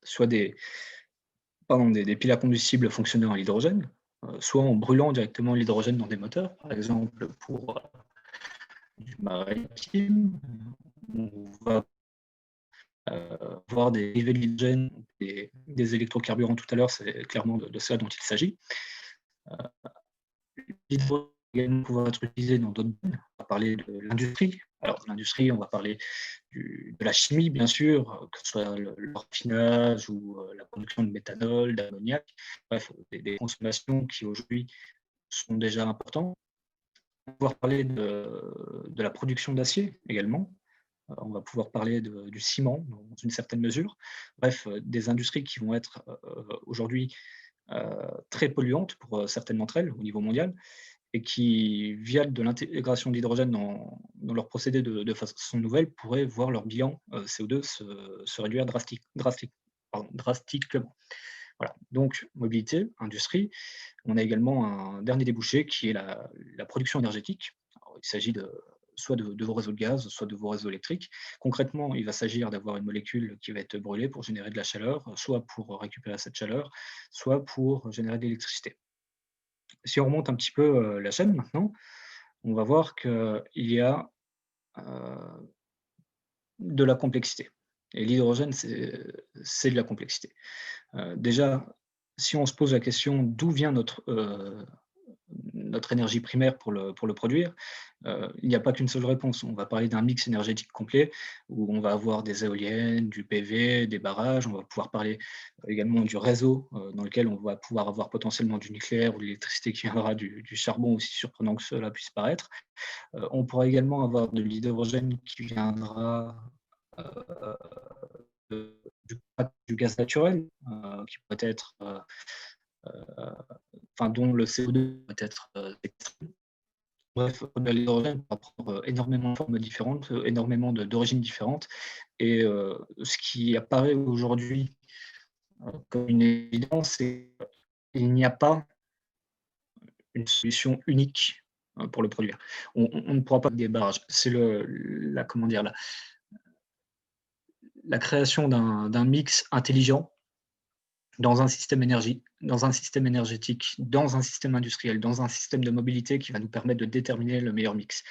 soit des piles à combustible fonctionnant à l'hydrogène, soit en brûlant directement l'hydrogène dans des moteurs, par exemple pour du maritime. On va voir des dérivés de l'hydrogène, des électrocarburants tout à l'heure, c'est clairement de cela dont il s'agit. L'hydrogène va également pouvoir être utilisé dans d'autres domaines. On va parler de l'industrie. Alors, de l'industrie, on va parler de la chimie, bien sûr, que ce soit le raffinage ou la production de méthanol, d'ammoniac. Bref, des consommations qui aujourd'hui sont déjà importantes. On va pouvoir parler de la production d'acier également. On va pouvoir parler du ciment dans une certaine mesure. Bref, des industries qui vont être aujourd'hui très polluantes pour certaines d'entre elles au niveau mondial, et qui, via de l'intégration de l'hydrogène dans leur procédé de façon nouvelle, pourraient voir leur bilan CO2 se réduire drastiquement. Voilà. Donc, mobilité, industrie. On a également un dernier débouché qui est la production énergétique. Alors, il s'agit soit de vos réseaux de gaz, soit de vos réseaux électriques. Concrètement, il va s'agir d'avoir une molécule qui va être brûlée pour générer de la chaleur, soit pour récupérer cette chaleur, soit pour générer de l'électricité. Si on remonte un petit peu la chaîne maintenant, on va voir qu'il y a de la complexité. Et l'hydrogène, c'est de la complexité. Déjà, si on se pose la question d'où vient notre énergie primaire pour le produire, il n'y a pas qu'une seule réponse. On va parler d'un mix énergétique complet où on va avoir des éoliennes, du PV, des barrages. On va pouvoir parler également du réseau dans lequel on va pouvoir avoir potentiellement du nucléaire ou de l'électricité qui viendra du charbon, aussi surprenant que cela puisse paraître. On pourra également avoir de l'hydrogène qui viendra du gaz naturel, qui peut être dont le CO2 peut être extrait. Bref, l'hydrogène peut prendre énormément de formes différentes, énormément d'origines différentes. Et ce qui apparaît aujourd'hui comme une évidence, c'est qu'il n'y a pas une solution unique pour le produire. On ne pourra pas des barrages. C'est la création d'un mix intelligent dans un système énergétique, dans un système industriel, dans un système de mobilité qui va nous permettre de déterminer le meilleur mix.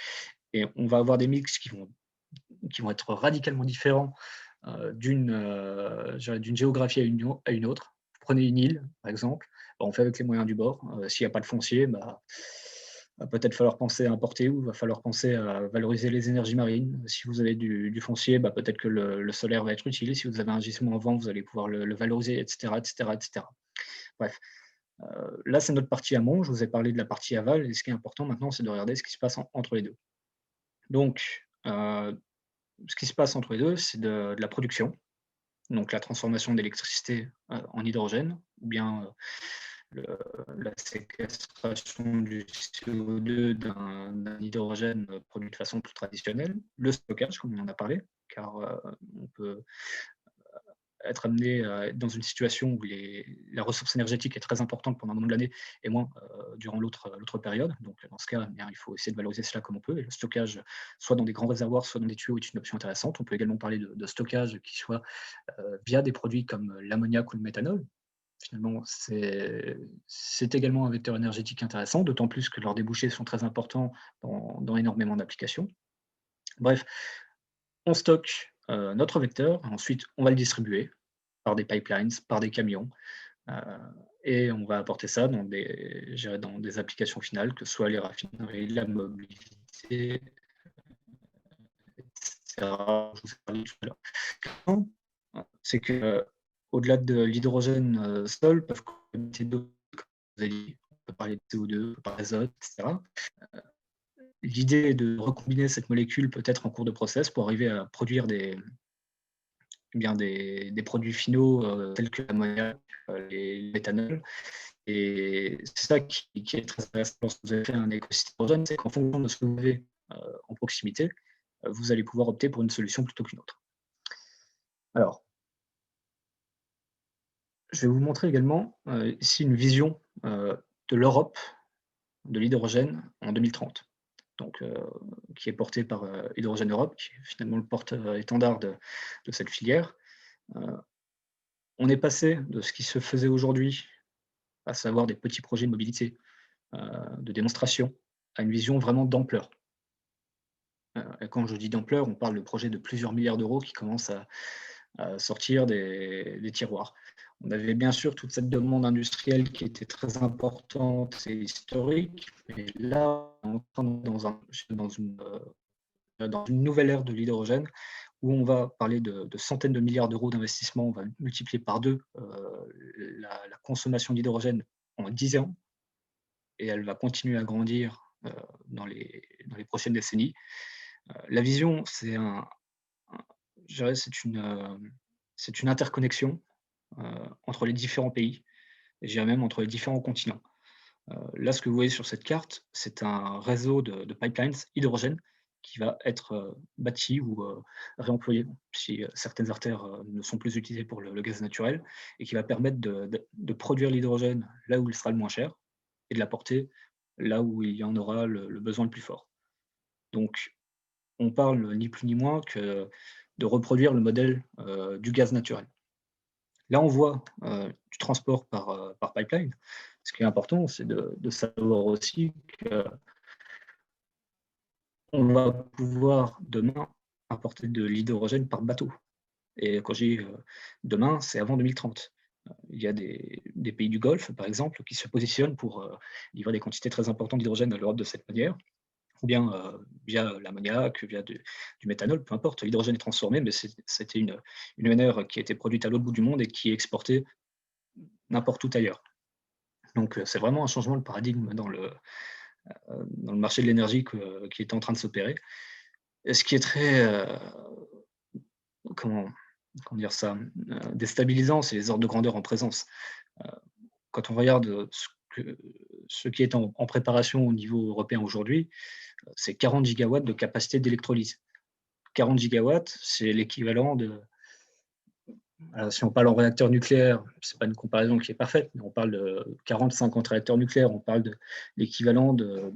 Et on va avoir des mix qui vont être radicalement différents d'une géographie à une autre. Vous prenez une île, par exemple, on fait avec les moyens du bord. S'il n'y a pas de foncier, va peut-être falloir penser à importer ou va falloir penser à valoriser les énergies marines. Si vous avez du foncier, peut-être que le solaire va être utile. Si vous avez un gisement en vent, vous allez pouvoir le valoriser, etc., etc., etc. Bref, là, c'est notre partie amont. Je vous ai parlé de la partie aval. Et ce qui est important maintenant, c'est de regarder ce qui se passe entre les deux. Donc, ce qui se passe entre les deux, c'est de la production, donc la transformation d'électricité en hydrogène, ou bien la séquestration du CO2 d'un hydrogène produit de façon plus traditionnelle, le stockage, comme on en a parlé, car on peut être amené à être dans une situation où la ressource énergétique est très importante pendant un moment de l'année et moins durant l'autre période. Donc, dans ce cas, il faut essayer de valoriser cela comme on peut. Et le stockage, soit dans des grands réservoirs, soit dans des tuyaux, est une option intéressante. On peut également parler de stockage qui soit via des produits comme l'ammoniac ou le méthanol. Finalement, c'est également un vecteur énergétique intéressant, d'autant plus que leurs débouchés sont très importants dans énormément d'applications. Bref, on stocke notre vecteur, ensuite on va le distribuer par des pipelines, par des camions, et on va apporter ça dans des applications finales, que ce soit les raffineries, la mobilité, etc. Je vous ai parlé tout à l'heure. C'est que au-delà de l'hydrogène seul, peuvent cohabiter d'autres, comme vous avez dit, on peut parler de CO2, on peut parler d'azote, etc. L'idée est de recombiner cette molécule peut-être en cours de process pour arriver à produire des produits finaux tels que l'ammoniac, les méthanol. Et c'est ça qui est très intéressant lorsque vous avez fait un écosystème hydrogène, c'est qu'en fonction de ce que vous avez en proximité, vous allez pouvoir opter pour une solution plutôt qu'une autre. Alors, je vais vous montrer également ici une vision de l'Europe de l'hydrogène en 2030, donc, qui est portée par Hydrogène Europe, qui est finalement le porte-étendard de cette filière. On est passé de ce qui se faisait aujourd'hui, à savoir des petits projets de mobilité, de démonstration, à une vision vraiment d'ampleur. Et quand je dis d'ampleur, on parle de projets de plusieurs milliards d'euros qui commencent à sortir des tiroirs. On avait bien sûr toute cette demande industrielle qui était très importante et historique, mais là, on est dans une nouvelle ère de l'hydrogène où on va parler de centaines de milliards d'euros d'investissement, on va multiplier par 2 la consommation d'hydrogène en 10 ans, et elle va continuer à grandir dans les prochaines décennies. La vision, c'est une interconnexion entre les différents pays, et je dirais même entre les différents continents. Là, ce que vous voyez sur cette carte, c'est un réseau de pipelines hydrogène qui va être bâti ou réemployé si certaines artères ne sont plus utilisées pour le gaz naturel, et qui va permettre de produire l'hydrogène là où il sera le moins cher et de l'apporter là où il y en aura le besoin le plus fort. Donc, on parle ni plus ni moins que de reproduire le modèle du gaz naturel. Là, on voit du transport par pipeline. Ce qui est important, c'est de savoir aussi qu'on va pouvoir demain importer de l'hydrogène par bateau. Et quand je dis demain, c'est avant 2030. Il y a des pays du Golfe, par exemple, qui se positionnent pour livrer des quantités très importantes d'hydrogène à l'Europe de cette manière, ou bien via l'ammoniac, via du méthanol, peu importe. L'hydrogène est transformé, mais c'était une manière qui a été produite à l'autre bout du monde et qui est exportée n'importe où ailleurs. Donc c'est vraiment un changement de paradigme dans le marché de l'énergie qui est en train de s'opérer. Et ce qui est très, comment dire ça, déstabilisant, c'est les ordres de grandeur en présence. Quand on regarde ce qui est en préparation au niveau européen aujourd'hui, c'est 40 gigawatts de capacité d'électrolyse. 40 gigawatts, c'est l'équivalent de... Alors, si on parle en réacteur nucléaire, ce n'est pas une comparaison qui est parfaite, mais on parle de 40-50 réacteurs nucléaires, on parle de l'équivalent de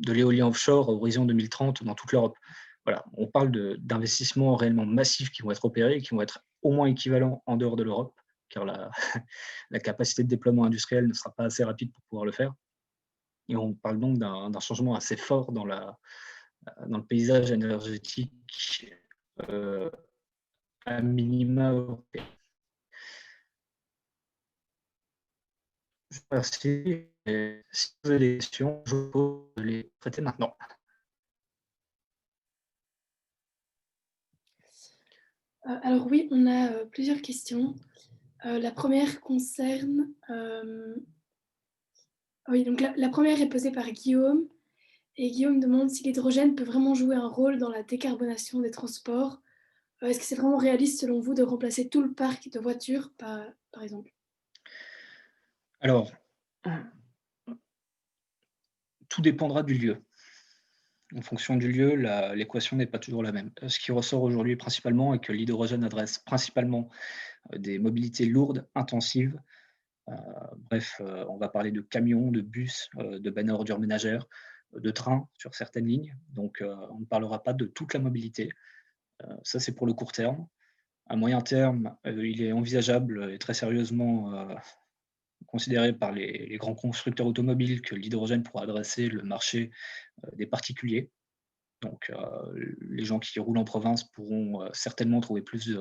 l'éolien offshore à horizon 2030 dans toute l'Europe. Voilà, on parle d'investissements réellement massifs qui vont être opérés et qui vont être au moins équivalents en dehors de l'Europe, car la capacité de déploiement industriel ne sera pas assez rapide pour pouvoir le faire. Et on parle donc d'un changement assez fort dans le paysage énergétique à minima européen. Je vous remercie. Et si vous avez des questions, je peux les traiter maintenant. Alors oui, on a plusieurs questions. La première concerne... oui, donc la première est posée par Guillaume. Et Guillaume demande si l'hydrogène peut vraiment jouer un rôle dans la décarbonation des transports. Est-ce que c'est vraiment réaliste, selon vous, de remplacer tout le parc de voitures, par exemple? Alors, tout dépendra du lieu. En fonction du lieu, l'équation n'est pas toujours la même. Ce qui ressort aujourd'hui principalement est que l'hydrogène adresse principalement des mobilités lourdes, intensives. Bref, on va parler de camions, de bus, de bennes à ordures ménagères, de trains sur certaines lignes. Donc, on ne parlera pas de toute la mobilité. Ça, c'est pour le court terme. À moyen terme, il est envisageable et très sérieusement considéré par les grands constructeurs automobiles que l'hydrogène pourra adresser le marché des particuliers. Donc, les gens qui roulent en province pourront certainement trouver plus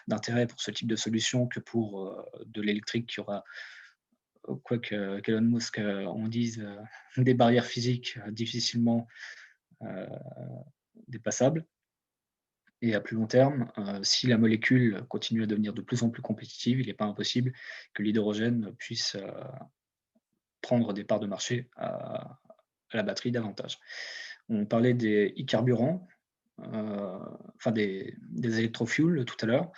d'intérêt pour ce type de solution que pour de l'électrique qui aura, quoi qu'Elon Musk en dise, des barrières physiques difficilement dépassables. Et à plus long terme, si la molécule continue à devenir de plus en plus compétitive, il n'est pas impossible que l'hydrogène puisse prendre des parts de marché à la batterie davantage. On parlait des e-carburants, enfin des électrofuels tout à l'heure.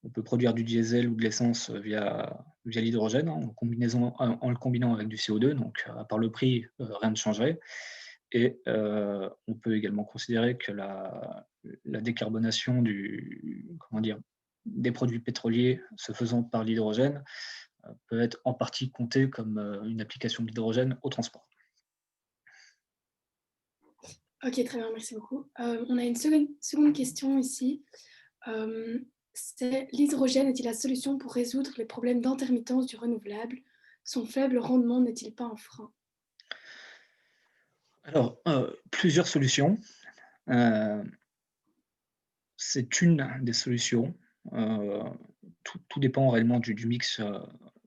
On peut produire du diesel ou de l'essence via l'hydrogène, en le combinant avec du CO2, donc à part le prix, rien ne changerait. Et on peut également considérer que la décarbonation des produits pétroliers se faisant par l'hydrogène peut être en partie comptée comme une application de l'hydrogène au transport. Ok, très bien, merci beaucoup. On a une seconde question ici. C'est: l'hydrogène est-il la solution pour résoudre les problèmes d'intermittence du renouvelable? Son faible rendement n'est-il pas un frein? Alors, plusieurs solutions. C'est une des solutions. Tout dépend réellement du mix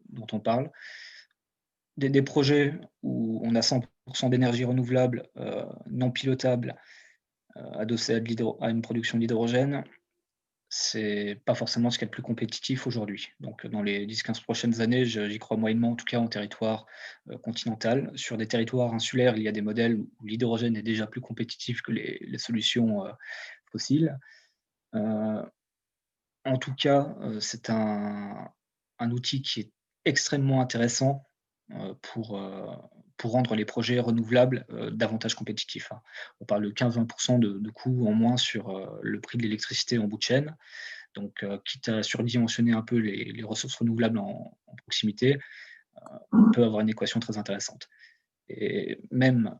dont on parle. Des projets où on a 100% d'énergie renouvelable non pilotable adossée à une production d'hydrogène, c'est pas forcément ce qui est le plus compétitif aujourd'hui. Donc, dans les 10-15 prochaines années, j'y crois moyennement, en tout cas en territoire continental. Sur des territoires insulaires, il y a des modèles où l'hydrogène est déjà plus compétitif que les solutions fossiles. En tout cas, c'est un outil qui est extrêmement intéressant pour rendre les projets renouvelables davantage compétitifs. On parle de 15-20% de coûts en moins sur le prix de l'électricité en bout de chaîne. Donc, quitte à surdimensionner un peu les ressources renouvelables en proximité, on peut avoir une équation très intéressante. Et même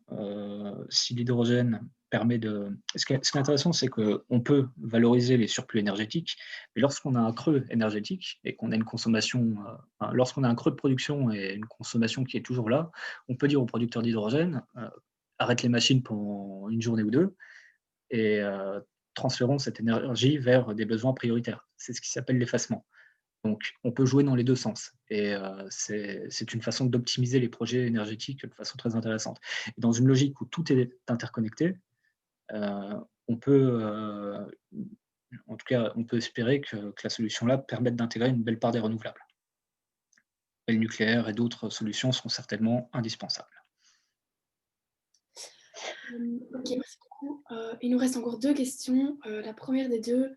si l'hydrogène permet de... Ce qui est intéressant, c'est qu'on peut valoriser les surplus énergétiques, mais lorsqu'on a un creux énergétique et qu'on a une consommation, lorsqu'on a un creux de production et une consommation qui est toujours là, on peut dire aux producteurs d'hydrogène, arrête les machines pendant une journée ou deux et transférons cette énergie vers des besoins prioritaires. C'est ce qui s'appelle l'effacement. Donc, on peut jouer dans les deux sens. Et c'est une façon d'optimiser les projets énergétiques de façon très intéressante. Et dans une logique où tout est interconnecté, on peut, en tout cas, on peut espérer que la solution-là permette d'intégrer une belle part des renouvelables. Et le nucléaire et d'autres solutions seront certainement indispensables. Ok, merci beaucoup. Il nous reste encore 2 questions. La première des 2,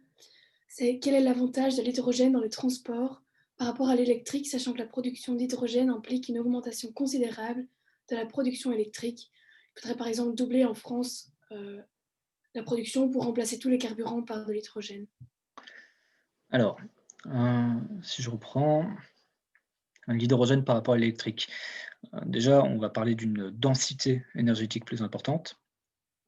c'est quel est l'avantage de l'hydrogène dans les transports par rapport à l'électrique, sachant que la production d'hydrogène implique une augmentation considérable de la production électrique. Il faudrait par exemple doubler en France la production pour remplacer tous les carburants par de l'hydrogène. Alors, si je reprends l'hydrogène par rapport à l'électrique, déjà, on va parler d'une densité énergétique plus importante.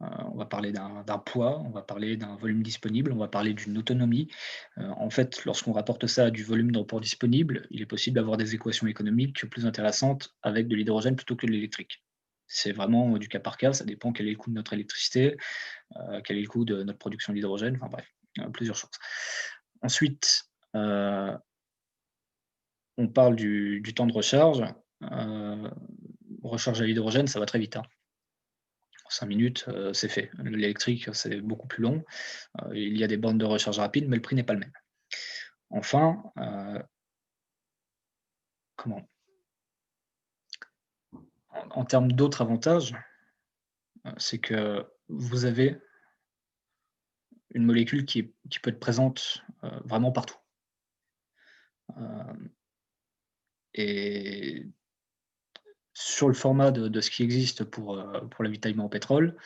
On va parler d'un poids, on va parler d'un volume disponible, on va parler d'une autonomie. En fait, lorsqu'on rapporte ça à du volume de report disponible, il est possible d'avoir des équations économiques plus intéressantes avec de l'hydrogène plutôt que de l'électrique. C'est vraiment du cas par cas, ça dépend quel est le coût de notre électricité, quel est le coût de notre production d'hydrogène, enfin bref, plusieurs choses. Ensuite, on parle du temps de recharge. Recharge à l'hydrogène, ça va très vite. 5 minutes, c'est fait. L'électrique, c'est beaucoup plus long. Il y a des bornes de recharge rapide, mais le prix n'est pas le même. Enfin, en termes d'autres avantages, c'est que vous avez une molécule qui peut être présente vraiment partout. Et sur le format de ce qui existe pour l'avitaillement au pétrole,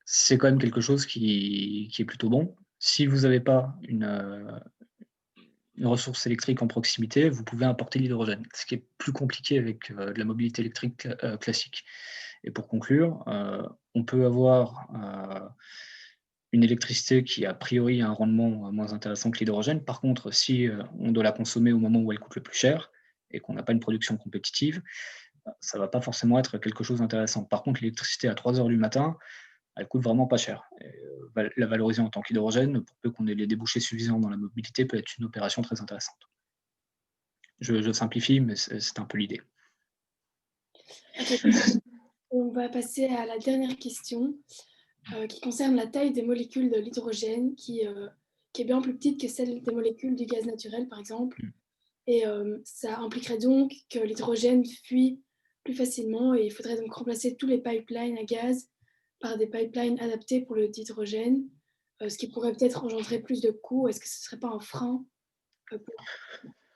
c'est quand même quelque chose qui est plutôt bon. Si vous n'avez pas une ressource électrique en proximité, vous pouvez importer l'hydrogène, ce qui est plus compliqué avec de la mobilité électrique classique. Et pour conclure, on peut avoir une électricité qui a priori a un rendement moins intéressant que l'hydrogène. Par contre, si on doit la consommer au moment où elle coûte le plus cher et qu'on n'a pas une production compétitive, ça ne va pas forcément être quelque chose d'intéressant. Par contre, l'électricité à 3 heures du matin, elle coûte vraiment pas cher. Et, la valoriser en tant qu'hydrogène, pour peu qu'on ait les débouchés suffisants dans la mobilité, peut être une opération très intéressante. Je simplifie, mais c'est un peu l'idée. Okay. On va passer à la dernière question qui concerne la taille des molécules de l'hydrogène qui est bien plus petite que celle des molécules du gaz naturel, par exemple. Et ça impliquerait donc que l'hydrogène fuit plus facilement et il faudrait donc remplacer tous les pipelines à gaz par des pipelines adaptés pour le d'hydrogène, ce qui pourrait peut-être engendrer plus de coûts. Est-ce que ce ne serait pas un frein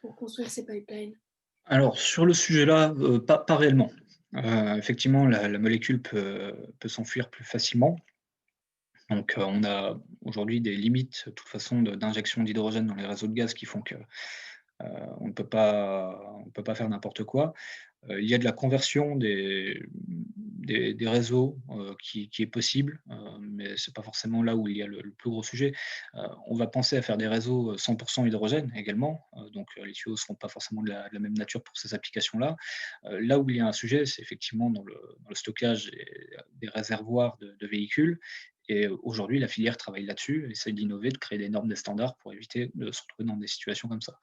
pour construire ces pipelines? Alors, sur le sujet-là, pas réellement. Effectivement, la molécule peut s'enfuir plus facilement. Donc, on a aujourd'hui des limites, de toute façon, d'injection d'hydrogène dans les réseaux de gaz qui font que on ne peut pas faire n'importe quoi. Il y a de la conversion des réseaux qui est possible, mais ce n'est pas forcément là où il y a le plus gros sujet. On va penser à faire des réseaux 100% hydrogène également, donc les tuyaux ne seront pas forcément de la même nature pour ces applications-là. Là où il y a un sujet, c'est effectivement dans le stockage des réservoirs de véhicules. Et aujourd'hui, la filière travaille là-dessus, essaye d'innover, de créer des normes, des standards pour éviter de se retrouver dans des situations comme ça.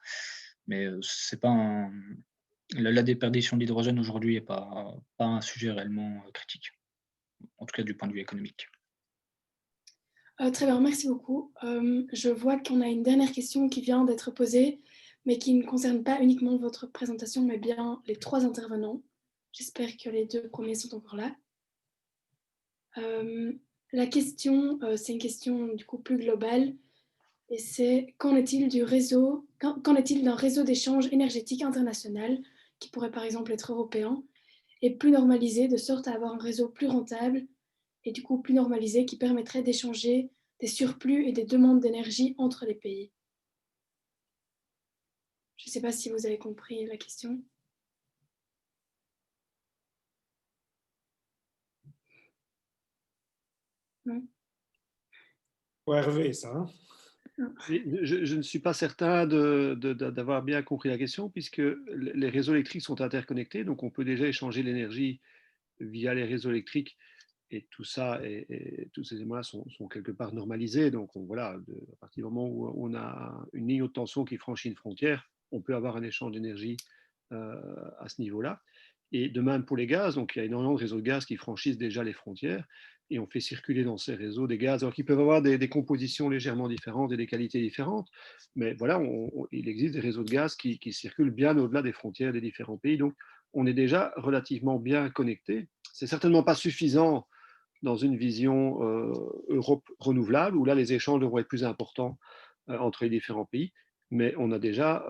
Mais c'est pas la déperdition d'hydrogène aujourd'hui n'est pas un sujet réellement critique, en tout cas du point de vue économique. Très bien, merci beaucoup. Je vois qu'on a une dernière question qui vient d'être posée, mais qui ne concerne pas uniquement votre présentation, mais bien les 3 intervenants. J'espère que les 2 premiers sont encore là. La question, c'est une question du coup plus globale, et c'est qu'en est-il d'un réseau d'échange énergétique international, qui pourrait par exemple être européen, et plus normalisé, de sorte à avoir un réseau plus rentable, et du coup plus normalisé, qui permettrait d'échanger des surplus et des demandes d'énergie entre les pays. Je ne sais pas si vous avez compris la question. Pour Hervé, ça. Hein? Je ne suis pas certain d'avoir bien compris la question, puisque les réseaux électriques sont interconnectés, donc on peut déjà échanger l'énergie via les réseaux électriques, et tout ça, et tous ces éléments-là sont quelque part normalisés. Donc voilà, à partir du moment où on a une ligne haute tension qui franchit une frontière, on peut avoir un échange d'énergie à ce niveau-là. Et de même pour les gaz, donc il y a énormément de réseaux de gaz qui franchissent déjà les frontières, et on fait circuler dans ces réseaux des gaz, alors qu'ils peuvent avoir des compositions légèrement différentes et des qualités différentes, mais voilà, il existe des réseaux de gaz qui circulent bien au-delà des frontières des différents pays, donc on est déjà relativement bien connecté. C'est certainement pas suffisant dans une vision Europe renouvelable, où là les échanges devront être plus importants entre les différents pays, mais on a déjà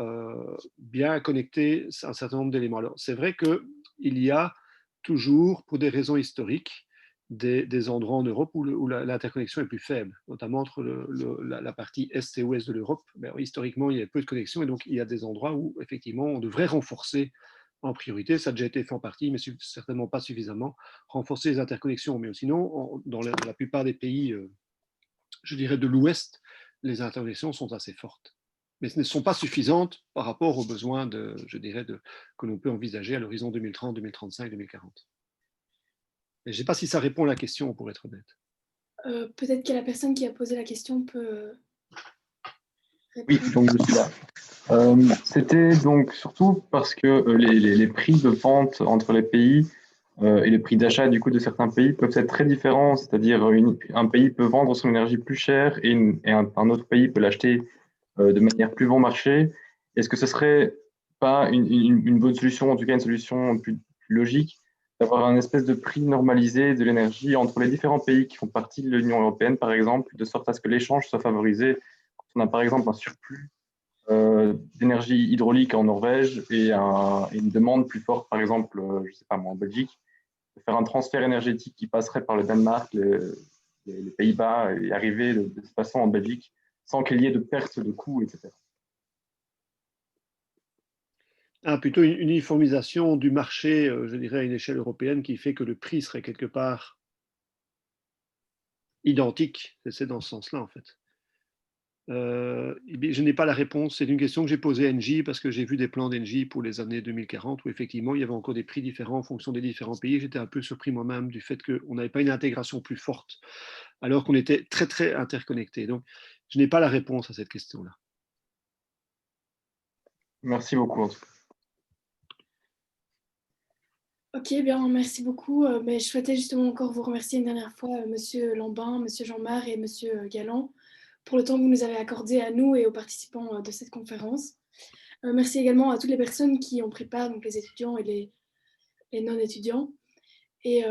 bien connecté un certain nombre d'éléments. Alors c'est vrai qu'il y a toujours, pour des raisons historiques, des endroits en Europe où l'interconnexion est plus faible, notamment entre la partie est et ouest de l'Europe. Historiquement, il y a peu de connexion, et donc il y a des endroits où effectivement on devrait renforcer en priorité. Ça a déjà été fait en partie, mais certainement pas suffisamment, renforcer les interconnexions. Mais sinon, dans la plupart des pays, je dirais de l'Ouest, les interconnexions sont assez fortes. Mais ce ne sont pas suffisantes par rapport aux besoins, que l'on peut envisager à l'horizon 2030, 2035, 2040. Et je ne sais pas si ça répond à la question, pour être honnête. Peut-être que la personne qui a posé la question peut répondre. Oui, donc je suis là. C'était donc surtout parce que les prix de vente entre les pays et les prix d'achat du coup de certains pays peuvent être très différents, c'est-à-dire un pays peut vendre son énergie plus cher et un autre pays peut l'acheter de manière plus bon marché. Est-ce que ce serait pas une bonne solution, en tout cas une solution plus logique, d'avoir un espèce de prix normalisé de l'énergie entre les différents pays qui font partie de l'Union européenne, par exemple, de sorte à ce que l'échange soit favorisé quand on a par exemple un surplus d'énergie hydraulique en Norvège et une demande plus forte, par exemple, je sais pas moi, en Belgique, de faire un transfert énergétique qui passerait par le Danemark, les Pays-Bas et arriver de cette façon en Belgique sans qu'il y ait de perte de coûts, etc. Plutôt une uniformisation du marché, je dirais, à une échelle européenne qui fait que le prix serait quelque part identique. C'est dans ce sens-là, en fait. Je n'ai pas la réponse. C'est une question que j'ai posée à Engie parce que j'ai vu des plans d'Engie pour les années 2040 où effectivement il y avait encore des prix différents en fonction des différents pays. J'étais un peu surpris moi-même du fait qu'on n'avait pas une intégration plus forte alors qu'on était très très interconnectés. Donc je n'ai pas la réponse à cette question-là. Merci beaucoup. Ok, bien, merci beaucoup. Mais je souhaitais justement encore vous remercier une dernière fois, Monsieur Lambin, Monsieur Jean-Marc et Monsieur Galland, pour le temps que vous nous avez accordé à nous et aux participants de cette conférence. Merci également à toutes les personnes qui ont pris part, donc les étudiants et les non-étudiants. Et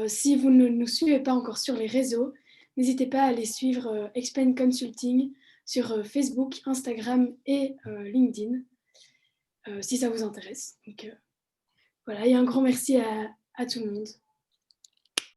si vous ne nous suivez pas encore sur les réseaux, n'hésitez pas à aller suivre Expand Consulting sur Facebook, Instagram et LinkedIn, si ça vous intéresse. Donc, voilà, et un grand merci à tout le monde.